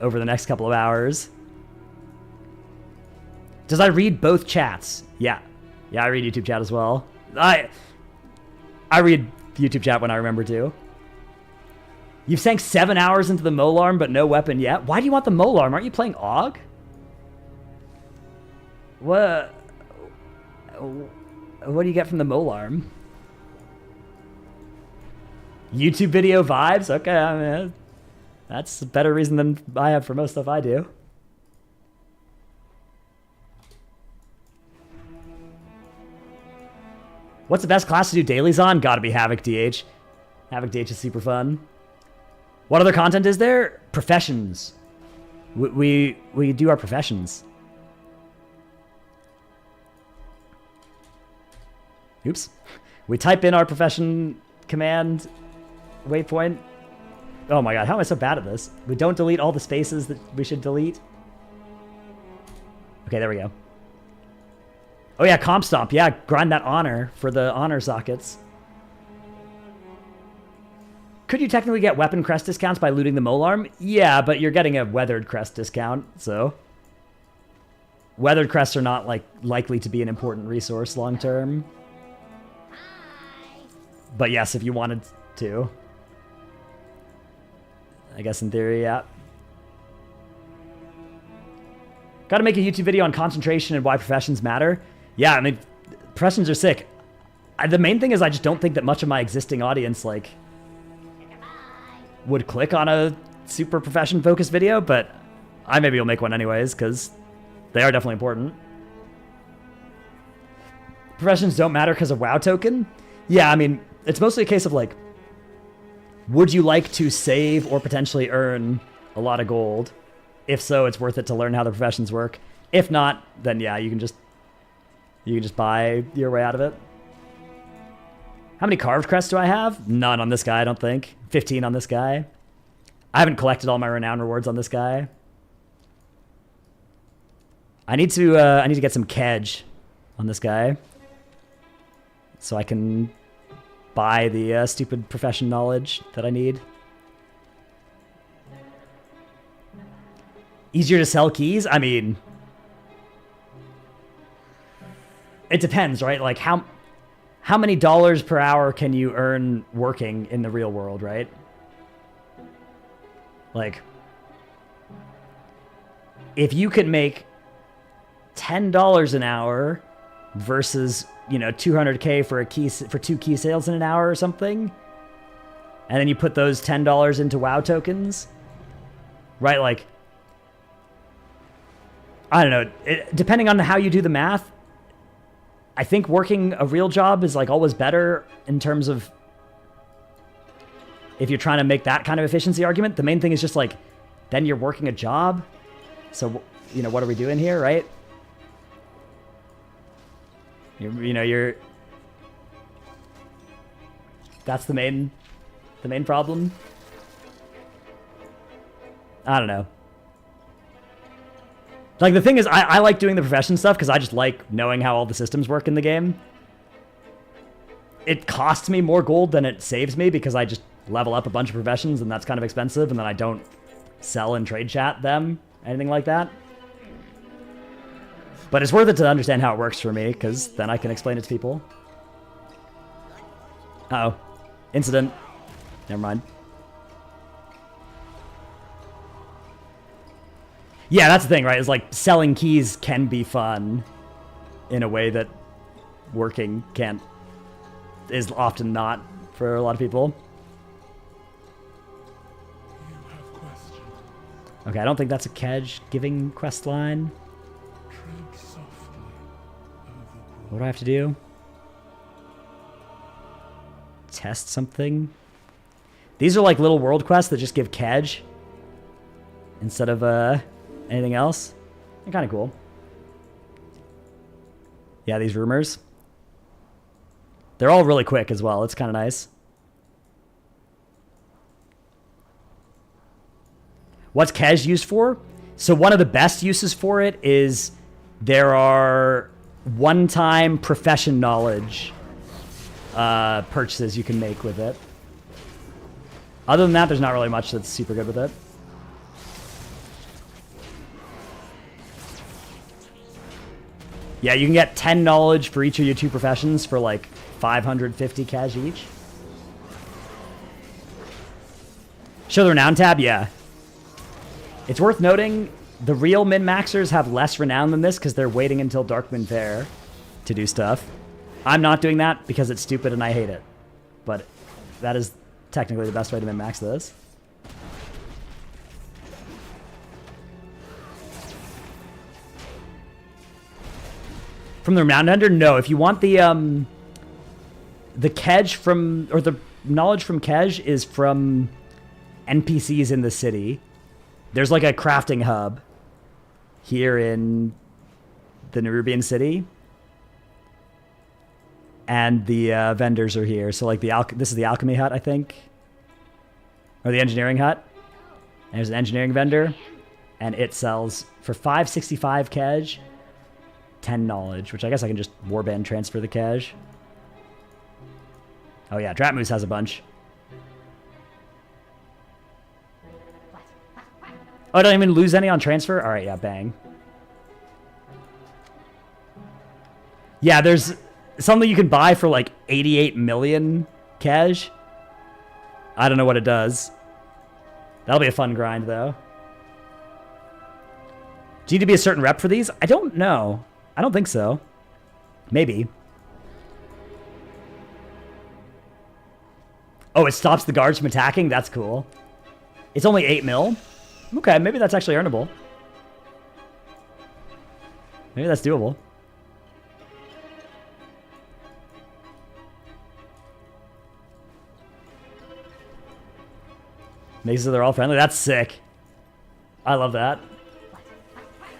Speaker 1: over the next couple of hours. Does I read both chats? Yeah. Yeah, I read YouTube chat as well. I read YouTube chat when I remember to. You've sank 7 hours into the Molarm, but no weapon yet. Why do you want the Molarm? Aren't you playing AUG? What do you get from the Molarm? YouTube video vibes? Okay, I mean, that's a better reason than I have for most stuff I do. What's the best class to do dailies on? Gotta be Havoc DH. Havoc DH is super fun. What other content is there? Professions. We do our professions. Oops. We type in our profession command waypoint. Oh my god, how am I so bad at this? We don't delete all the spaces that we should delete. Okay, there we go. Oh yeah, comp stomp. Yeah, grind that honor for the honor sockets. Could you technically get weapon crest discounts by looting the Molarm? Yeah, but you're getting a weathered crest discount, so weathered crests are not like likely to be an important resource long term. But yes, if you wanted to. I guess in theory, yeah. Gotta make a YouTube video on concentration and why professions matter. Yeah, I mean, professions are sick. The main thing is I just don't think that much of my existing audience, like, would click on a super profession-focused video, but I maybe will make one anyways, because they are definitely important. Professions don't matter because of WoW token? Yeah, I mean, it's mostly a case of, like, would you like to save or potentially earn a lot of gold? If so, it's worth it to learn how the professions work. If not, then yeah, you can just buy your way out of it. How many carved crests do I have? None on this guy, I don't think. 15 on this guy. I haven't collected all my renown rewards on this guy. I need to get some kedge on this guy, so I can buy the stupid profession knowledge that I need. Easier to sell keys? I mean, it depends, right? Like how many dollars per hour can you earn working in the real world, right? Like, if you can make $10 an hour versus, you know, 200K for for 2 key sales in an hour or something, and then you put those $10 into WoW tokens, right? Like, I don't know. Depending on how you do the math, I think working a real job is like always better in terms of if you're trying to make that kind of efficiency argument. The main thing is just like, then you're working a job. So, you know, what are we doing here, right? That's the main problem. I don't know. Like, the thing is, I like doing the profession stuff because I just like knowing how all the systems work in the game. It costs me more gold than it saves me because I just level up a bunch of professions, and that's kind of expensive, and then I don't sell and trade chat them, anything like that. But it's worth it to understand how it works for me, because then I can explain it to people. Uh-oh. Incident. Never mind. Yeah, that's the thing, right? Is like selling keys can be fun in a way that working can't, is often not for a lot of people. Okay, I don't think that's a Kedge giving quest line. What do I have to do? test something. These are like little world quests that just give Kedge instead of anything else. They're kind of cool. Yeah, these rumors. They're all really quick as well. It's kind of nice. What's Kedge used for? So one of the best uses for it is there are one-time profession knowledge purchases you can make with it. Other than that, there's not really much that's super good with it. Yeah, you can get 10 knowledge for each of your 2 professions for like 550 cash each. Show the renown tab? Yeah. It's worth noting the real min-maxers have less renown than this because they're waiting until Darkmoon Fair to do stuff. I'm not doing that because it's stupid and I hate it. But that is technically the best way to min-max this. From the renown vendor? No. If you want the Kedge from, or the knowledge from Kedge is from NPCs in the city. There's like a crafting hub here in the Nerubian city. And the vendors are here. So like this is the alchemy hut, I think. Or the engineering hut. There's an engineering vendor. And it sells for 565 Kedge, 10 knowledge, which I guess I can just warband transfer the Kedge. Oh yeah, Dratmoose has a bunch. Oh, I don't even lose any on transfer? Alright, yeah, bang. Yeah, there's something you can buy for like 88 million Kedge. I don't know what it does. That'll be a fun grind, though. Do you need to be a certain rep for these? I don't know. I don't think so. Maybe. Oh, it stops the guards from attacking? That's cool. It's only 8 mil? Okay, maybe that's actually earnable. Maybe that's doable. Makes it they're all friendly. That's sick. I love that.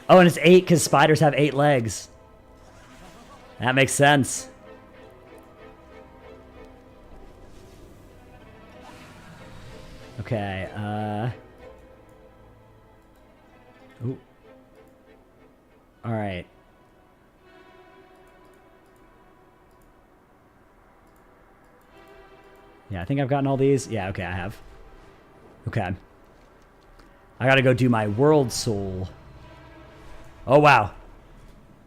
Speaker 1: Oh, and it's 8 because spiders have 8 legs. That makes sense. Okay, ooh. Alright. Yeah, I think I've gotten all these. Yeah, okay, I have. Okay. I gotta go do my World Soul. Oh, wow.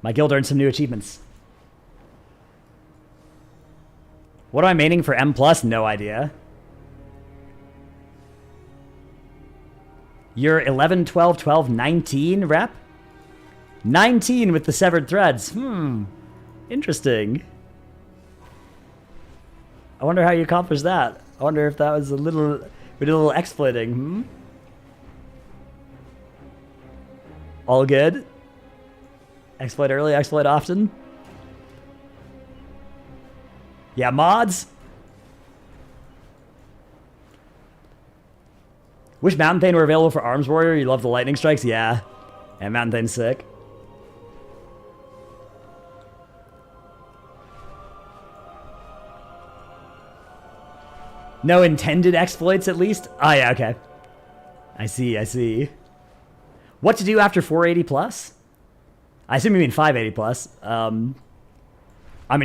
Speaker 1: My guild earned some new achievements. What am I maining for M+? No idea. You're 11, 12, 12, 19 rep? 19 with the severed threads. Interesting. I wonder how you accomplished that. I wonder if that was a little... We did a little exploiting, All good? Exploit early, exploit often? Yeah, mods? Wish Mountain Thane were available for Arms Warrior. You love the lightning strikes? Yeah. And Mountain Thane's sick. No intended exploits, at least? Oh, yeah, okay. I see, I see. What to do after 480 plus? I assume you mean 580 plus. I mean,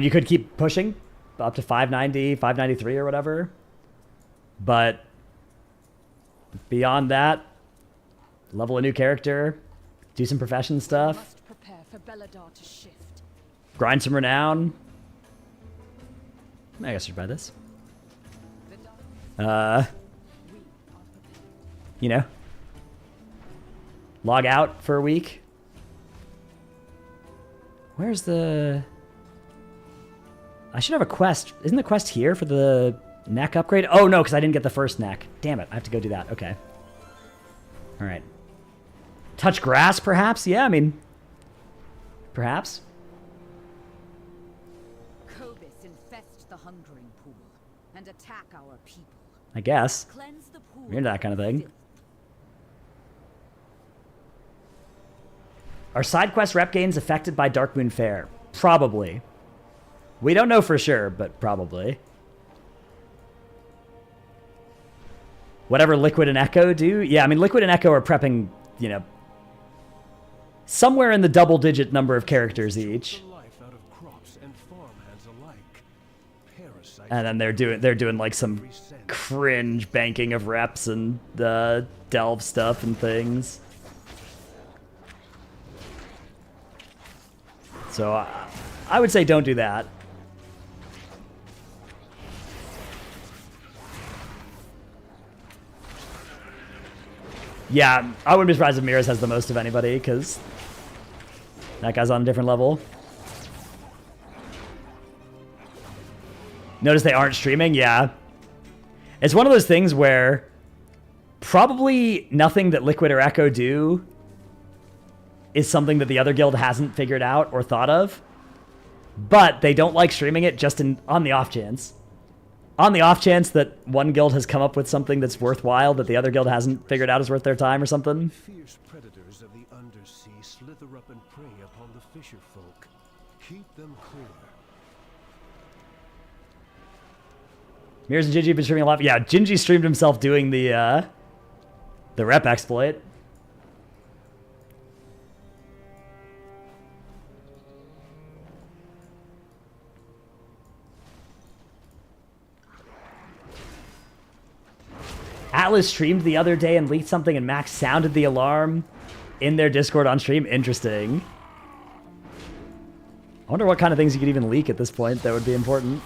Speaker 1: you could keep pushing up to 590, 593 or whatever. But beyond that, level a new character, do some profession stuff,
Speaker 3: Prepare for Belladar to shift.
Speaker 1: grind some renown. I guess I should buy this. You know, log out for a week. Where's the... I should have a quest. Isn't the quest here for the neck upgrade? Oh, no, because I didn't get the first neck. Damn it, I have to go do that. Okay. All right. Touch grass, perhaps? Yeah, I mean, perhaps.
Speaker 3: Cobus infest the hungering pool, and attack our people.
Speaker 1: I guess.
Speaker 3: Cleanse the pool.
Speaker 1: You're into that kind of thing. Are side quest rep gains affected by Darkmoon Faire? Probably. We don't know for sure, but probably. Whatever Liquid and Echo do? Yeah, I mean, Liquid and Echo are prepping, you know, somewhere in the double-digit number of characters each. And then they're doing like some cringe banking of reps and delve stuff and things. So I would say don't do that. Yeah, I wouldn't be surprised if Mirrors has the most of anybody, because that guy's on a different level. Notice they aren't streaming? Yeah. It's one of those things where probably nothing that Liquid or Echo do is something that the other guild hasn't figured out or thought of, but they don't like streaming it just on the off chance. On the off chance that one guild has come up with something that's worthwhile that the other guild hasn't figured out is worth their time or something.
Speaker 8: Fierce predators of the undersea slither up and prey upon the fisher folk. Keep them clear.
Speaker 1: Mirrors and Gingy have been streaming a lot. Yeah, Gingy streamed himself doing the rep exploit. Atlas streamed the other day and leaked something, and Max sounded the alarm in their Discord on stream. Interesting. I wonder what kind of things you could even leak at this point that would be important.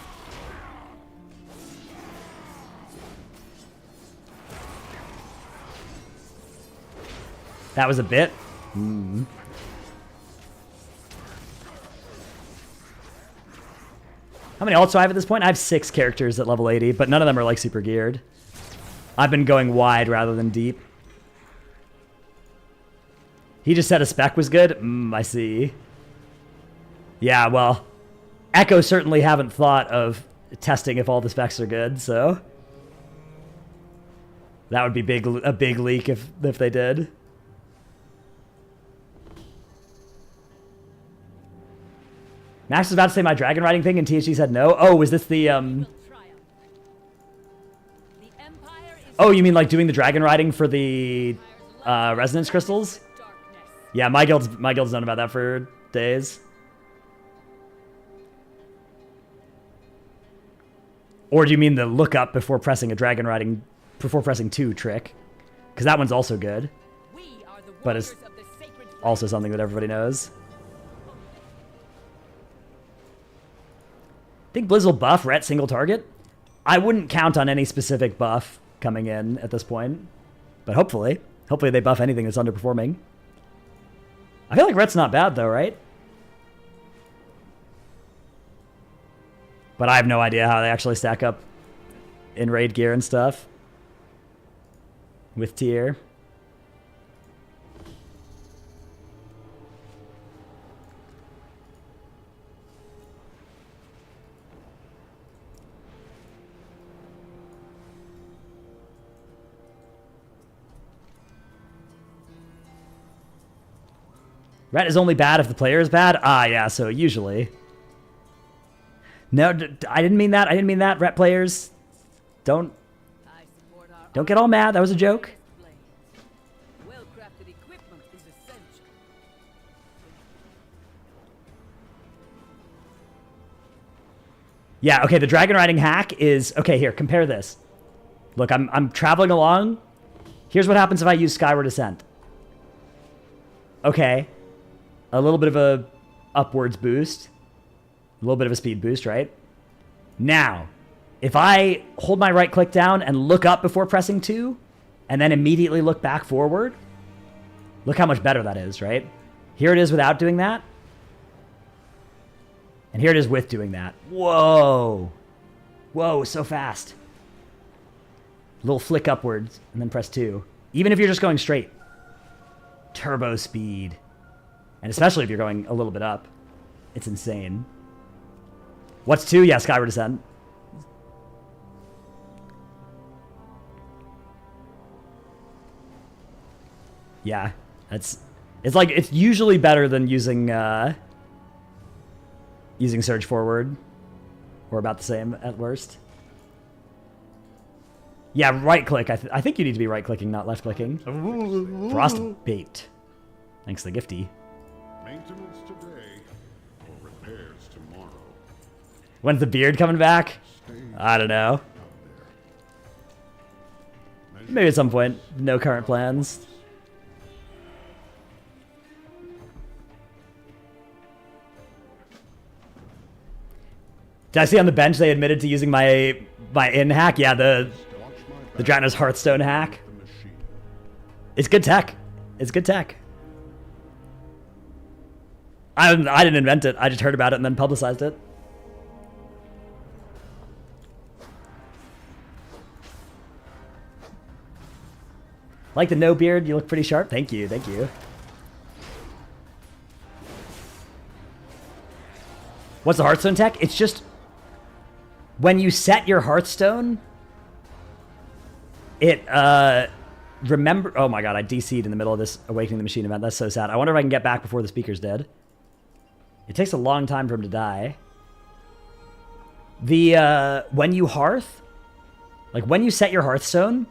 Speaker 1: That was a bit. Hmm. How many alts do I have at this point? I have 6 characters at level 80, but none of them are like super geared. I've been going wide rather than deep. He just said a spec was good? I see. Yeah, well, Echo certainly haven't thought of testing if all the specs are good, so that would be a big leak if they did. Max was about to say my dragon riding thing, and THG said no. Oh, was this the Oh, you mean like doing the dragon riding for the resonance crystals? Yeah, my guild's known about that for days. Or do you mean the look up before pressing a dragon riding, before pressing 2 trick? Because that one's also good. But it's also something that everybody knows. Think Blizz will buff Ret single target? I wouldn't count on any specific buff coming in at this point. But hopefully they buff anything that's underperforming. I feel like Ret's not bad though, right? But I have no idea how they actually stack up in raid gear and stuff. With tier. Ret is only bad if the player is bad? Ah, yeah, so usually. No, I didn't mean that. I didn't mean that, Ret players. Don't get all mad. That was a joke. Yeah, okay, the dragon riding hack is... Okay, here, compare this. Look, I'm traveling along. Here's what happens if I use Skyward Ascent. Okay. A little bit of a upwards boost. A little bit of a speed boost, right? Now, if I hold my right click down and look up before pressing 2, and then immediately look back forward, look how much better that is, right? Here it is without doing that. And here it is with doing that. Whoa. Whoa, so fast. A little flick upwards, and then press 2. Even if you're just going straight. Turbo speed. And especially if you're going a little bit up. It's insane. What's 2? Yeah, Skyward Ascent. Yeah, it's like it's usually better than using using surge forward, or about the same at worst. Yeah, right click. I think you need to be right clicking, not left clicking. Frostbait. Thanks to the gifty.
Speaker 7: Maintenance today, or repairs tomorrow.
Speaker 1: When's the beard coming back? I don't know. Maybe at some point. No current plans. Did I see on the bench they admitted to using my in hack? Yeah, the Dranos Hearthstone hack. It's good tech. It's good tech. I didn't invent it. I just heard about it and then publicized it. Like the no beard, you look pretty sharp. Thank you, thank you. What's the Hearthstone tech? It's just when you set your Hearthstone, it remember. Oh my god, I DC'd in the middle of this Awakening the Machine event. That's so sad. I wonder if I can get back before the speaker's dead. It takes a long time for him to die. The when you hearth, like when you set your Hearthstone,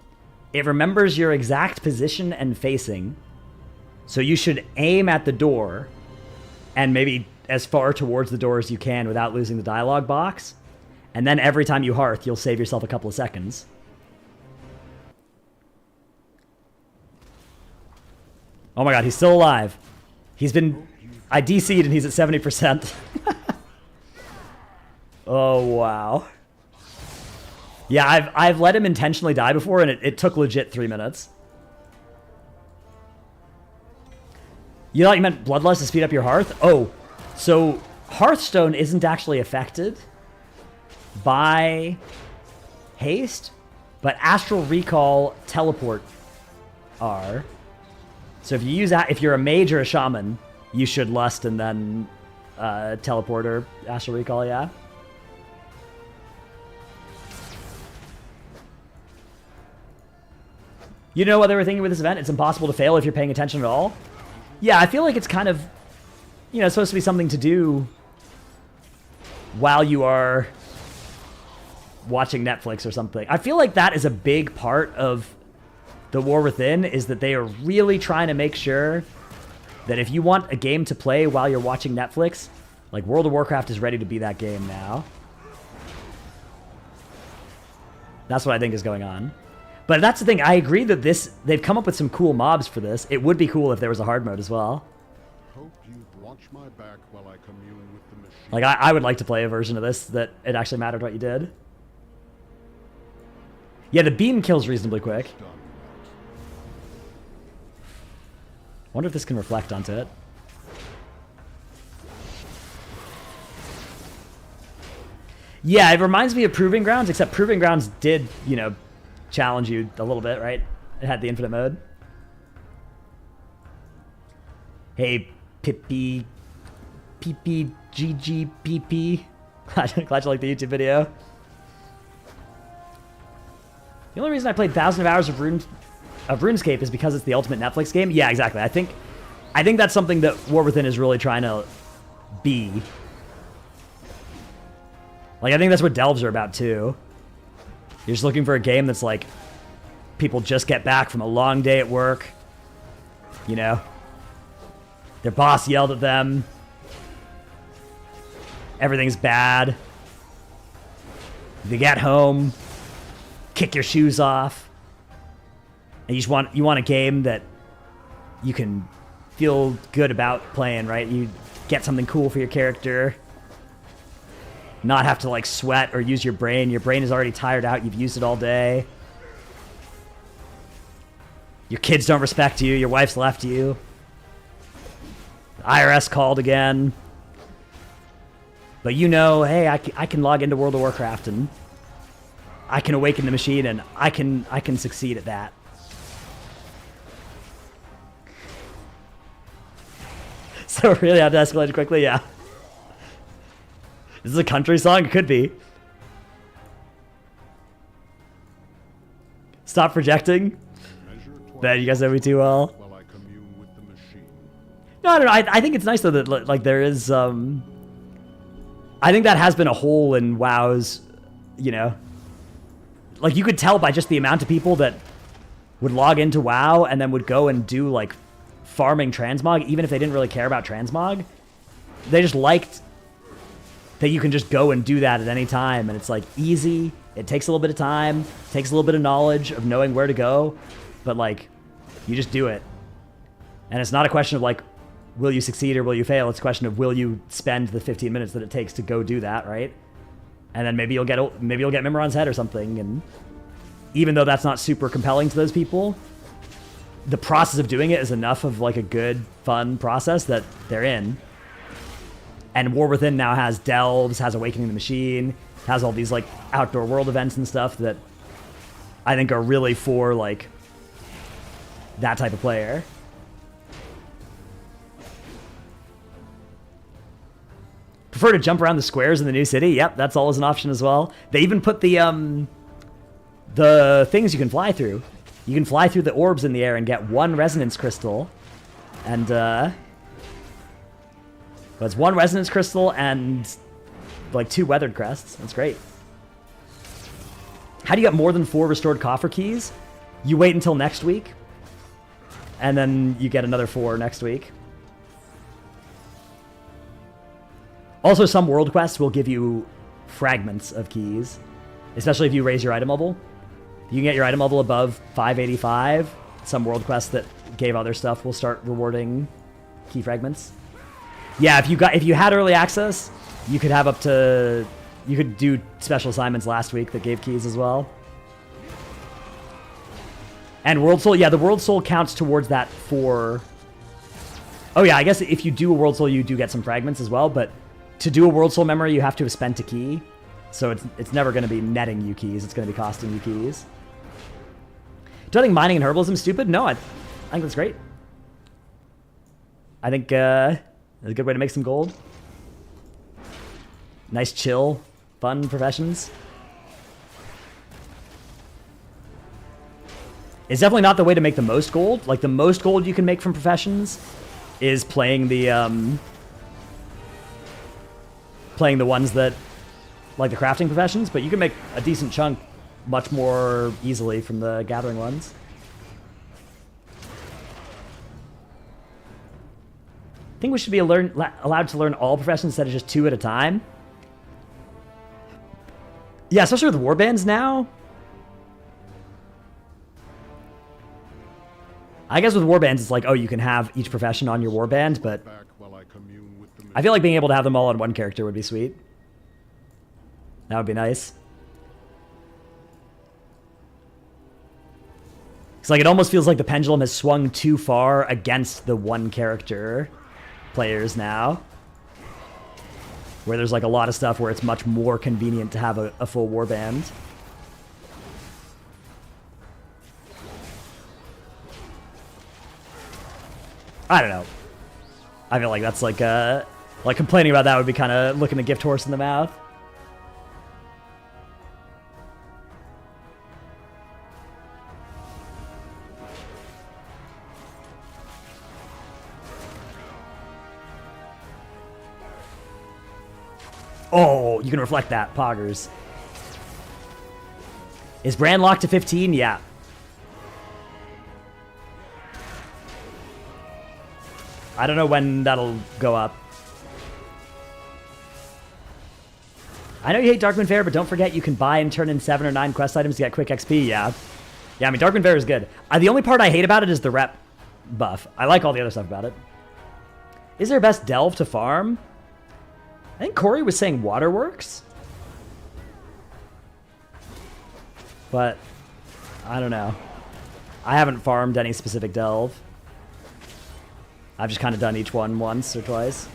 Speaker 1: it remembers your exact position and facing. So you should aim at the door and maybe as far towards the door as you can without losing the dialogue box. And then every time you hearth, you'll save yourself a couple of seconds. Oh my god, he's still alive. He's been... I DC'd and he's at 70%. Oh, wow. Yeah, I've let him intentionally die before, and it took legit 3 minutes. You thought you meant Bloodlust to speed up your Hearth? Oh, so Hearthstone isn't actually affected by haste, but Astral Recall, Teleport are. So if you use that, if you're a mage or a shaman, you should Lust and then Teleport or Astral Recall, yeah. You know what they were thinking with this event? It's impossible to fail if you're paying attention at all. Yeah, I feel like it's kind of, you know, supposed to be something to do while you are watching Netflix or something. I feel like that is a big part of the War Within, is that they are really trying to make sure that if you want a game to play while you're watching Netflix, like World of Warcraft is ready to be that game now. That's what I think is going on. But that's the thing, I agree that they've come up with some cool mobs for this. It would be cool if there was a hard mode as well.
Speaker 7: Hope you watch my back while I commune with the machine.
Speaker 1: Like, I would like to play a version of this that it actually mattered what you did. Yeah, the beam kills reasonably quick. Wonder if this can reflect onto it. Yeah, it reminds me of Proving Grounds, except Proving Grounds did, you know, challenge you a little bit, right? It had the infinite mode. Hey, Pippi, GGPP. Glad you like the YouTube video. The only reason I played thousands of hours of RuneScape is because it's the ultimate Netflix game. Yeah, exactly. I think that's something that War Within is really trying to be. Like, I think that's what Delves are about too. You're just looking for a game that's like, people just get back from a long day at work. You know? Their boss yelled at them. Everything's bad. They get home, kick your shoes off. And you want a game that you can feel good about playing, right? You get something cool for your character. Not have to like sweat or use your brain. Your brain is already tired out. You've used it all day. Your kids don't respect you. Your wife's left you. The IRS called again. But you know, hey, I can log into World of Warcraft and I can awaken the machine and I can succeed at that. So really had to escalate quickly, yeah. This is a country song? It could be. Stop projecting. Man, you guys know me too well. No, no, no. I think it's nice though that like there is. I think that has been a hole in WoW's. You know, like you could tell by just the amount of people that would log into WoW and then would go and do like farming transmog, even if they didn't really care about transmog. They just liked that you can just go and do that at any time, and it's like easy. It takes a little bit of time, takes a little bit of knowledge of knowing where to go, but like you just do it. And it's not a question of like, will you succeed or will you fail? It's a question of will you spend the 15 minutes that it takes to go do that, right? And then maybe you'll get Mimiron's head or something. And even though that's not super compelling to those people, the process of doing it is enough of like a good, fun process that they're in. And War Within now has Delves, has Awakening the Machine, has all these like outdoor world events and stuff that I think are really for like that type of player. Prefer to jump around the squares in the new city? Yep, that's always an option as well. They even put the things you can fly through. You can fly through the orbs in the air and get 1 resonance crystal. And, but it's 1 resonance crystal and, like, 2 weathered crests. That's great. How do you get more than 4 restored coffer keys? You wait until next week. And then you get another 4 next week. Also, some world quests will give you fragments of keys, especially if you raise your item level. You can get your item level above 585. Some world quests that gave other stuff will start rewarding key fragments. Yeah, if you had early access, you could have up to, you could do special assignments last week that gave keys as well. And World Soul, yeah, the World Soul counts towards that for. Oh yeah, I guess if you do a World Soul, you do get some fragments as well, but to do a World Soul memory, you have to have spent a key. So it's never going to be netting you keys. It's going to be costing you keys. Do I think mining and herbalism is stupid? No, I think that's great. I think it's a good way to make some gold. Nice, chill, fun professions. It's definitely not the way to make the most gold. Like, the most gold you can make from professions is playing the ones that, like the crafting professions, but you can make a decent chunk much more easily from the gathering ones. I think we should be allowed to learn all professions instead of just 2 at a time. Yeah, especially with warbands now. I guess with warbands, it's like, oh, you can have each profession on your warband, but I feel like being able to have them all on one character would be sweet. That would be nice. It's like, it almost feels like the pendulum has swung too far against the one character players now. Where there's like a lot of stuff where it's much more convenient to have a full warband. I don't know. I feel like that's like complaining about that would be kind of looking a gift horse in the mouth. Oh, you can reflect that, poggers. Is Brand locked to 15? Yeah. I don't know when that'll go up. I know you hate Darkmoon Fair, but don't forget you can buy and turn in 7 or 9 quest items to get quick XP, yeah. Yeah, I mean, Darkmoon Fair is good. The only part I hate about it is the rep buff. I like all the other stuff about it. Is there a best delve to farm? I think Corey was saying Waterworks. But, I don't know. I haven't farmed any specific delve. I've just kind of done each one once or twice.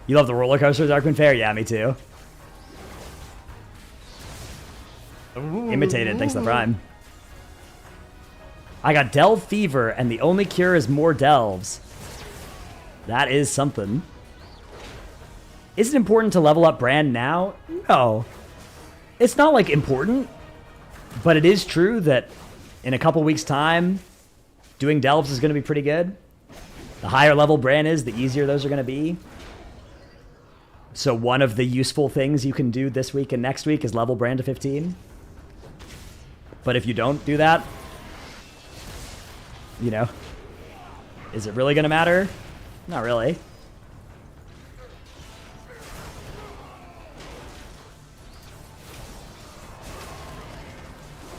Speaker 1: You love the roller coaster, Darkmoon Fair? Yeah, me too. Imitated, thanks to the Prime. I got Delve Fever, and the only cure is more Delves. That is something. Is it important to level up Brand now? No. It's not, like, important. But it is true that in a couple weeks' time, doing delves is going to be pretty good. The higher level Bran is, the easier those are going to be. So one of the useful things you can do this week and next week is level Bran to 15. But if you don't do that, you know, is it really going to matter? Not really.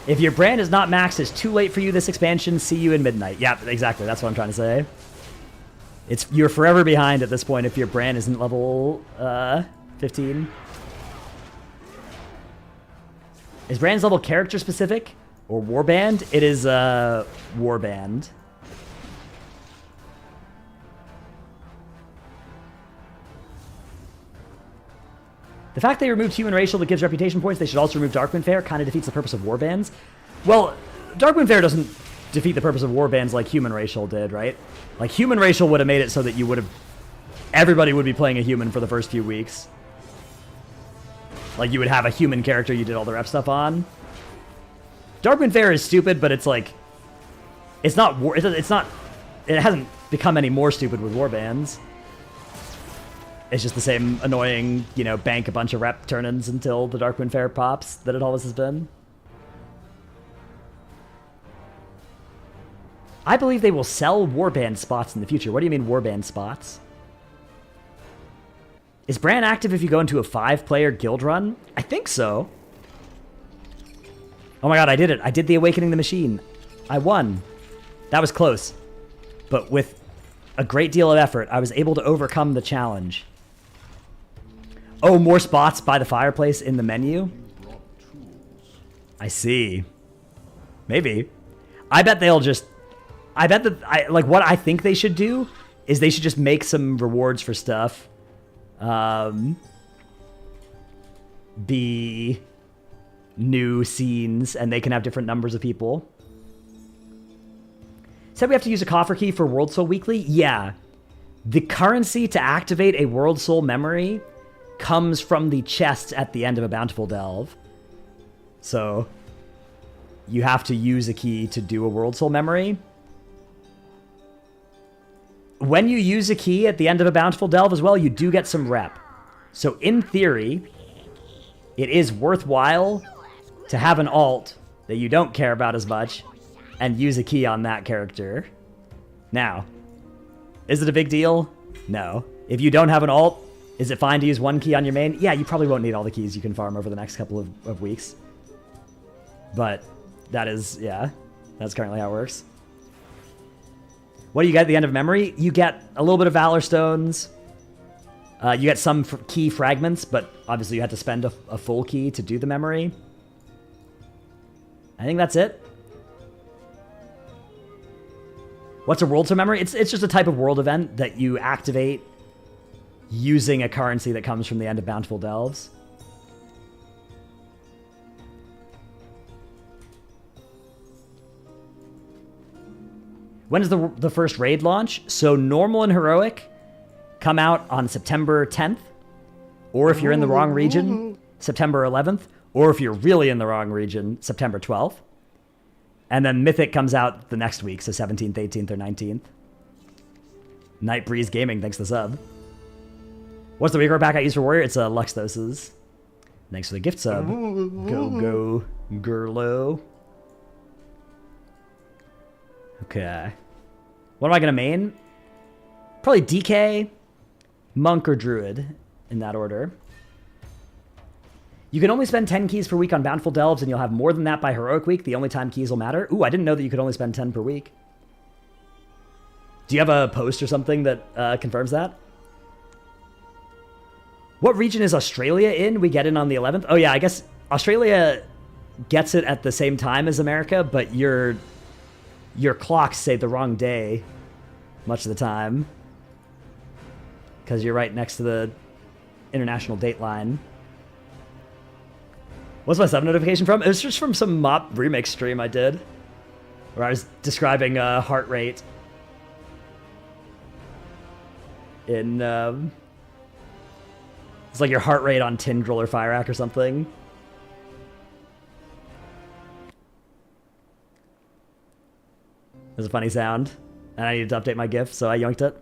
Speaker 1: If your brand is not maxed, it's too late for you this expansion. See you in midnight. Yeah, exactly. That's what I'm trying to say. You're forever behind at this point if your brand isn't level 15. Is brand's level character specific or warband? It is warband. The fact they removed human racial that gives reputation points, they should also remove Darkwind Fair, kind of defeats the purpose of warbands. Well, Darkwind Fair doesn't defeat the purpose of warbands like human racial did, right? Like human racial would have made it so that you would have... Everybody would be playing a human for the first few weeks. Like you would have a human character you did all the rep stuff on. Darkwind Fair is stupid, but it's like... It's not... It hasn't become any more stupid with warbands. It's just the same annoying, you know, bank a bunch of rep turn-ins until the Darkwind Fair pops that it always has been. I believe they will sell warband spots in the future. What do you mean warband spots? Is Bran active if you go into a 5-player guild run? I think so. Oh my god, I did it. I did the Awakening the Machine. I won. That was close. But with a great deal of effort, I was able to overcome the challenge. Oh, more spots by the fireplace in the menu? I see. Maybe. I bet they'll just... I bet that... like, what I think they should do is they should just make some rewards for stuff. Be new scenes, and they can have different numbers of people. Said we have to use a coffer key for World Soul Weekly? Yeah. The currency to activate a World Soul memory comes from the chests at the end of a Bountiful Delve. So, you have to use a key to do a World Soul memory. When you use a key at the end of a Bountiful Delve as well, you do get some rep. So, in theory, it is worthwhile to have an alt that you don't care about as much and use a key on that character. Now, is it a big deal? No. If you don't have an alt, is it fine to use one key on your main? Yeah, you probably won't need all the keys you can farm over the next couple of weeks. But that is, yeah, that's currently how it works. What do you get at the end of memory? You get a little bit of Valor Stones. You get some key fragments, but obviously you have to spend a full key to do the memory. I think that's it. What's a World Tour memory? It's just a type of world event that you activate using a currency that comes from the end of Bountiful Delves. When is the first raid launch? So normal and heroic come out on September 10th, or if you're in the wrong region, September 11th, or if you're really in the wrong region, September 12th. And then Mythic comes out the next week, so 17th, 18th, or 19th. Night Breeze Gaming, thanks for the sub. What's the record pack I use for Warrior? It's Luxdoses. Thanks for the gift sub. Go, Gurlo. Okay. What am I going to main? Probably DK, Monk, or Druid, in that order. You can only spend 10 keys per week on Bountiful Delves, and you'll have more than that by Heroic Week, the only time keys will matter. Ooh, I didn't know that you could only spend 10 per week. Do you have a post or something that confirms that? What region is Australia in? We get in on the 11th? Oh yeah, I guess Australia gets it at the same time as America, but your clocks say the wrong day much of the time. Because you're right next to the international date line. What's my sub notification from? It was just from some Mop remix stream I did, where I was describing heart rate in it's like your heart rate on Tindril or Fyrakk or something. It was a funny sound. And I needed to update my GIF, so I yoinked it.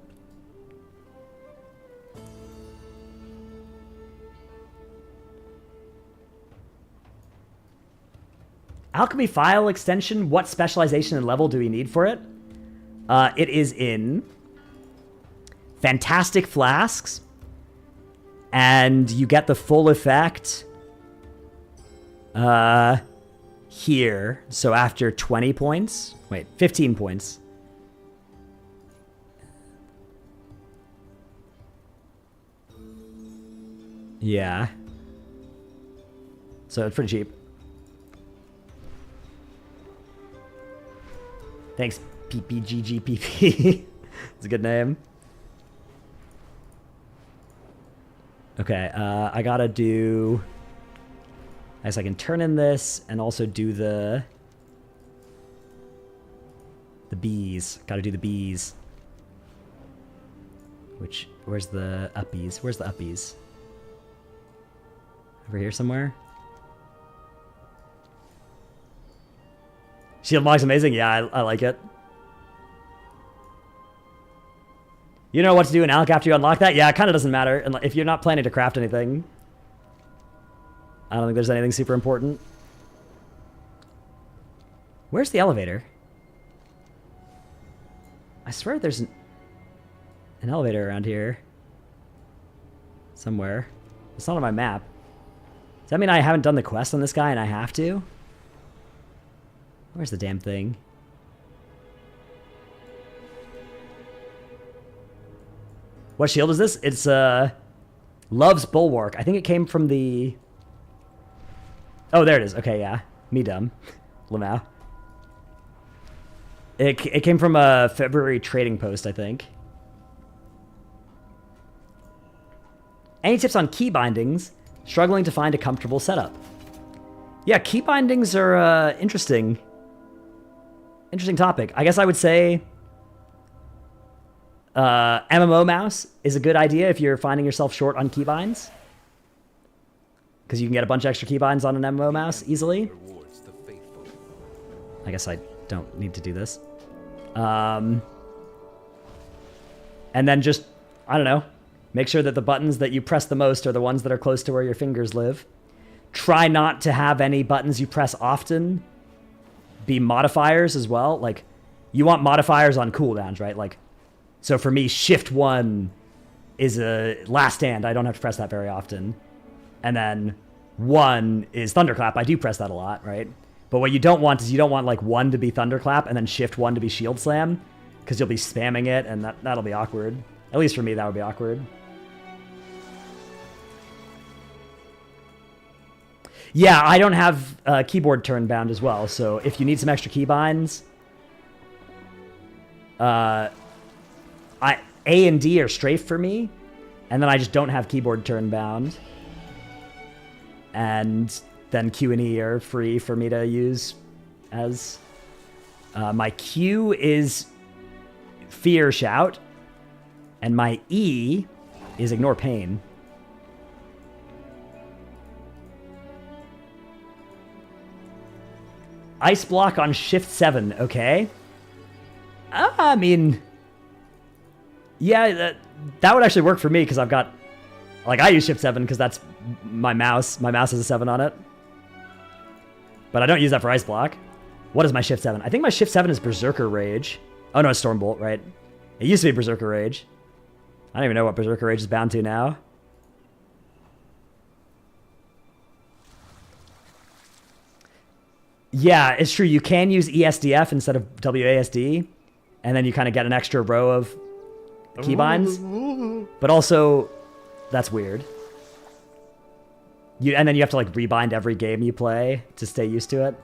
Speaker 1: Alchemy file extension, what specialization and level do we need for it? It is in Fantastic Flasks, and you get the full effect here. So after 20 points, wait, 15 points. Yeah. So it's pretty cheap. Thanks, PPGGPP. It's a good name. Okay, I gotta do... I guess I can turn in this and also do the bees. Gotta do the bees. Which, where's the uppies? Where's the uppies? Over here somewhere? Shield Mock's amazing? Yeah, I like it. You know what to do in Alch after you unlock that? Yeah, it kind of doesn't matter. And if you're not planning to craft anything, I don't think there's anything super important. Where's the elevator? I swear there's an elevator around here. Somewhere. It's not on my map. Does that mean I haven't done the quest on this guy and I have to? Where's the damn thing? What shield is this? It's Love's Bulwark. I think it came from the... Oh, there it is. Okay, yeah. Me dumb. Lamau. It came from a February trading post, I think. Any tips on key bindings? Struggling to find a comfortable setup. Yeah, key bindings are interesting. Interesting topic. I guess I would say MMO mouse is a good idea if you're finding yourself short on keybinds. Because you can get a bunch of extra keybinds on an MMO mouse easily. I guess I don't need to do this. And then just, I don't know, make sure that the buttons that you press the most are the ones that are close to where your fingers live. Try not to have any buttons you press often be modifiers as well. Like, you want modifiers on cooldowns, right? Like, so for me, Shift 1 is a last stand. I don't have to press that very often. And then 1 is Thunderclap. I do press that a lot, right? But what you don't want is you don't want like 1 to be Thunderclap and then Shift 1 to be Shield Slam, because you'll be spamming it and that'll be awkward. At least for me, that would be awkward. Yeah, I don't have keyboard turn bound as well, so if you need some extra keybinds, A and D are strafe for me, and then I just don't have keyboard turn bound, and then Q and E are free for me to use as my Q is Fear Shout, and my E is Ignore Pain. Ice block on Shift 7, okay. I mean, yeah, that would actually work for me because I've got, like, I use Shift 7 because that's my mouse. My mouse has a 7 on it. But I don't use that for Ice block. What is my Shift 7? I think my Shift 7 is Berserker Rage. Oh no, it's Stormbolt, right? It used to be Berserker Rage. I don't even know what Berserker Rage is bound to now. Yeah, it's true. You can use ESDF instead of WASD, and then you kind of get an extra row of keybinds. But also, that's weird. And then you have to like rebind every game you play to stay used to it.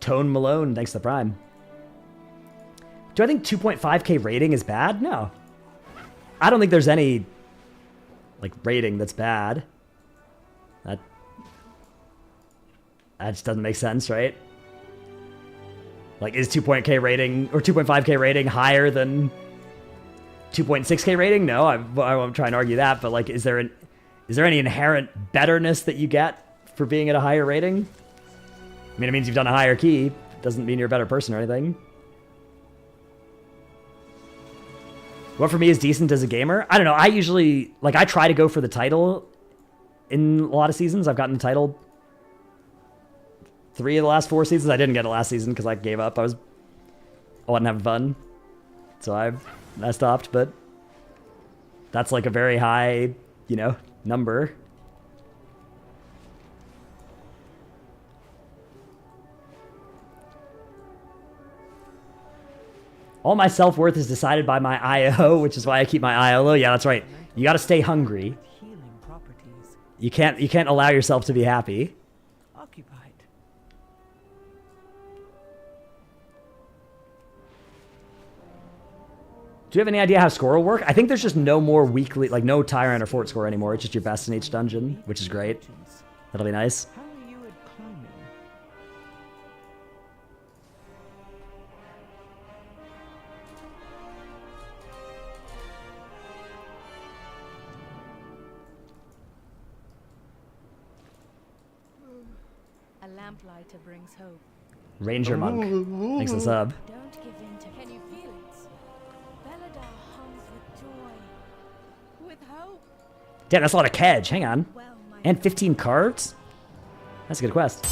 Speaker 1: Tone Malone, thanks to the Prime. Do I think 2.5k rating is bad? No. I don't think there's any like rating that's bad. That just doesn't make sense, right? Like, is 2.k rating or 2.5k rating higher than 2.6k rating? No, I won't try and argue that. But like, is there any inherent betterness that you get for being at a higher rating? I mean, it means you've done a higher key doesn't mean you're a better person or anything. What for me is decent as a gamer? I don't know. I usually, like, I try to go for the title in a lot of seasons. I've gotten the title 3 of the last 4 seasons. I didn't get it last season because I gave up. I wasn't having fun. So I stopped, but that's like a very high, you know, number. All my self-worth is decided by my IO, which is why I keep my IO low. Yeah, that's right. You got to stay hungry.
Speaker 2: Healing properties.
Speaker 1: You can't allow yourself to be happy.
Speaker 2: Occupied.
Speaker 1: Do you have any idea how score will work? I think there's just no more weekly, like no Tyrant or Fort score anymore. It's just your best in each dungeon, which is great. That'll be nice.
Speaker 2: How are you at climbing?
Speaker 3: A lamplighter brings hope.
Speaker 1: Ranger Monk. Thanks for the sub.
Speaker 3: Don't give in to. Can you feel it? Belladar hums with joy, with hope.
Speaker 1: Damn, that's a lot of Kedge. Hang on.
Speaker 3: Well, my
Speaker 1: And 15 cards? That's a good quest.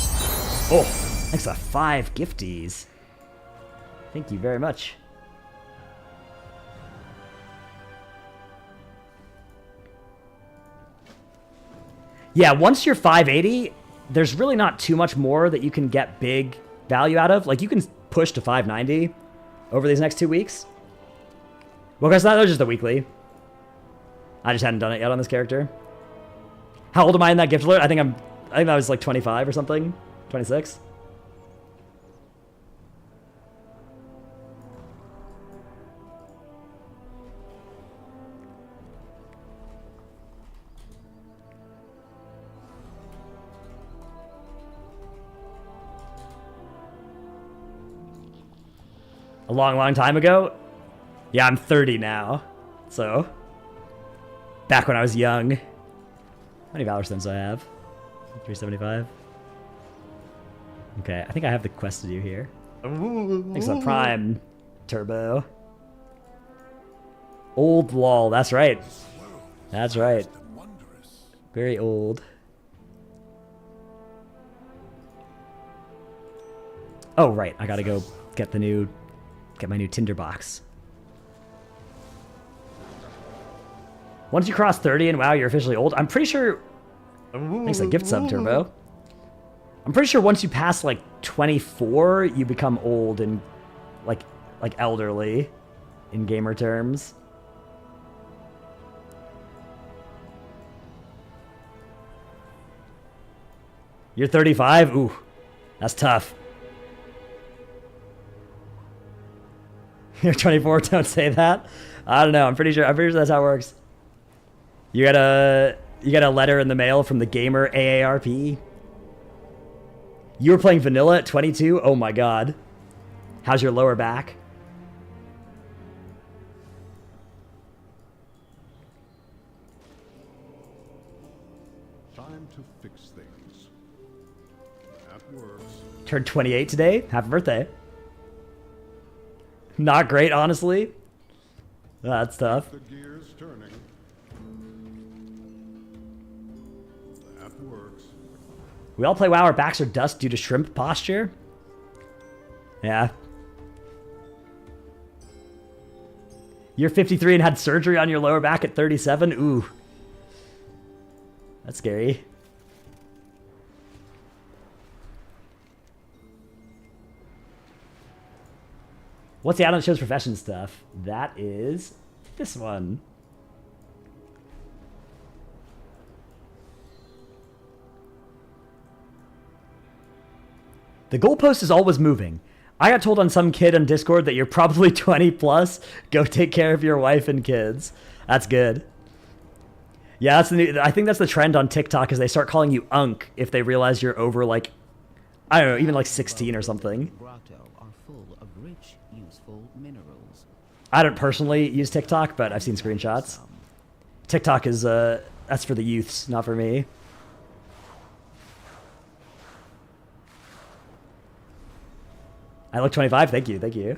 Speaker 1: Oh, thanks for 5 gifties. Thank you very much. Yeah, once you're 580, there's really not too much more that you can get big value out of. Like, you can push to 590 over these next 2 weeks. Well, guys, that was just the weekly. I just hadn't done it yet on this character. How old am I in that gift alert? I think I was like 25 or something. 26. A long, long time ago? Yeah, I'm 30 now. So, back when I was young. How many Valor Stones do I have? 375. Okay, I think I have the quest to do here. Thanks for the Prime, Turbo. Old lol, that's right. That's right. Very old. Oh, right, I gotta go get my new tinderbox. Once you cross 30 and wow, you're officially old. I'm pretty sure. Thanks for the gift sub, Turbo. I'm pretty sure once you pass like 24, you become old and like elderly in gamer terms. You're 35? Ooh, that's tough. You're 24, don't say that. I don't know, I'm pretty sure that's how it works. You got a letter in the mail from the gamer AARP. You were playing vanilla at 22? Oh my god. How's your lower back?
Speaker 7: Time to fix things. That works.
Speaker 1: Turned 28 today? Happy birthday. Not great, honestly. That's tough.
Speaker 7: The gears turning. That works.
Speaker 1: We all play WoW, our backs are dust due to shrimp posture. Yeah. You're 53 and had surgery on your lower back at 37? Ooh. That's scary. What's the add-on show's profession stuff? That is this one. The goalpost is always moving. I got told on some kid on Discord that you're probably 20 plus. Go take care of your wife and kids. That's good. Yeah, that's the new, I think that's the trend on TikTok is they start calling you Unk if they realize you're over like, I don't know, even like 16 or something. I don't personally use TikTok, but I've seen screenshots. TikTok is, that's for the youths, not for me. I look 25. Thank you. Thank you.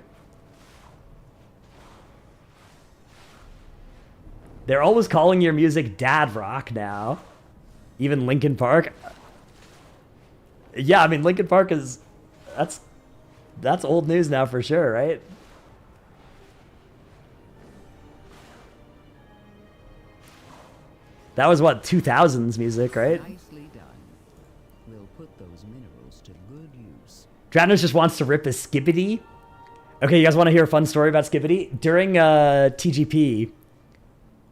Speaker 1: They're always calling your music dad rock now. Even Linkin Park. Yeah, I mean, Linkin Park is... That's old news now for sure, right? That was what, 2000s music, right?
Speaker 5: Nicely done. We'll put those minerals to good use.
Speaker 1: Dranos just wants to rip his Skibbity. Okay, you guys want to hear a fun story about Skibbity? During TGP,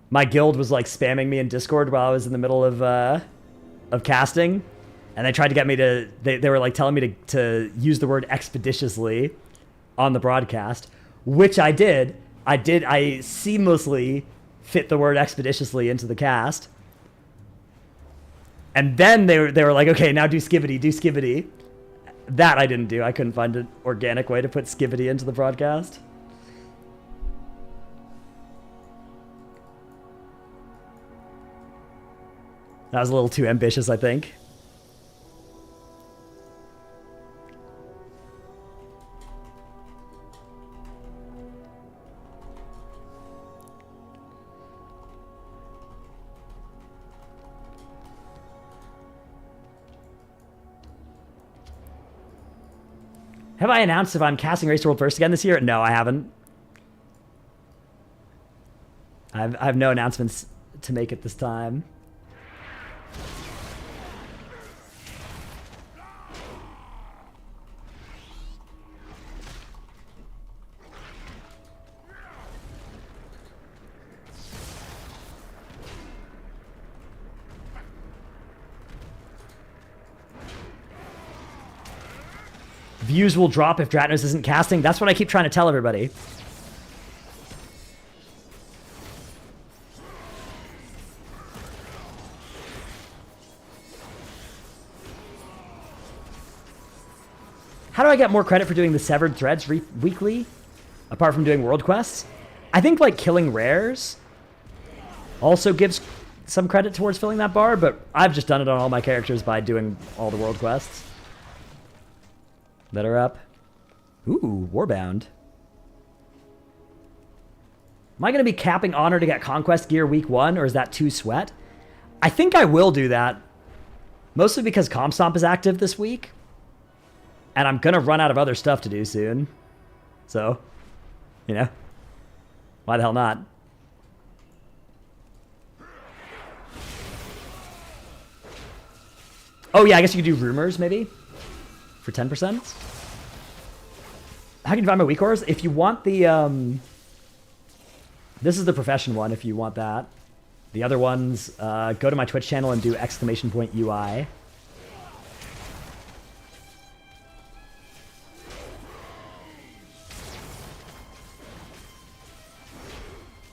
Speaker 1: my guild was like spamming me in Discord while I was in the middle of casting, and they tried to get me to. They were like telling me to use the word expeditiously on the broadcast, which I did. I seamlessly fit the word expeditiously into the cast, and then they were like, okay, now do Skibbity. That I didn't do. I couldn't find an organic way to put Skibbity into the broadcast. That was a little too ambitious, I think. Have I announced if I'm casting Race to World first again this year? No, I haven't. I have no announcements to make at this time. Views will drop if Dratnos isn't casting. That's what I keep trying to tell everybody. How do I get more credit for doing the Severed Threads weekly? Apart from doing world quests? I think like killing rares also gives some credit towards filling that bar, but I've just done it on all my characters by doing all the world quests that are up. Ooh, Warbound. Am I going to be capping Honor to get Conquest gear week 1, or is that too sweat? I think I will do that. Mostly because Comstomp is active this week. And I'm going to run out of other stuff to do soon. So, you know, why the hell not? Oh yeah, I guess you could do Rumors maybe? For 10%? How can you find my weak cores? If you want the, this is the profession one if you want that. The other ones, go to my Twitch channel and do !UI.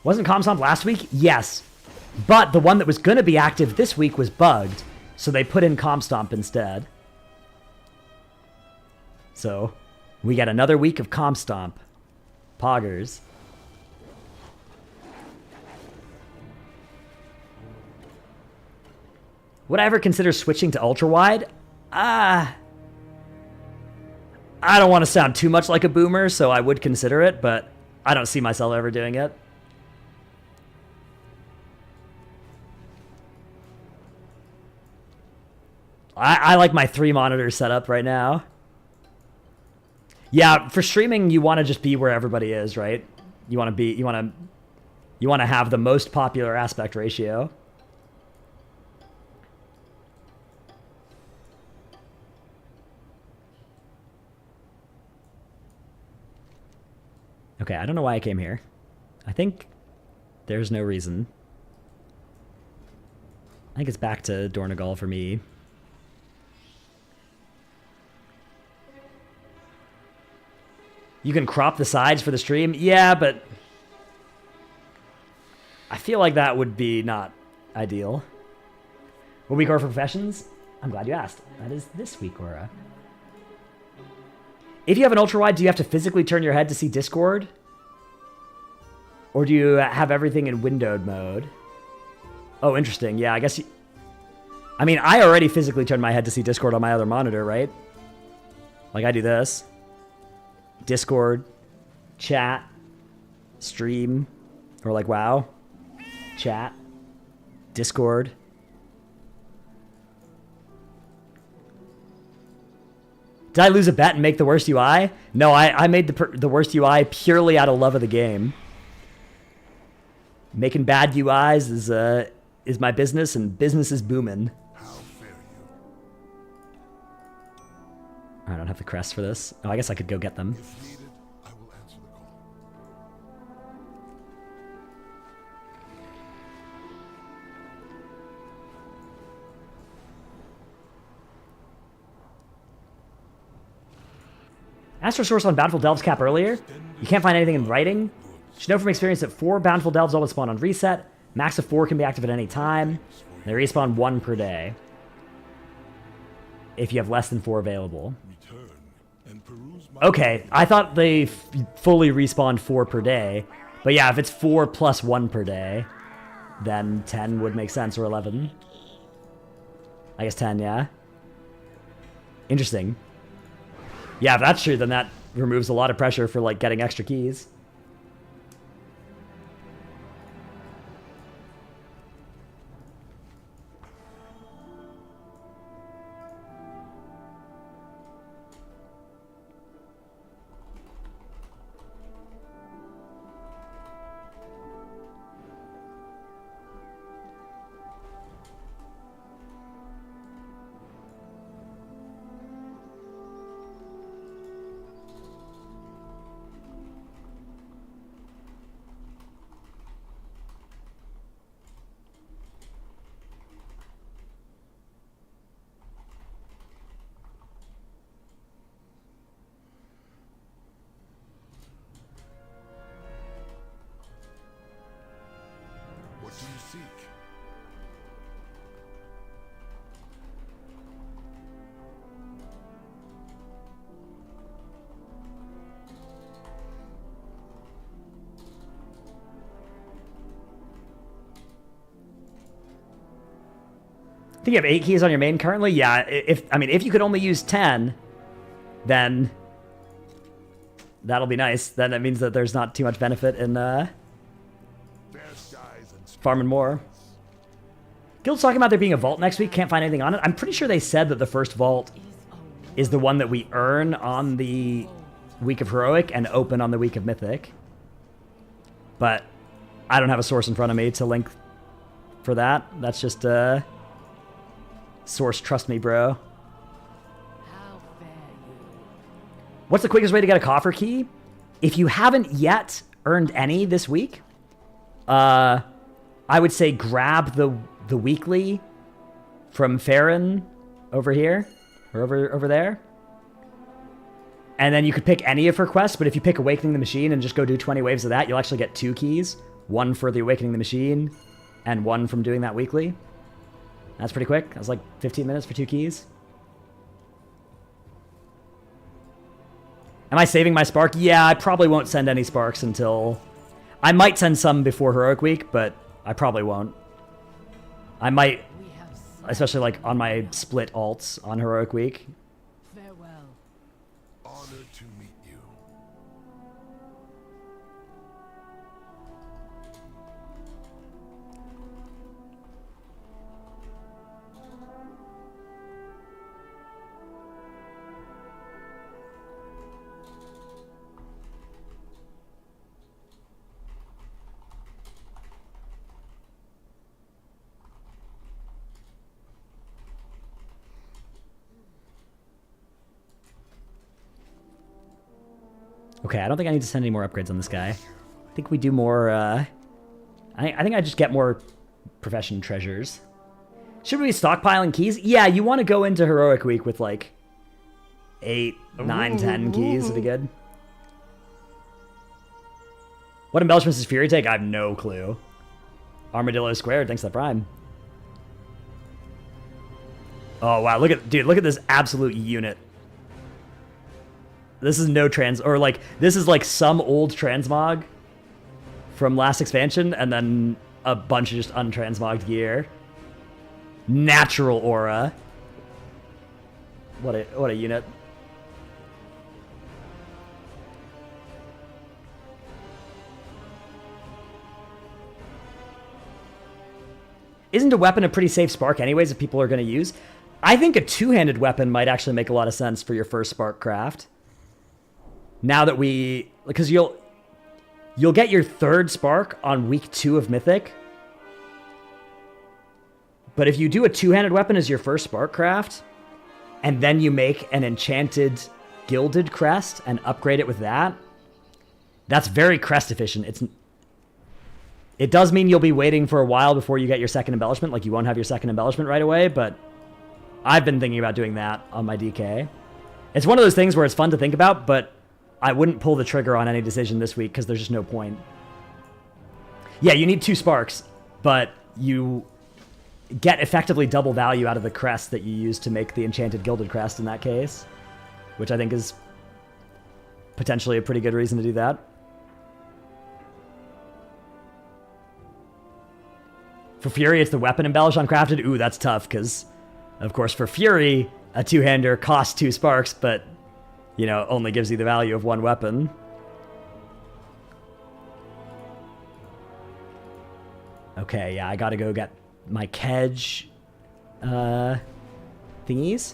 Speaker 1: Wasn't Comstomp last week? Yes. But the one that was going to be active this week was bugged, so they put in Comstomp instead. So, we got another week of Comstomp. Poggers. Would I ever consider switching to ultra-wide? I don't want to sound too much like a boomer, so I would consider it, but I don't see myself ever doing it. I like my 3 monitor setup right now. Yeah, for streaming, you want to just be where everybody is, right? You want to have the most popular aspect ratio. Okay, I don't know why I came here. I think there's no reason. I think it's back to Dornegal for me. You can crop the sides for the stream? Yeah, but I feel like that would be not ideal. What week are for professions? I'm glad you asked. That is this week, Aura. If you have an ultra-wide, do you have to physically turn your head to see Discord? Or do you have everything in windowed mode? Oh, interesting. Yeah, I guess you... I mean, I already physically turn my head to see Discord on my other monitor, right? Like, I do this. Discord, chat, stream, or like WoW, chat, Discord. Did I lose a bet and make the worst UI? No, I made the worst UI purely out of love of the game. Making bad UIs is my business, and business is booming. I don't have the crest for this. Oh, I guess I could go get them.
Speaker 6: If needed, I will answer the call.
Speaker 1: Asked for source on Bountiful Delves cap earlier. You can't find anything in writing. You should know from experience that 4 Bountiful Delves always spawn on reset. Max of 4 can be active at any time. They respawn 1 per day. If you have less than 4 available. Okay, I thought they fully respawned 4 per day. But yeah, if it's 4 plus 1 per day, then 10 would make sense, or 11. I guess 10, yeah. Interesting. Yeah, if that's true, then that removes a lot of pressure for, like, getting extra keys.
Speaker 6: What do you seek?
Speaker 1: I think you have 8 keys on your main currently. Yeah, if you could only use 10, then that'll be nice. Then it means that there's not too much benefit in farming more. Guild's talking about there being a vault next week. Can't find anything on it. I'm pretty sure they said that the first vault is the one that we earn on the week of Heroic and open on the week of Mythic. But I don't have a source in front of me to link for that. That's just source, trust me, bro. What's the quickest way to get a coffer key? If you haven't yet earned any this week, I would say grab the weekly from Farron over here, or over there. And then you could pick any of her quests, but if you pick Awakening the Machine and just go do 20 waves of that, you'll actually get 2 keys. 1 for the Awakening the Machine, and 1 from doing that weekly. That's pretty quick. That was like 15 minutes for 2 keys. Am I saving my spark? Yeah, I probably won't send any sparks until... I might send some before Heroic Week, but I probably won't. I might, especially like on my split alts on Heroic Week.
Speaker 3: Farewell.
Speaker 6: Honored to meet you.
Speaker 1: Okay, I don't think I need to send any more upgrades on this guy. I think we do more, I think I just get more profession treasures. Should we be stockpiling keys? Yeah, you want to go into Heroic Week with like 8, 9, 10 keys would be good. What embellishments does Fury take? I have no clue. Armadillo Squared, thanks to the Prime. Oh wow, look at this absolute unit. This is no trans, or like, this is like some old transmog from last expansion, and then a bunch of just untransmogged gear. Natural aura. What a unit. isn't a weapon a pretty safe spark anyways if people are going to use? I think a two-handed weapon might actually make a lot of sense for your first spark craft. Now that because you'll get your third spark on week 2 of Mythic. But if you do a two-handed weapon as your first spark craft, and then you make an enchanted gilded crest and upgrade it with that, that's very crest efficient. It does mean you'll be waiting for a while before you get your second embellishment. Like, you won't have your second embellishment right away, but I've been thinking about doing that on my DK. It's one of those things where it's fun to think about, but I wouldn't pull the trigger on any decision this week because there's just no point. Yeah, you need 2 sparks, but you get effectively double value out of the crest that you use to make the enchanted gilded crest in that case, which I think is potentially a pretty good reason to do that. For Fury, it's the weapon embellish uncrafted. Ooh, that's tough, because, of course, for Fury, a two-hander costs 2 sparks, but, you know, only gives you the value of 1 weapon. Okay, yeah, I gotta go get my Kedge thingies.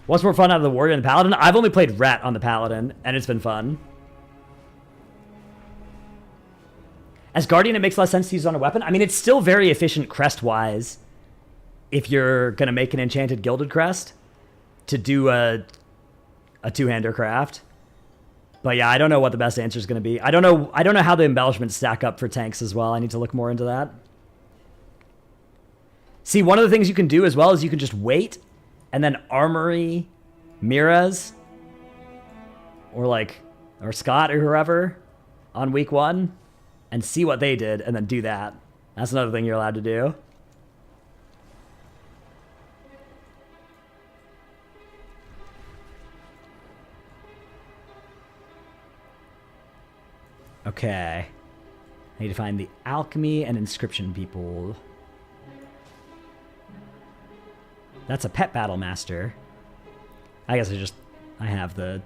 Speaker 1: What's more fun out of the Warrior and the Paladin? I've only played Ret on the Paladin, and it's been fun. As Guardian, it makes less sense to use on a weapon. I mean, it's still very efficient crest-wise if you're going to make an enchanted gilded crest to do a two-hander craft. But yeah, I don't know what the best answer is going to be. I don't know how the embellishments stack up for tanks as well. I need to look more into that. See, one of the things you can do as well is you can just wait and then armory Miraz or Scott or whoever on week 1 and see what they did and then do that. That's another thing you're allowed to do. Okay. I need to find the alchemy and inscription people. That's a pet battle master. I guess I have the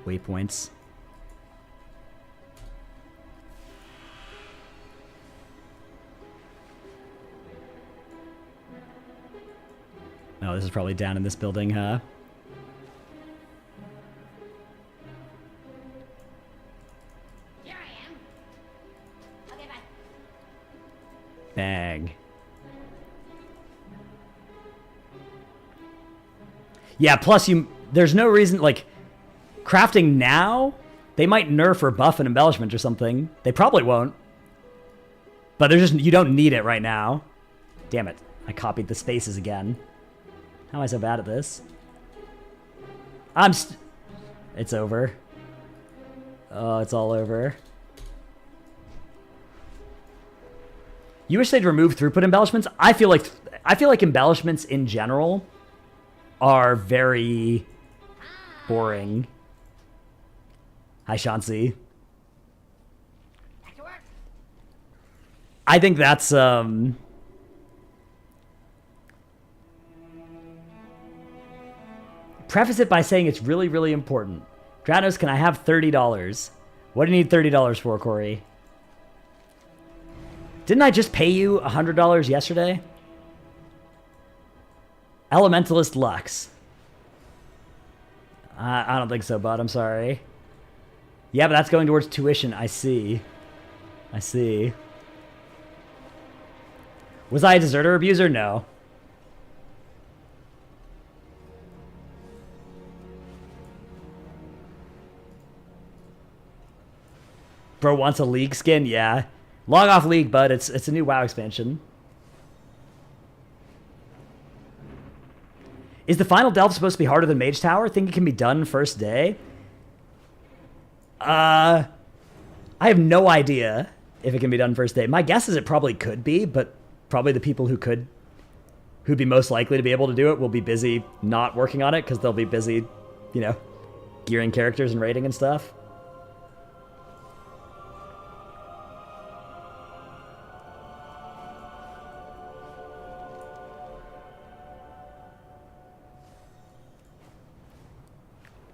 Speaker 1: waypoints. Oh, this is probably down in this building, huh?
Speaker 4: Here I am. Okay, bye.
Speaker 1: Bang. Yeah, plus there's no reason, like, crafting now, they might nerf or buff an embellishment or something. They probably won't. But you don't need it right now. Damn it, I copied the spaces again. How am I so bad at this? It's over. Oh, it's all over. You wish they'd remove throughput embellishments? I feel like embellishments in general are very boring. Hi, Chauncey.
Speaker 4: Back to work.
Speaker 1: I think that's preface it by saying it's really, really important. Dranos, can I have $30? What do you need $30 for, Corey? Didn't I just pay you $100 yesterday? Elementalist Lux. I don't think so, bud. I'm sorry. Yeah, but that's going towards tuition. I see. I see. Was I a deserter abuser? No. Bro wants a League skin? Yeah. Log off League, bud. It's a new WoW expansion. Is the final delve supposed to be harder than Mage Tower? Think it can be done first day? I have no idea if it can be done first day. My guess is it probably could be, but probably the people who who'd be most likely to be able to do it will be busy not working on it because they'll be busy, you know, gearing characters and raiding and stuff.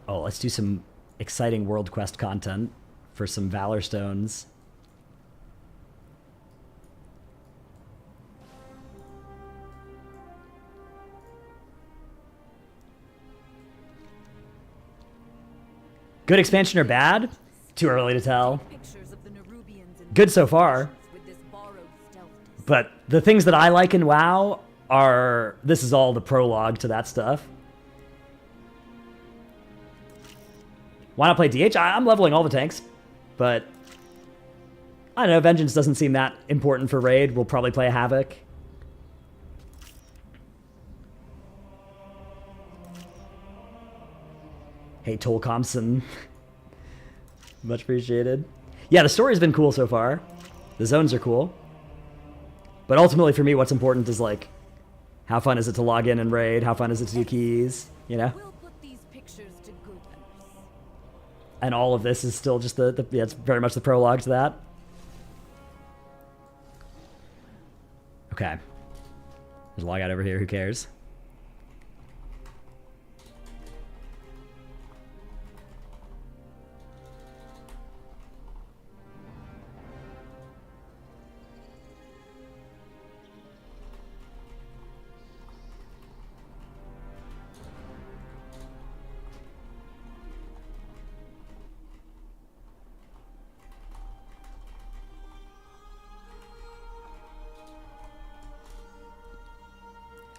Speaker 1: Oh, let's do some exciting World Quest content for some Valor Stones. Good expansion or bad? Too early to tell. Good so far. But the things that I like in WoW are... This is all the prologue to that stuff. Why not play DH? I'm leveling all the tanks. But... I don't know, Vengeance doesn't seem that important for Raid. We'll probably play a Havoc. Hey, Toll Compson. Much appreciated. Yeah, the story's been cool so far. The zones are cool. But ultimately for me, what's important is like, how fun is it to log in and raid? How fun is it to do keys? You know? And all of this is still just yeah, it's very much the prologue to that. Okay. There's a logout over here, who cares?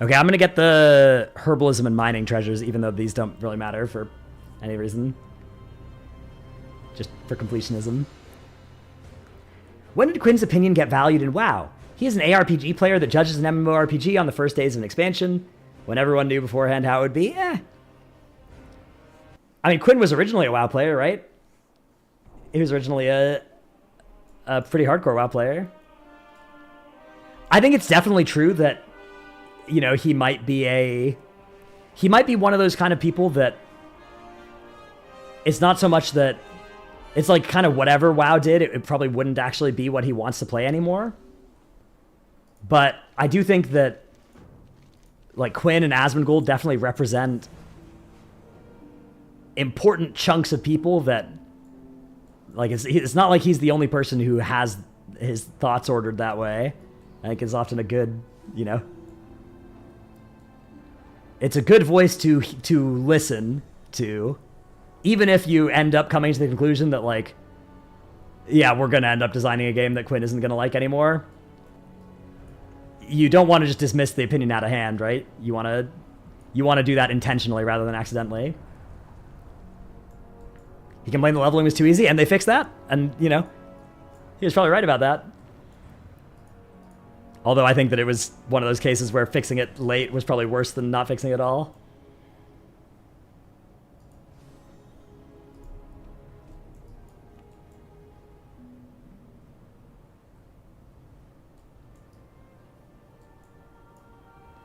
Speaker 1: Okay, I'm gonna get the herbalism and mining treasures, even though these don't really matter for any reason. Just for completionism. When did Quinn's opinion get valued in WoW? He is an ARPG player that judges an MMORPG on the first days of an expansion, when everyone knew beforehand how it would be. I mean, Quinn was originally a WoW player, right? He was originally a pretty hardcore WoW player. I think it's definitely true that, you know, he might be one of those kind of people that it's not so much that it's like kind of whatever WoW did, it probably wouldn't actually be what he wants to play anymore. But I do think that like Quinn and Asmongold definitely represent important chunks of people that like it's not like he's the only person who has his thoughts ordered that way. I think it's often a good, you know, it's a good voice to listen to, even if you end up coming to the conclusion that, like, yeah, we're going to end up designing a game that Quinn isn't going to like anymore. You don't want to just dismiss the opinion out of hand, right? You want to do that intentionally rather than accidentally. He complained the leveling was too easy, and they fixed that. And, you know, he was probably right about that. Although I think that it was one of those cases where fixing it late was probably worse than not fixing it at all.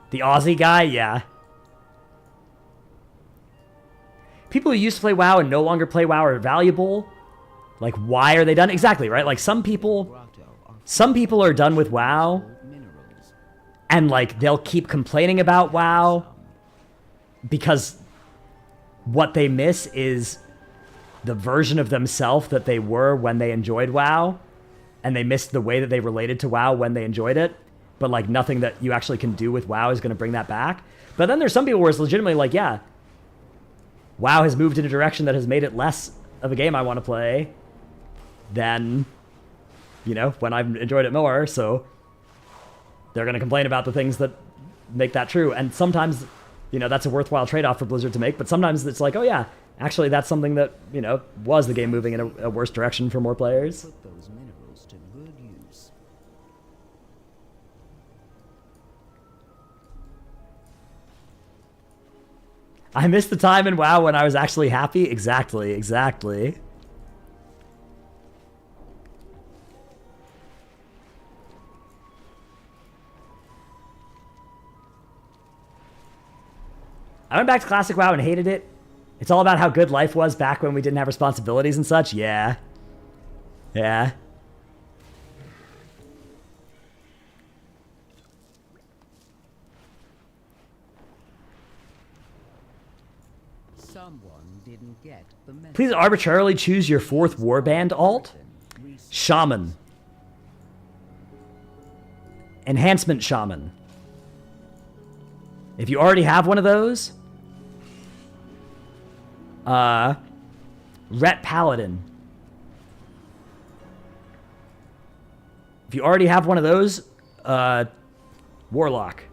Speaker 1: The Aussie guy, yeah. People who used to play WoW and no longer play WoW are valuable. Like, why are they done? Exactly, right? Like, some people are done with WoW. And, like, they'll keep complaining about WoW because what they miss is the version of themselves that they were when they enjoyed WoW. And they missed the way that they related to WoW when they enjoyed it. But, like, nothing that you actually can do with WoW is going to bring that back. But then there's some people where it's legitimately like, yeah, WoW has moved in a direction that has made it less of a game I want to play than, you know, when I've enjoyed it more, so they're going to complain about the things that make that true. And sometimes, you know, that's a worthwhile trade-off for Blizzard to make, but sometimes it's like, oh yeah, actually that's something that, you know, was the game moving in a worse direction for more players.
Speaker 5: Put those minerals to good use.
Speaker 1: I missed the time in WoW when I was actually happy. Exactly, exactly. I went back to Classic WoW and hated it. It's all about how good life was back when we didn't have responsibilities and such. Yeah. Yeah.
Speaker 3: Someone didn't get the message.
Speaker 1: Please arbitrarily choose your 4th warband alt. Shaman. Enhancement Shaman. If you already have one of those, Ret Paladin. If you already have one of those, Warlock.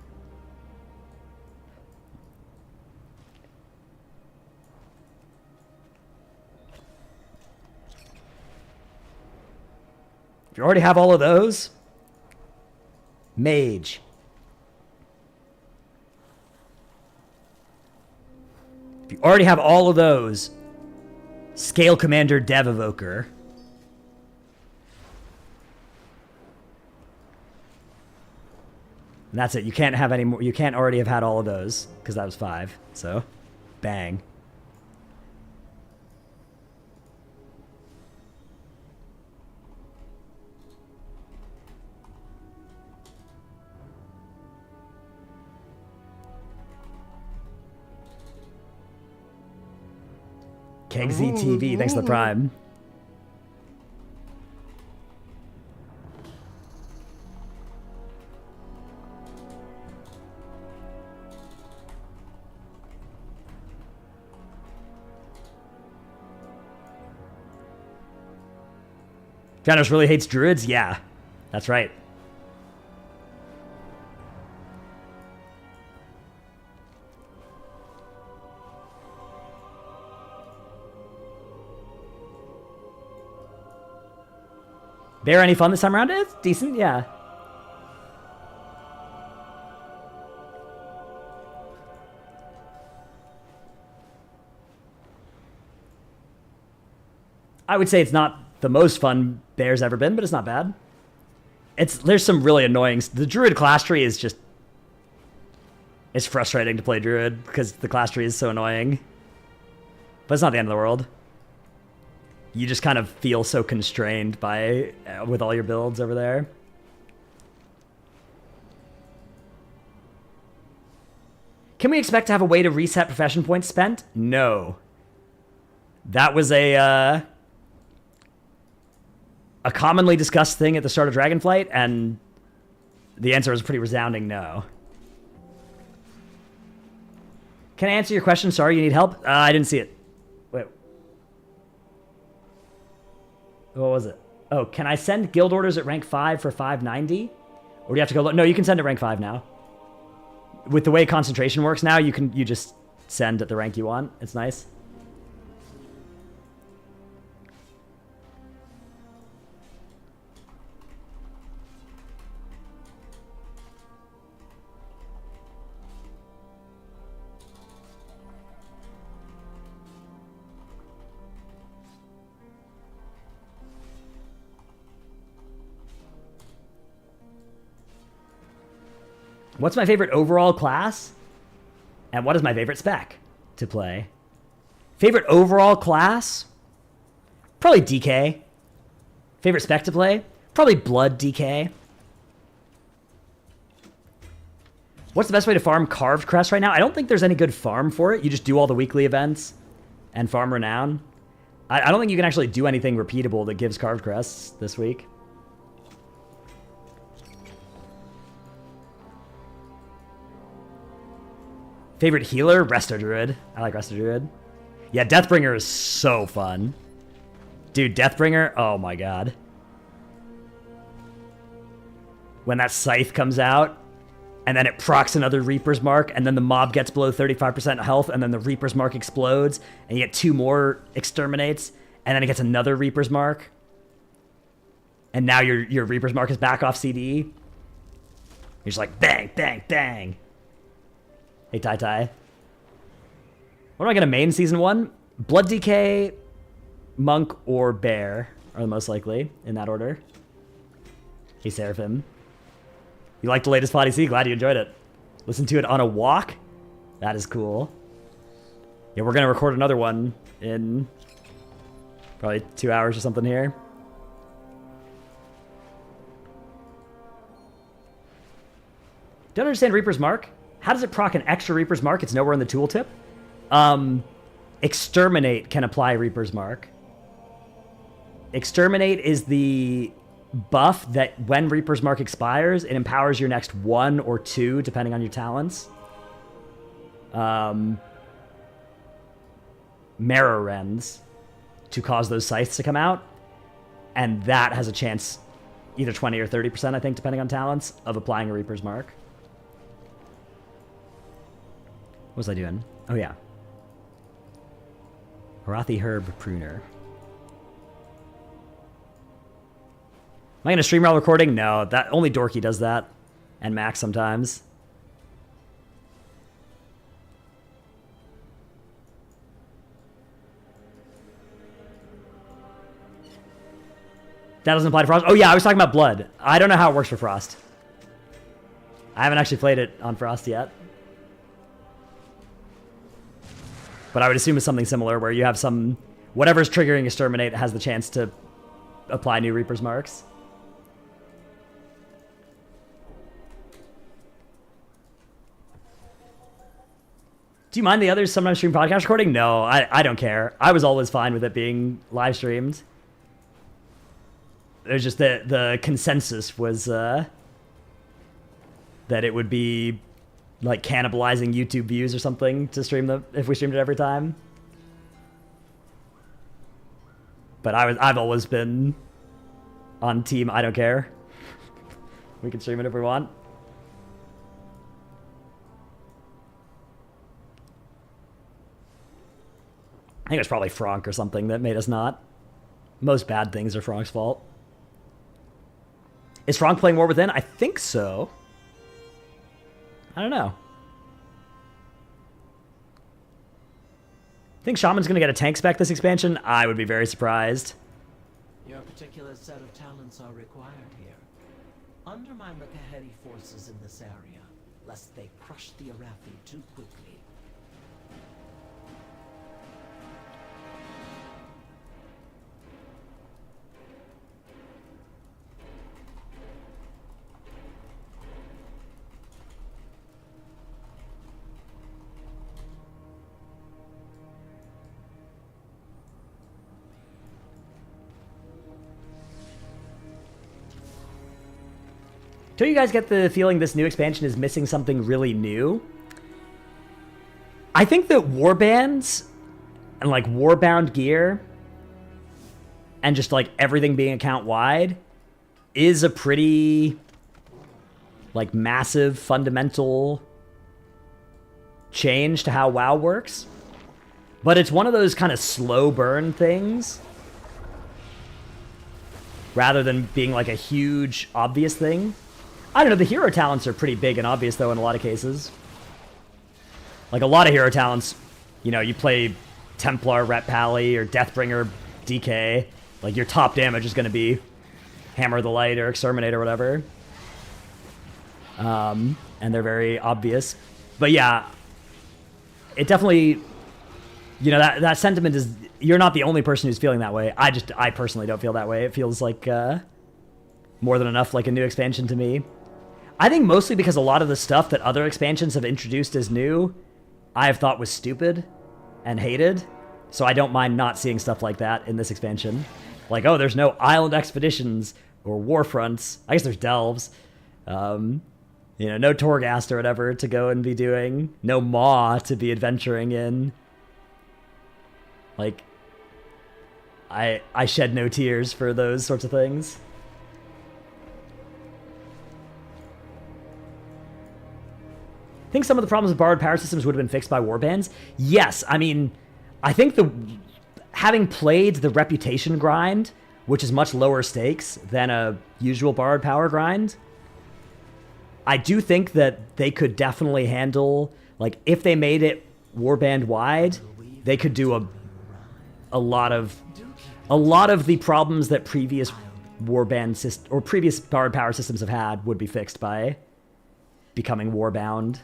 Speaker 1: If you already have all of those, Mage. If you already have all of those, Scale Commander Dev Evoker. And that's it. You can't have any more. You can't already have had all of those because that was 5. So, bang. Kegsy TV, thanks for the Prime. Janos really hates druids? Yeah, that's right. Bear, any fun this time around? It's decent, yeah. I would say it's not the most fun Bear's ever been, but it's not bad. There's some really annoying... The Druid class tree is just... It's frustrating to play Druid because the class tree is so annoying. But it's not the end of the world. You just kind of feel so constrained by with all your builds over there. Can we expect to have a way to reset profession points spent? No. That was a commonly discussed thing at the start of Dragonflight, and the answer was a pretty resounding no. Can I answer your question? Sorry, you need help? I didn't see it. Wait. What was it? Oh, can I send guild orders at rank 5 for 590? Or do you have to go... No, you can send at rank 5 now. With the way concentration works now, you just send at the rank you want. It's nice. What's my favorite overall class? And what is my favorite spec to play? Favorite overall class? Probably DK. Favorite spec to play? Probably Blood DK. What's the best way to farm Carved Crest right now? I don't think there's any good farm for it. You just do all the weekly events and farm Renown. I don't think you can actually do anything repeatable that gives Carved Crests this week. Favorite healer? Resto Druid. I like Resto Druid. Yeah, Deathbringer is so fun. Dude, Deathbringer, oh my god. When that Scythe comes out, and then it procs another Reaper's Mark, and then the mob gets below 35% health, and then the Reaper's Mark explodes, and you get 2 more Exterminates, and then it gets another Reaper's Mark. And now your Reaper's Mark is back off CD. You're just like, bang, bang, bang. Hey, Tai Tai. What am I going to main Season 1? Blood DK, Monk, or Bear are the most likely, in that order. Hey, Seraphim. You like the latest Potty C? Glad you enjoyed it. Listen to it on a walk? That is cool. Yeah, we're gonna record another one in probably 2 hours or something here. Don't understand Reaper's Mark. How does it proc an extra Reaper's Mark? It's nowhere in the tooltip. Exterminate can apply Reaper's Mark. Exterminate is the buff that when Reaper's Mark expires, it empowers your next 1 or 2, depending on your talents. Mirror Rends to cause those scythes to come out. And that has a chance, either 20 or 30%, I think, depending on talents, of applying a Reaper's Mark. What was I doing? Oh, yeah. Harathi Herb Pruner. Am I going to stream while recording? No, that only Dorky does that. And Max sometimes. That doesn't apply to Frost? Oh yeah, I was talking about Blood. I don't know how it works for Frost. I haven't actually played it on Frost yet. But I would assume it's something similar where you have some... Whatever's triggering Exterminate has the chance to apply new Reaper's Marks. Do you mind the others sometimes stream podcast recording? No, I don't care. I was always fine with it being live streamed. There's just the consensus was that it would be like cannibalizing YouTube views or something to stream if we streamed it every time. But I've always been on team I don't care. We can stream it if we want. I think it was probably Frank or something that made us not. Most bad things are Frank's fault. Is Frank playing War Within? I think so. I don't know. Think Shaman's going to get a tank spec this expansion? I would be very surprised.
Speaker 5: Your particular set of talents are required here. Undermine the Kahedi forces in this area, lest they crush the Arathi too quickly.
Speaker 1: Don't you guys get the feeling this new expansion is missing something really new? I think that warbands and like warbound gear and just like everything being account wide is a pretty like massive fundamental change to how WoW works. But it's one of those kind of slow burn things rather than being like a huge obvious thing. I don't know, the hero talents are pretty big and obvious, though, in a lot of cases. Like, a lot of hero talents, you know, you play Templar, Ret Pally, or Deathbringer, DK. Like, your top damage is going to be Hammer of the Light or Exterminate or whatever. And they're very obvious. But, yeah, it definitely... You know, that sentiment is... You're not the only person who's feeling that way. I personally don't feel that way. It feels like more than enough like a new expansion to me. I think mostly because a lot of the stuff that other expansions have introduced as new, I have thought was stupid and hated. So I don't mind not seeing stuff like that in this expansion. Like, oh, there's no island expeditions or war fronts. I guess there's delves. You know, no Torghast or whatever to go and be doing. No Maw to be adventuring in. Like, I shed no tears for those sorts of things. Think some of the problems with borrowed power systems would have been fixed by warbands? Yes, I mean, I think having played the reputation grind, which is much lower stakes than a usual borrowed power grind, I do think that they could definitely handle, like, if they made it warband wide, they could do a lot of the problems that previous warband or previous borrowed power systems have had would be fixed by becoming warbound.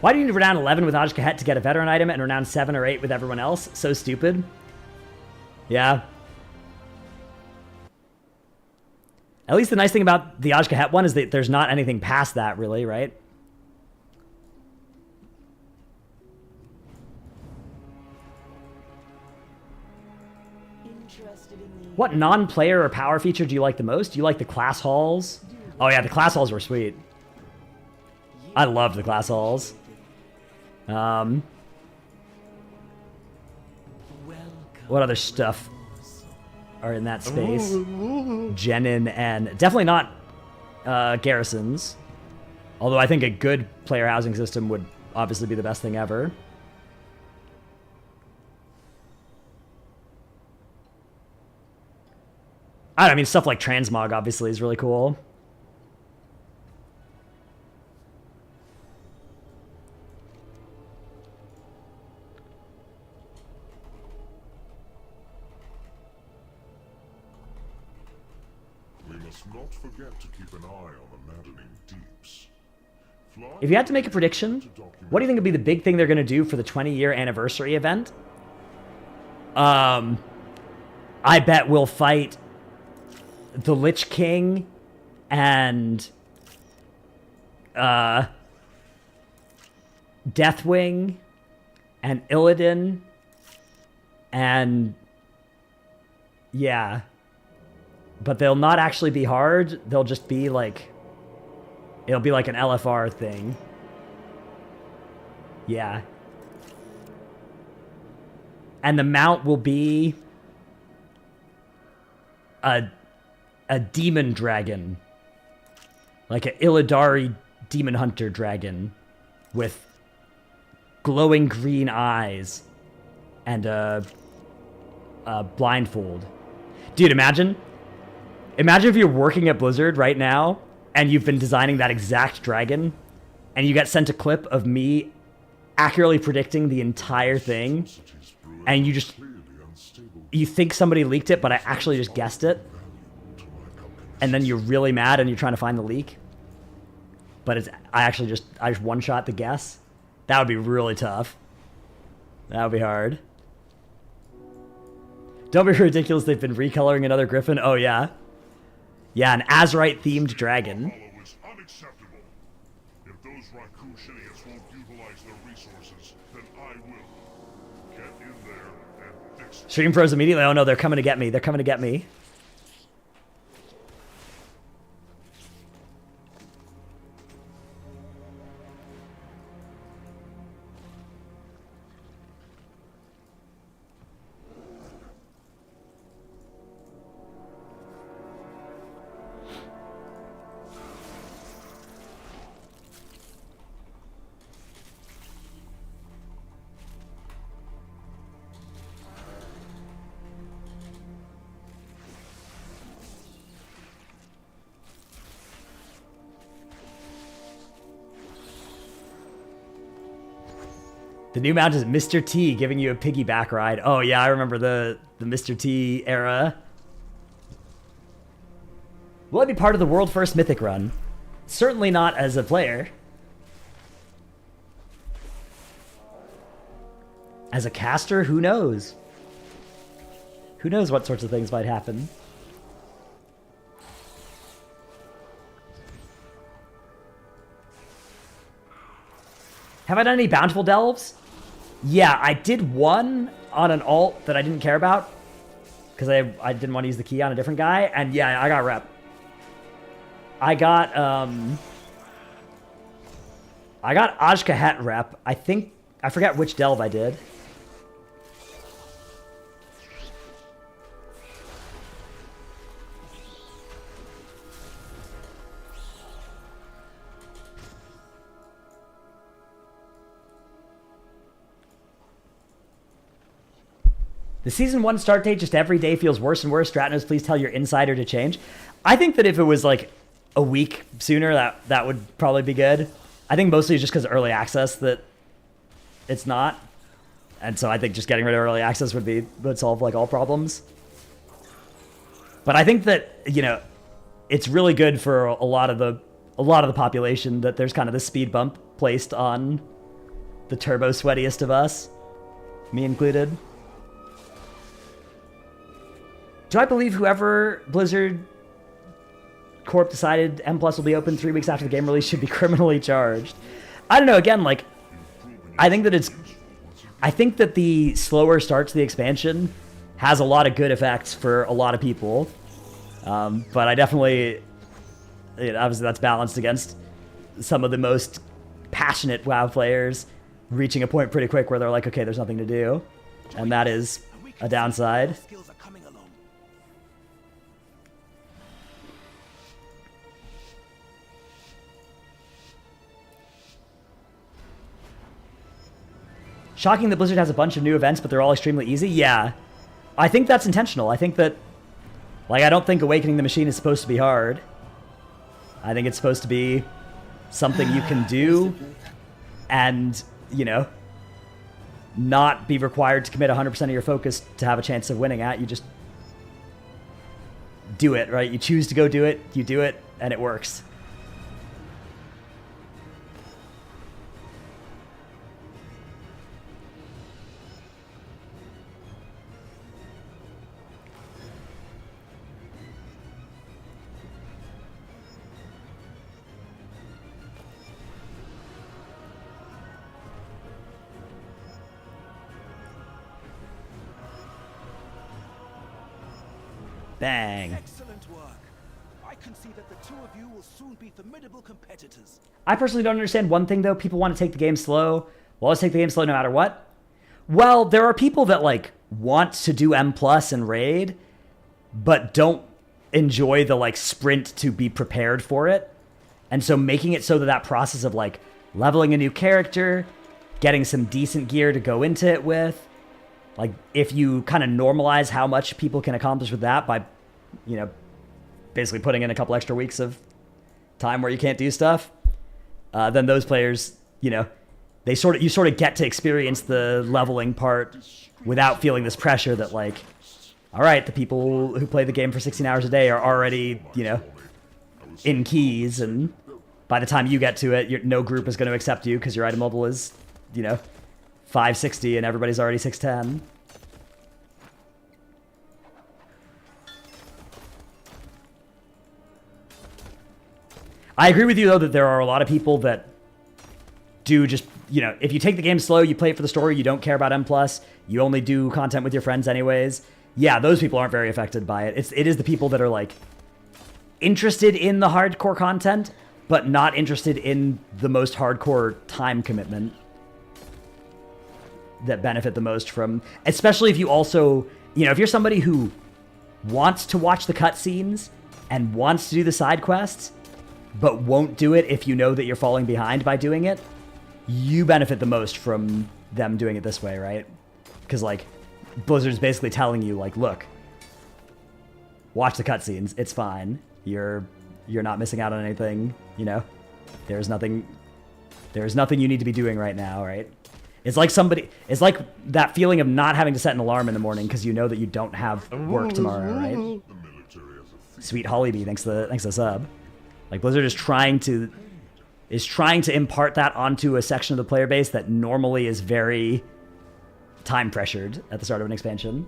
Speaker 1: Why do you need renown 11 with Aj Kahet to get a veteran item and renown 7 or 8 with everyone else? So stupid. Yeah. At least the nice thing about the Aj Kahet one is that there's not anything past that, really, right? What non-player or power feature do you like the most? Do you like the class halls? Oh yeah, the class halls were sweet. I loved the class halls. What other stuff are in that space? Genin and definitely not garrisons. Although I think a good player housing system would obviously be the best thing ever. I don't know, I mean, stuff like transmog obviously is really cool.
Speaker 6: We must not forget to keep an eye on the maddening deeps.
Speaker 1: If you had to make a prediction, what do you think would be the big thing they're going to do for the 20-year anniversary event? I bet we'll fight the Lich King and Deathwing and Illidan and yeah. But they'll not actually be hard. They'll just be like, it'll be like an LFR thing. Yeah. And the mount will be a demon dragon. Like an Illidari demon hunter dragon with glowing green eyes and a blindfold. Dude, imagine if you're working at Blizzard right now and you've been designing that exact dragon and you get sent a clip of me accurately predicting the entire thing and you think somebody leaked it, but I actually just guessed it. And then you're really mad and you're trying to find the leak. But I just one-shot the guess. That would be really tough. That would be hard. Don't be ridiculous, they've been recoloring another griffin. Oh, yeah. Yeah, an Azerite-themed dragon.
Speaker 6: Is unacceptable. If those Raku idiots won't utilize their resources, then I will. Get in there and fix it.
Speaker 1: Stream froze immediately. Oh, no, they're coming to get me. They're coming to get me. The new mount is Mr. T giving you a piggyback ride. Oh yeah, I remember the Mr. T era. Will I be part of the world first mythic run? Certainly not as a player. As a caster, who knows? Who knows what sorts of things might happen? Have I done any bountiful delves? Yeah, I did one on an alt that I didn't care about because I didn't want to use the key on a different guy, and yeah, I got rep. I got Aj Kahet rep. I forget which delve I did. The season 1 start date just every day feels worse and worse. Stratnos, please tell your insider to change. I think that if it was like a week sooner, that would probably be good. I think mostly just because early access that it's not. And so I think just getting rid of early access would solve like all problems. But I think that, you know, it's really good for a lot of the population that there's kind of this speed bump placed on the turbo sweatiest of us, me included. Do I believe whoever Blizzard Corp decided M Plus will be open 3 weeks after the game release should be criminally charged? I don't know. Again, like, I think that the slower start to the expansion has a lot of good effects for a lot of people. But I definitely, obviously that's balanced against some of the most passionate WoW players reaching a point pretty quick where they're like, okay, there's nothing to do. And that is a downside. Shocking that Blizzard has a bunch of new events, but they're all extremely easy. Yeah, I think that's intentional. I think that, like, I don't think Awakening the Machine is supposed to be hard. I think it's supposed to be something you can do and, you know, not be required to commit 100% of your focus to have a chance of winning at. You just do it, right? You choose to go do it, you do it, and it works. Bang.
Speaker 8: Excellent work. I can see that the two of you will soon be formidable competitors.
Speaker 1: I personally don't understand one thing, though. People want to take the game slow. Well, let's take the game slow no matter what. Well, there are people that, like, want to do M Plus and Raid, but don't enjoy the, like, sprint to be prepared for it. And so making it so that that process of, like, leveling a new character, getting some decent gear to go into it with, like, if you kind of normalize how much people can accomplish with that by, you know, basically putting in a couple extra weeks of time where you can't do stuff, then those players, you know, you sort of get to experience the leveling part without feeling this pressure that, like, all right, the people who play the game for 16 hours a day are already, you know, in keys, and by the time you get to it, no group is going to accept you because your item level is, you know, 560 and everybody's already 610. I agree with you, though, that there are a lot of people that do just, you know, if you take the game slow, you play it for the story, you don't care about M+, you only do content with your friends anyways. Yeah, those people aren't very affected by it. It is the people that are, like, interested in the hardcore content, but not interested in the most hardcore time commitment that benefit the most from, especially if you also, you know, if you're somebody who wants to watch the cutscenes and wants to do the side quests, but won't do it if you know that you're falling behind by doing it, you benefit the most from them doing it this way, right? Because, like, Blizzard's basically telling you, like, look, watch the cutscenes, it's fine. You're not missing out on anything, you know? There's nothing you need to be doing right now, right? It's like that feeling of not having to set an alarm in the morning because you know that you don't have work tomorrow, right? Sweet Hollybee, thanks to the sub. Like, Blizzard is trying to impart that onto a section of the player base that normally is very time pressured at the start of an expansion.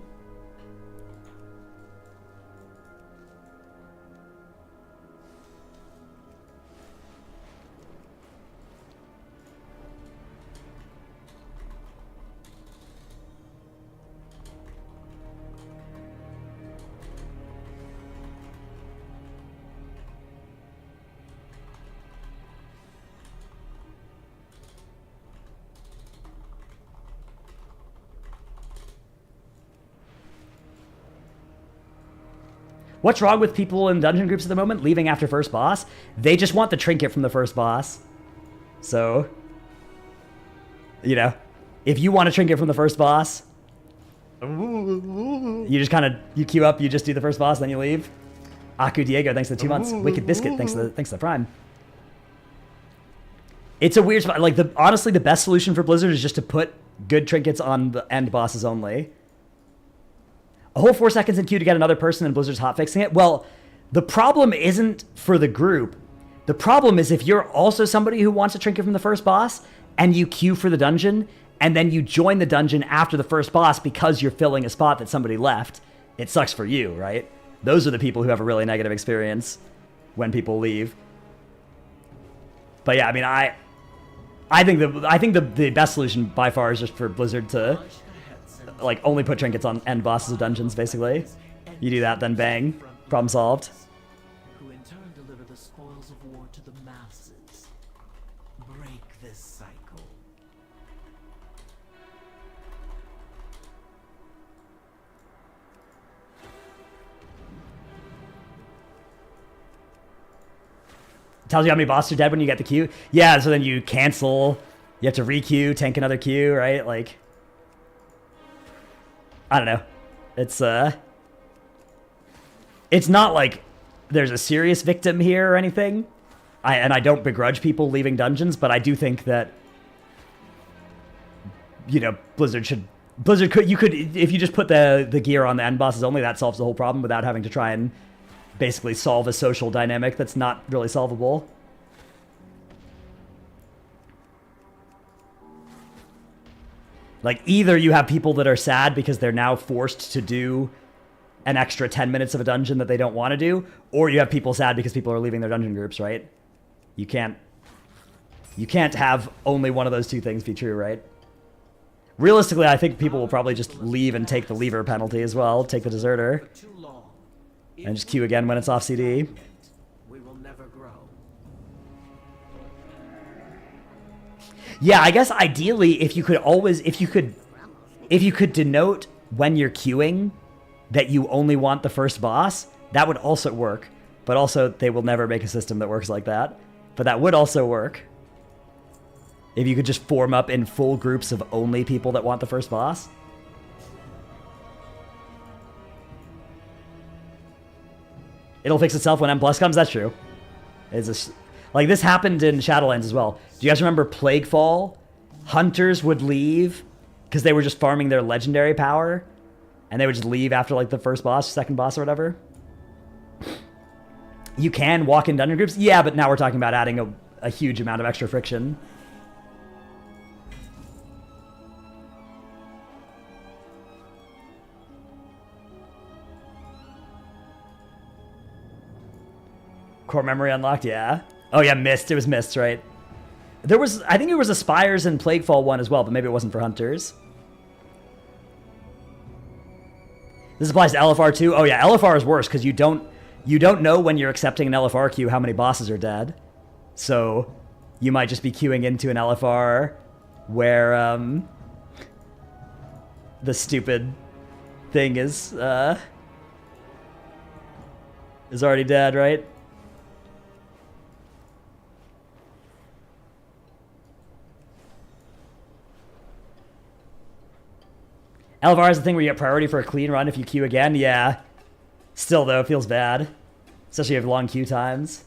Speaker 1: What's wrong with people in dungeon groups at the moment leaving after first boss? They just want the trinket from the first boss. So, you know, if you want a trinket from the first boss, you just kind of, you queue up, you just do the first boss, then you leave. Aku Diego, thanks for the 2 months. Wicked Biscuit, thanks to the Prime. It's a weird spot. Like, honestly, the best solution for Blizzard is just to put good trinkets on the end bosses only. A whole 4 seconds in queue to get another person and Blizzard's hotfixing it? Well, the problem isn't for the group. The problem is if you're also somebody who wants a trinket from the first boss and you queue for the dungeon, and then you join the dungeon after the first boss because you're filling a spot that somebody left, it sucks for you, right? Those are the people who have a really negative experience when people leave. But yeah, I mean, I think the best solution by far is just for Blizzard to like only put trinkets on end bosses of dungeons, basically. You do that, then bang, problem solved.
Speaker 5: Who in turn deliver the spoils of war to the masses. Break this cycle.
Speaker 1: Tells you how many bosses are dead when you get the queue. Yeah, so then you cancel. You have to re-queue, tank another queue, right? Like, I don't know. It's not like there's a serious victim here or anything. I don't begrudge people leaving dungeons, but I do think that, you know, Blizzard could, if you just put the gear on the end bosses only, that solves the whole problem without having to try and basically solve a social dynamic that's not really solvable. Like, either you have people that are sad because they're now forced to do an extra 10 minutes of a dungeon that they don't want to do, or you have people sad because people are leaving their dungeon groups, right? You can't have only one of those two things be true, right? Realistically, I think people will probably just leave and take the leaver penalty as well, take the deserter, and just queue again when it's off CD.
Speaker 5: We will never grow.
Speaker 1: Yeah, I guess ideally, if you could denote when you're queuing that you only want the first boss, that would also work. But also, they will never make a system that works like that. But that would also work. If you could just form up in full groups of only people that want the first boss. It'll fix itself when M+ comes, that's true. Like, this happened in Shadowlands as well. Do you guys remember Plaguefall? Hunters would leave because they were just farming their legendary power, and they would just leave after, like, the first boss, second boss, or whatever. You can walk in dungeon groups? Yeah, but now we're talking about adding a huge amount of extra friction. Core memory unlocked, yeah. Oh yeah, Mist. It was Mist, right? There was, I think it was a Spires and Plaguefall one as well, but maybe it wasn't for Hunters. This applies to LFR too. Oh yeah, LFR is worse because you don't know when you're accepting an LFR queue how many bosses are dead. So you might just be queuing into an LFR where the stupid thing is already dead, right? LFR is the thing where you get priority for a clean run if you queue again. Yeah. Still, though, it feels bad. Especially if you have long queue times.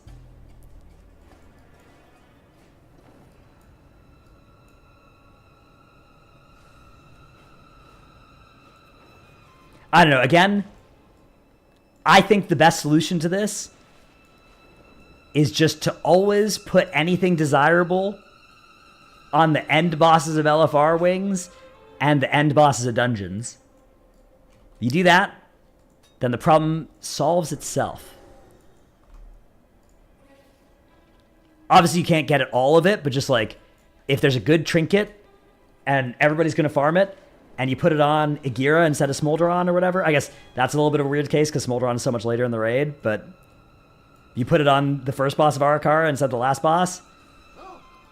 Speaker 1: I don't know. Again, I think the best solution to this is just to always put anything desirable on the end bosses of LFR wings and the end bosses of dungeons. You do that, then the problem solves itself. Obviously, you can't get all of it, but just like, if there's a good trinket and everybody's going to farm it, and you put it on Agira instead of Smolderon or whatever, I guess that's a little bit of a weird case because Smolderon is so much later in the raid, but you put it on the first boss of Arakara instead of the last boss,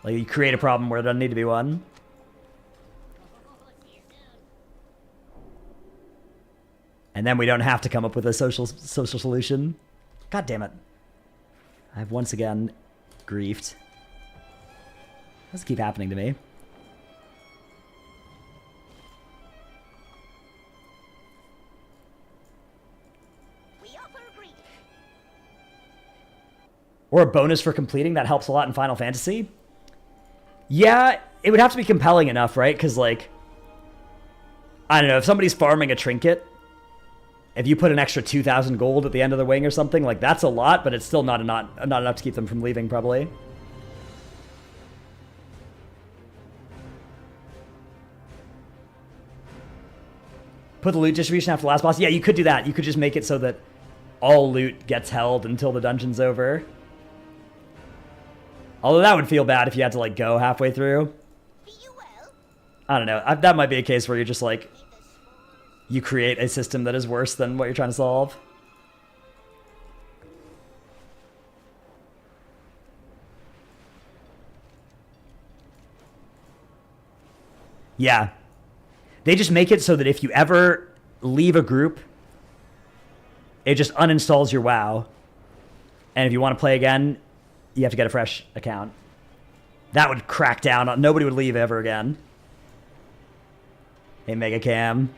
Speaker 1: like, you create a problem where it doesn't need to be one. And then we don't have to come up with a social solution. God damn it. I've once again griefed. This keep happening to me. Or a bonus for completing, that helps a lot in Final Fantasy. Yeah, it would have to be compelling enough, right? Because, like, I don't know, if somebody's farming a trinket, if you put an extra 2,000 gold at the end of the wing or something, like, that's a lot, but it's still not enough to keep them from leaving, probably. Put the loot distribution after the last boss. Yeah, you could do that. You could just make it so that all loot gets held until the dungeon's over. Although that would feel bad if you had to, like, go halfway through. I don't know. That might be a case where you're just, like, you create a system that is worse than what you're trying to solve. Yeah. They just make it so that if you ever leave a group, it just uninstalls your WoW. And if you want to play again, you have to get a fresh account. That would crack down on... Nobody would leave ever again. Hey, Mega Cam.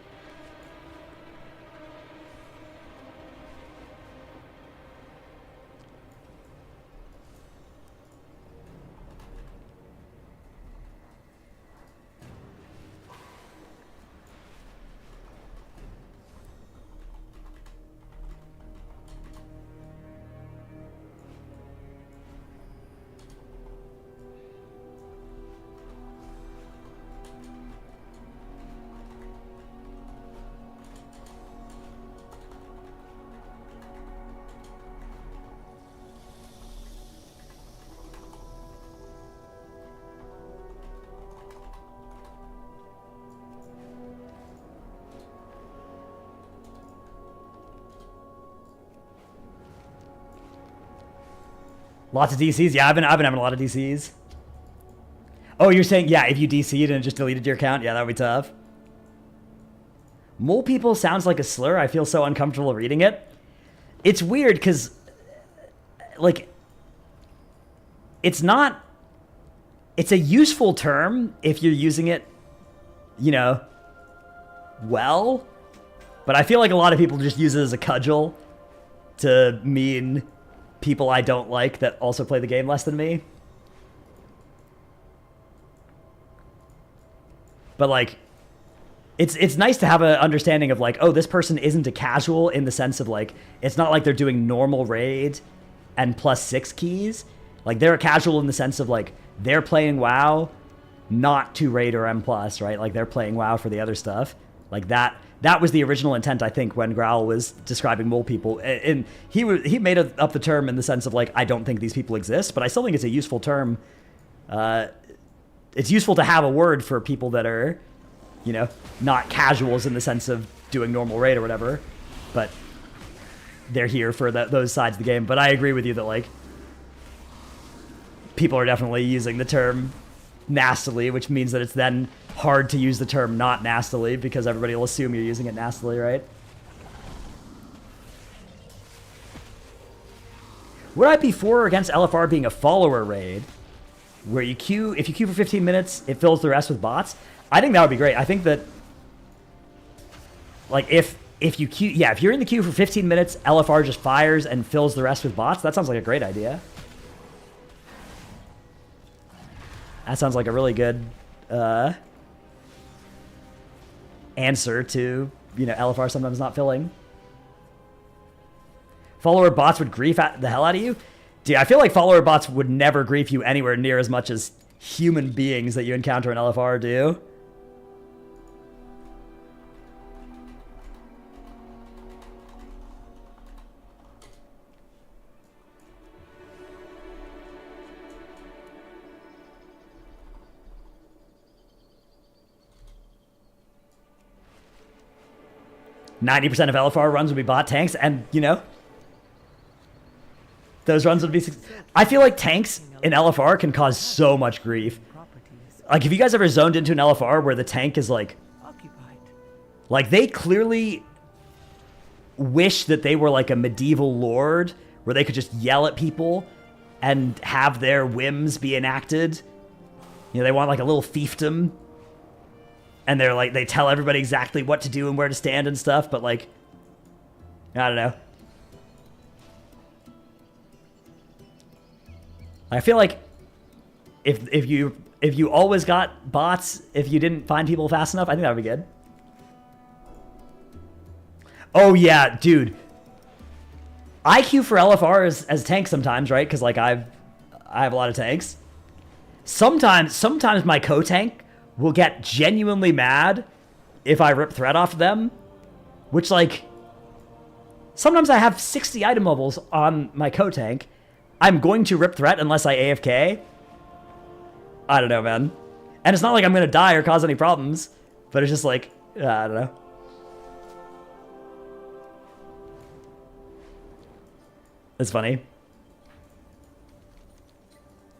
Speaker 1: Lots of DCs? Yeah, I've been having a lot of DCs. Oh, you're saying, yeah, if you DC'd and just deleted your account, yeah, that would be tough. Mole people sounds like a slur. I feel so uncomfortable reading it. It's weird because, like, it's not... It's a useful term if you're using it, you know, well. But I feel like a lot of people just use it as a cudgel to mean... people I don't like that also play the game less than me. But, like, it's nice to have an understanding of, like, oh, this person isn't a casual in the sense of, like, it's not like they're doing normal raid and +6 keys. Like, they're a casual in the sense of, like, they're playing WoW not to raid or M+, right? Like, they're playing WoW for the other stuff. Like, that was the original intent, I think, when Growl was describing mole people. And he made up the term in the sense of, like, I don't think these people exist, but I still think it's a useful term. It's useful to have a word for people that are, you know, not casuals in the sense of doing normal raid or whatever, but they're here for those sides of the game. But I agree with you that, like, people are definitely using the term nastily, which means that it's then hard to use the term not nastily because everybody will assume you're using it nastily, right? Would I be for or against LFR being a follower raid where you queue, if you queue for 15 minutes, it fills the rest with bots? I think that would be great. I think that, like, if you queue, yeah, if you're in the queue for 15 minutes, LFR just fires and fills the rest with bots, that sounds like a great idea. That sounds like a really good answer to, you know, LFR sometimes not filling. Follower bots would grief the hell out of you? Dude, I feel like follower bots would never grief you anywhere near as much as human beings that you encounter in LFR do. %of LFR runs would be bot tanks, and, you know, those runs would be... I feel like tanks in LFR can cause so much grief. Like, have you guys ever zoned into an LFR where the tank is, like... Like, they clearly wish that they were, like, a medieval lord where they could just yell at people and have their whims be enacted. You know, they want, like, a little fiefdom. And they're like, they tell everybody exactly what to do and where to stand and stuff, but, like, I don't know. I feel like if you always got bots, if you didn't find people fast enough, I think that would be good. Oh yeah, dude. I queue for LFR as tanks sometimes, right? Because, like, I have a lot of tanks. Sometimes my co-tank will get genuinely mad if I rip thread off of them which, like, sometimes I have 60 item levels on my co-tank. I'm going to rip threat unless I AFK. I don't know, man. And it's not like I'm going to die or cause any problems, but it's just like, I don't know. It's funny.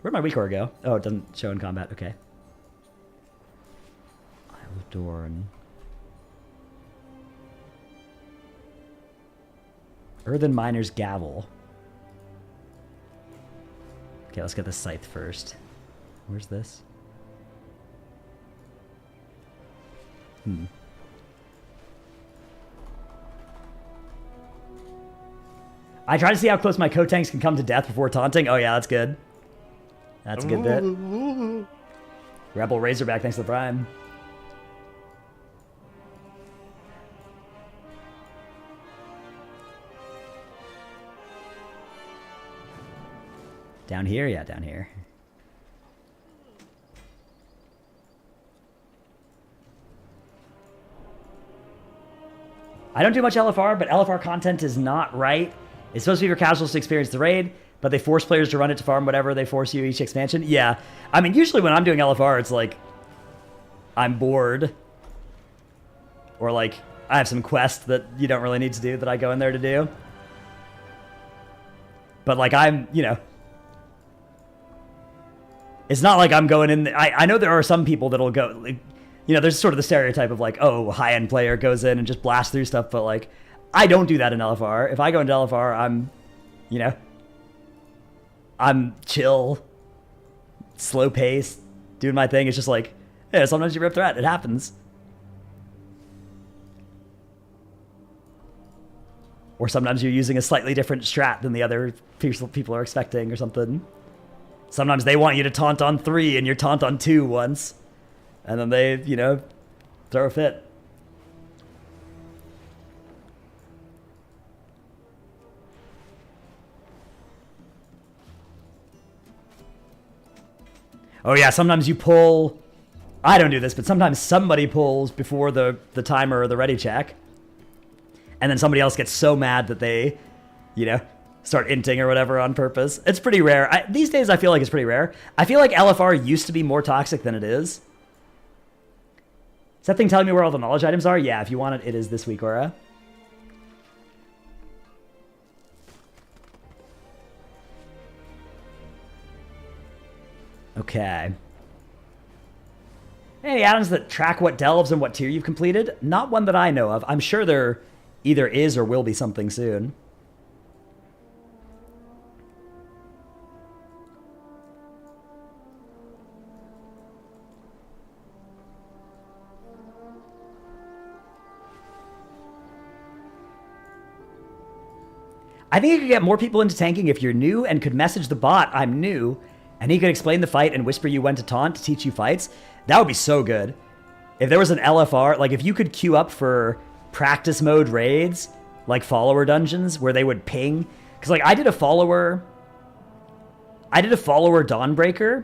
Speaker 1: Where'd my weak aura go? Oh, it doesn't show in combat. Okay. Isle of Dorn. Earthen Miner's Gavel. Okay, let's get the scythe first. Where's this? I try to see how close my co-tanks can come to death before taunting. Oh yeah, that's good. That's a good bit. Rebel Razorback, thanks to the Prime. Down here? Yeah, down here. I don't do much LFR, but LFR content is not right. It's supposed to be for casuals to experience the raid, but they force players to run it to farm whatever they force you each expansion. Yeah. I mean, usually when I'm doing LFR, it's like I'm bored. Or like I have some quest that you don't really need to do that I go in there to do. But like I'm, you know, it's not like I'm going in. I know there are some people that'll go, like, you know, there's sort of the stereotype of like, oh, high-end player goes in and just blasts through stuff. But like, I don't do that in LFR. If I go into LFR, I'm, you know, I'm chill, slow pace, doing my thing. It's just like, yeah, sometimes you rip threat. It happens. Or sometimes you're using a slightly different strat than the other people are expecting or something. Sometimes they want you to taunt on 3 and you're taunt on 2 once. And then they, you know, throw a fit. Oh yeah, sometimes you pull... I don't do this, but sometimes somebody pulls before the timer or the ready check. And then somebody else gets so mad that they, you know, start inting or whatever on purpose. It's pretty rare. These days I feel like it's pretty rare. I feel like LFR used to be more toxic than it is. Is that thing telling me where all the knowledge items are? Yeah, if you want it, it is this week, Aura. Okay. Any add-ons that track what delves and what tier you've completed? Not one that I know of. I'm sure there either is or will be something soon. I think you could get more people into tanking if you're new and could message the bot, I'm new, and he could explain the fight and whisper you when to taunt to teach you fights. That would be so good. If there was an LFR, like if you could queue up for practice mode raids, like follower dungeons, where they would ping. Because like I did a follower Dawnbreaker,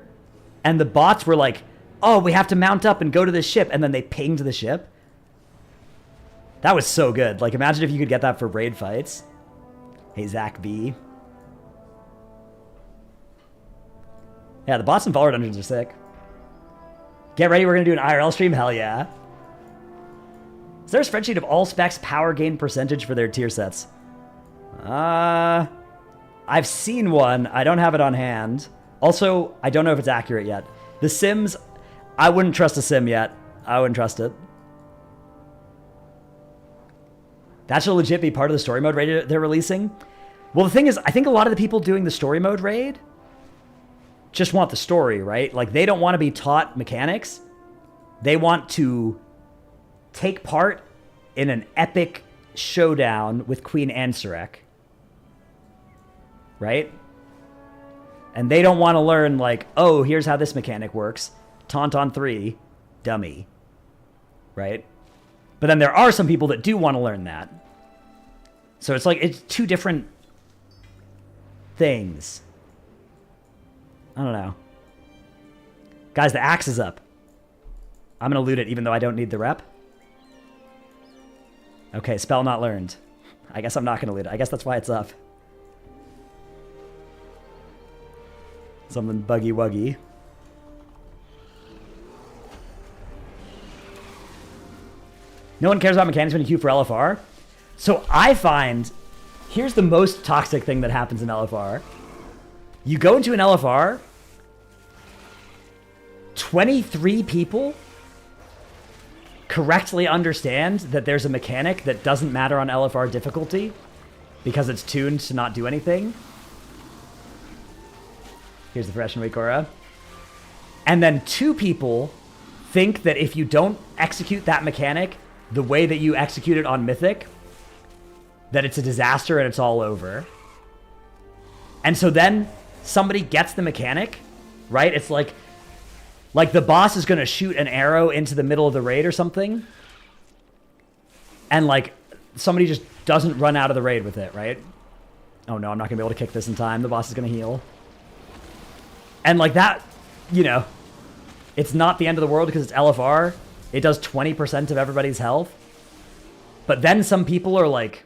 Speaker 1: and the bots were like, oh, we have to mount up and go to this ship, and then they pinged the ship. That was so good. Like imagine if you could get that for raid fights. Hey, Zach B. Yeah, the bots and follower dungeons are sick. Get ready, we're going to do an IRL stream? Hell yeah. Is there a spreadsheet of all specs power gain percentage for their tier sets? I've seen one. I don't have it on hand. Also, I don't know if it's accurate yet. The Sims, I wouldn't trust a Sim yet. I wouldn't trust it. That should legit be part of the story mode raid they're releasing. Well, the thing is, I think a lot of the people doing the story mode raid just want the story, right? Like, they don't want to be taught mechanics. They want to take part in an epic showdown with Queen Ansarek. Right? And they don't want to learn, like, oh, here's how this mechanic works. Taunt on 3, dummy. Right? But then there are some people that do want to learn that. So it's like, it's two different things. I don't know. Guys, the axe is up. I'm going to loot it even though I don't need the rep. Okay, spell not learned. I guess I'm not going to loot it. I guess that's why it's up. Something buggy wuggy. No one cares about mechanics when you queue for LFR. So I find, here's the most toxic thing that happens in LFR. You go into an LFR, 23 people correctly understand that there's a mechanic that doesn't matter on LFR difficulty because it's tuned to not do anything. Here's the fresh and Wakora. And then 2 people think that if you don't execute that mechanic the way that you execute it on Mythic, that it's a disaster and it's all over. And so then somebody gets the mechanic, right? It's like the boss is going to shoot an arrow into the middle of the raid or something. And like somebody just doesn't run out of the raid with it, right? Oh no, I'm not going to be able to kick this in time. The boss is going to heal. And like that, you know, it's not the end of the world because it's LFR. It does 20% of everybody's health. But then some people are like,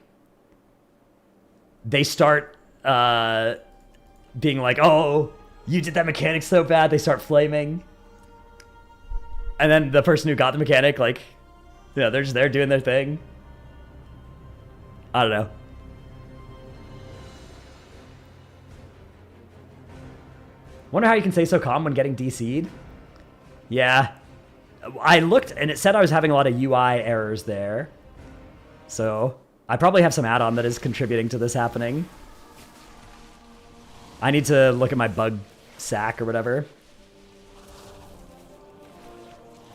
Speaker 1: they start being like, oh, you did that mechanic so bad. They start flaming. And then the person who got the mechanic, like, you know, they're just there doing their thing. I don't know. Wonder how you can stay so calm when getting DC'd. Yeah. I looked and it said I was having a lot of UI errors there. So I probably have some add-on that is contributing to this happening. I need to look at my bug sack or whatever.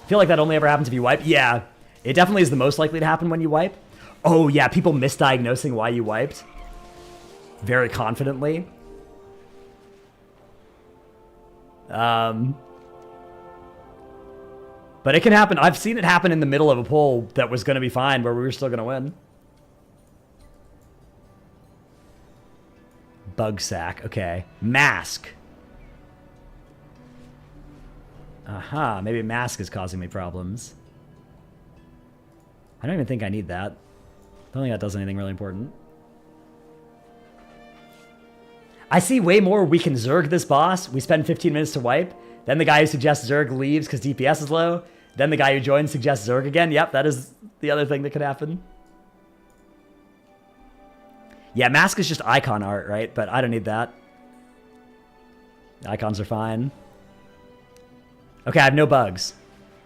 Speaker 1: I feel like that only ever happens if you wipe. Yeah, it definitely is the most likely to happen when you wipe. Oh yeah, people misdiagnosing why you wiped. Very confidently. But it can happen. I've seen it happen in the middle of a poll that was going to be fine, where we were still going to win. Bug sack. Okay. Mask. Aha. Maybe mask is causing me problems. I don't even think I need that. I don't think that does anything really important. I see way more we can Zerg this boss. We spend 15 minutes to wipe. Then the guy who suggests Zerg leaves because DPS is low. Then the guy who joins suggests Zerg again. Yep, that is the other thing that could happen. Yeah, mask is just icon art, right? But I don't need that. The icons are fine. Okay, I have no bugs.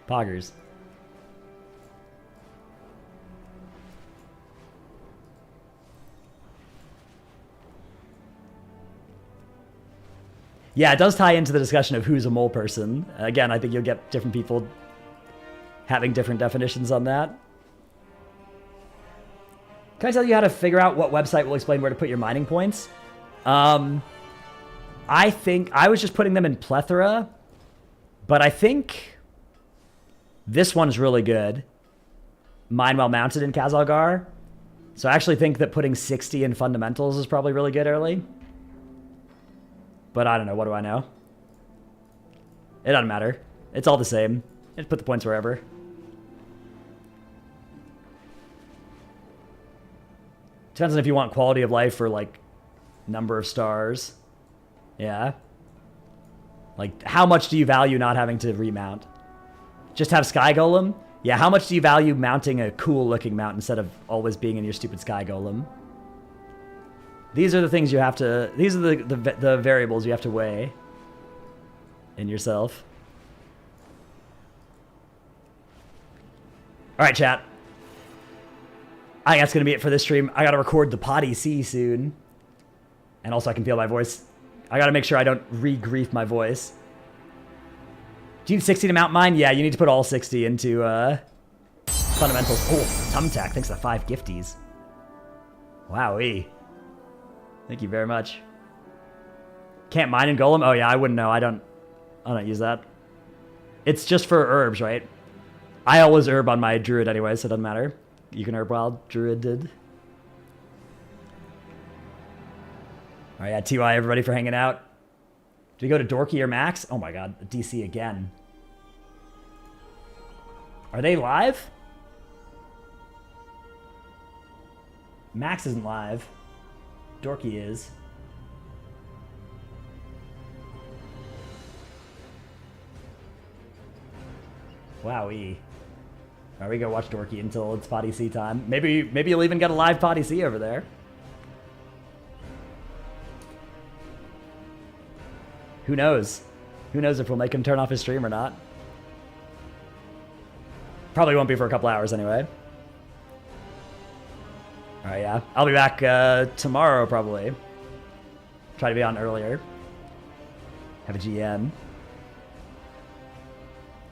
Speaker 1: Poggers. Yeah, it does tie into the discussion of who's a mole person. Again, I think you'll get different people having different definitions on that. Can I tell you how to figure out what website will explain where to put your mining points? I think I was just putting them in plethora, but I think this one's really good. Mine while mounted in Kazalgar. So I actually think that putting 60 in fundamentals is probably really good early. But I don't know. What do I know? It doesn't matter. It's all the same. Just put the points wherever. Depends on if you want quality of life or, like, number of stars. Yeah. Like, how much do you value not having to remount? Just have Sky Golem? Yeah, how much do you value mounting a cool-looking mount instead of always being in your stupid Sky Golem? These are the things you have to... These are the variables you have to weigh in yourself. All right, chat. I think that's going to be it for this stream. I got to record the Potty C soon. And also I can feel my voice. I got to make sure I don't re-grief my voice. Do you need 60 to mount mine? Yeah, you need to put all 60 into fundamentals. Oh, Thumbtack. Thanks to 5 gifties. Wowee. Thank you very much. Can't mine in Golem? Oh yeah, I wouldn't know. I don't use that. It's just for herbs, right? I always herb on my druid anyway, so it doesn't matter. You can herb wild. Druid did. Alright, yeah, TY everybody for hanging out. Did we go to Dorky or Max? Oh my god, DC again. Are they live? Max isn't live. Dorky is. Wowee. Alright, we go watch Dorky until it's Potty C time. Maybe you'll even get a live Potty C over there. Who knows? Who knows if we'll make him turn off his stream or not? Probably won't be for a couple hours anyway. Alright, yeah. I'll be back tomorrow, probably. Try to be on earlier. Have a GM.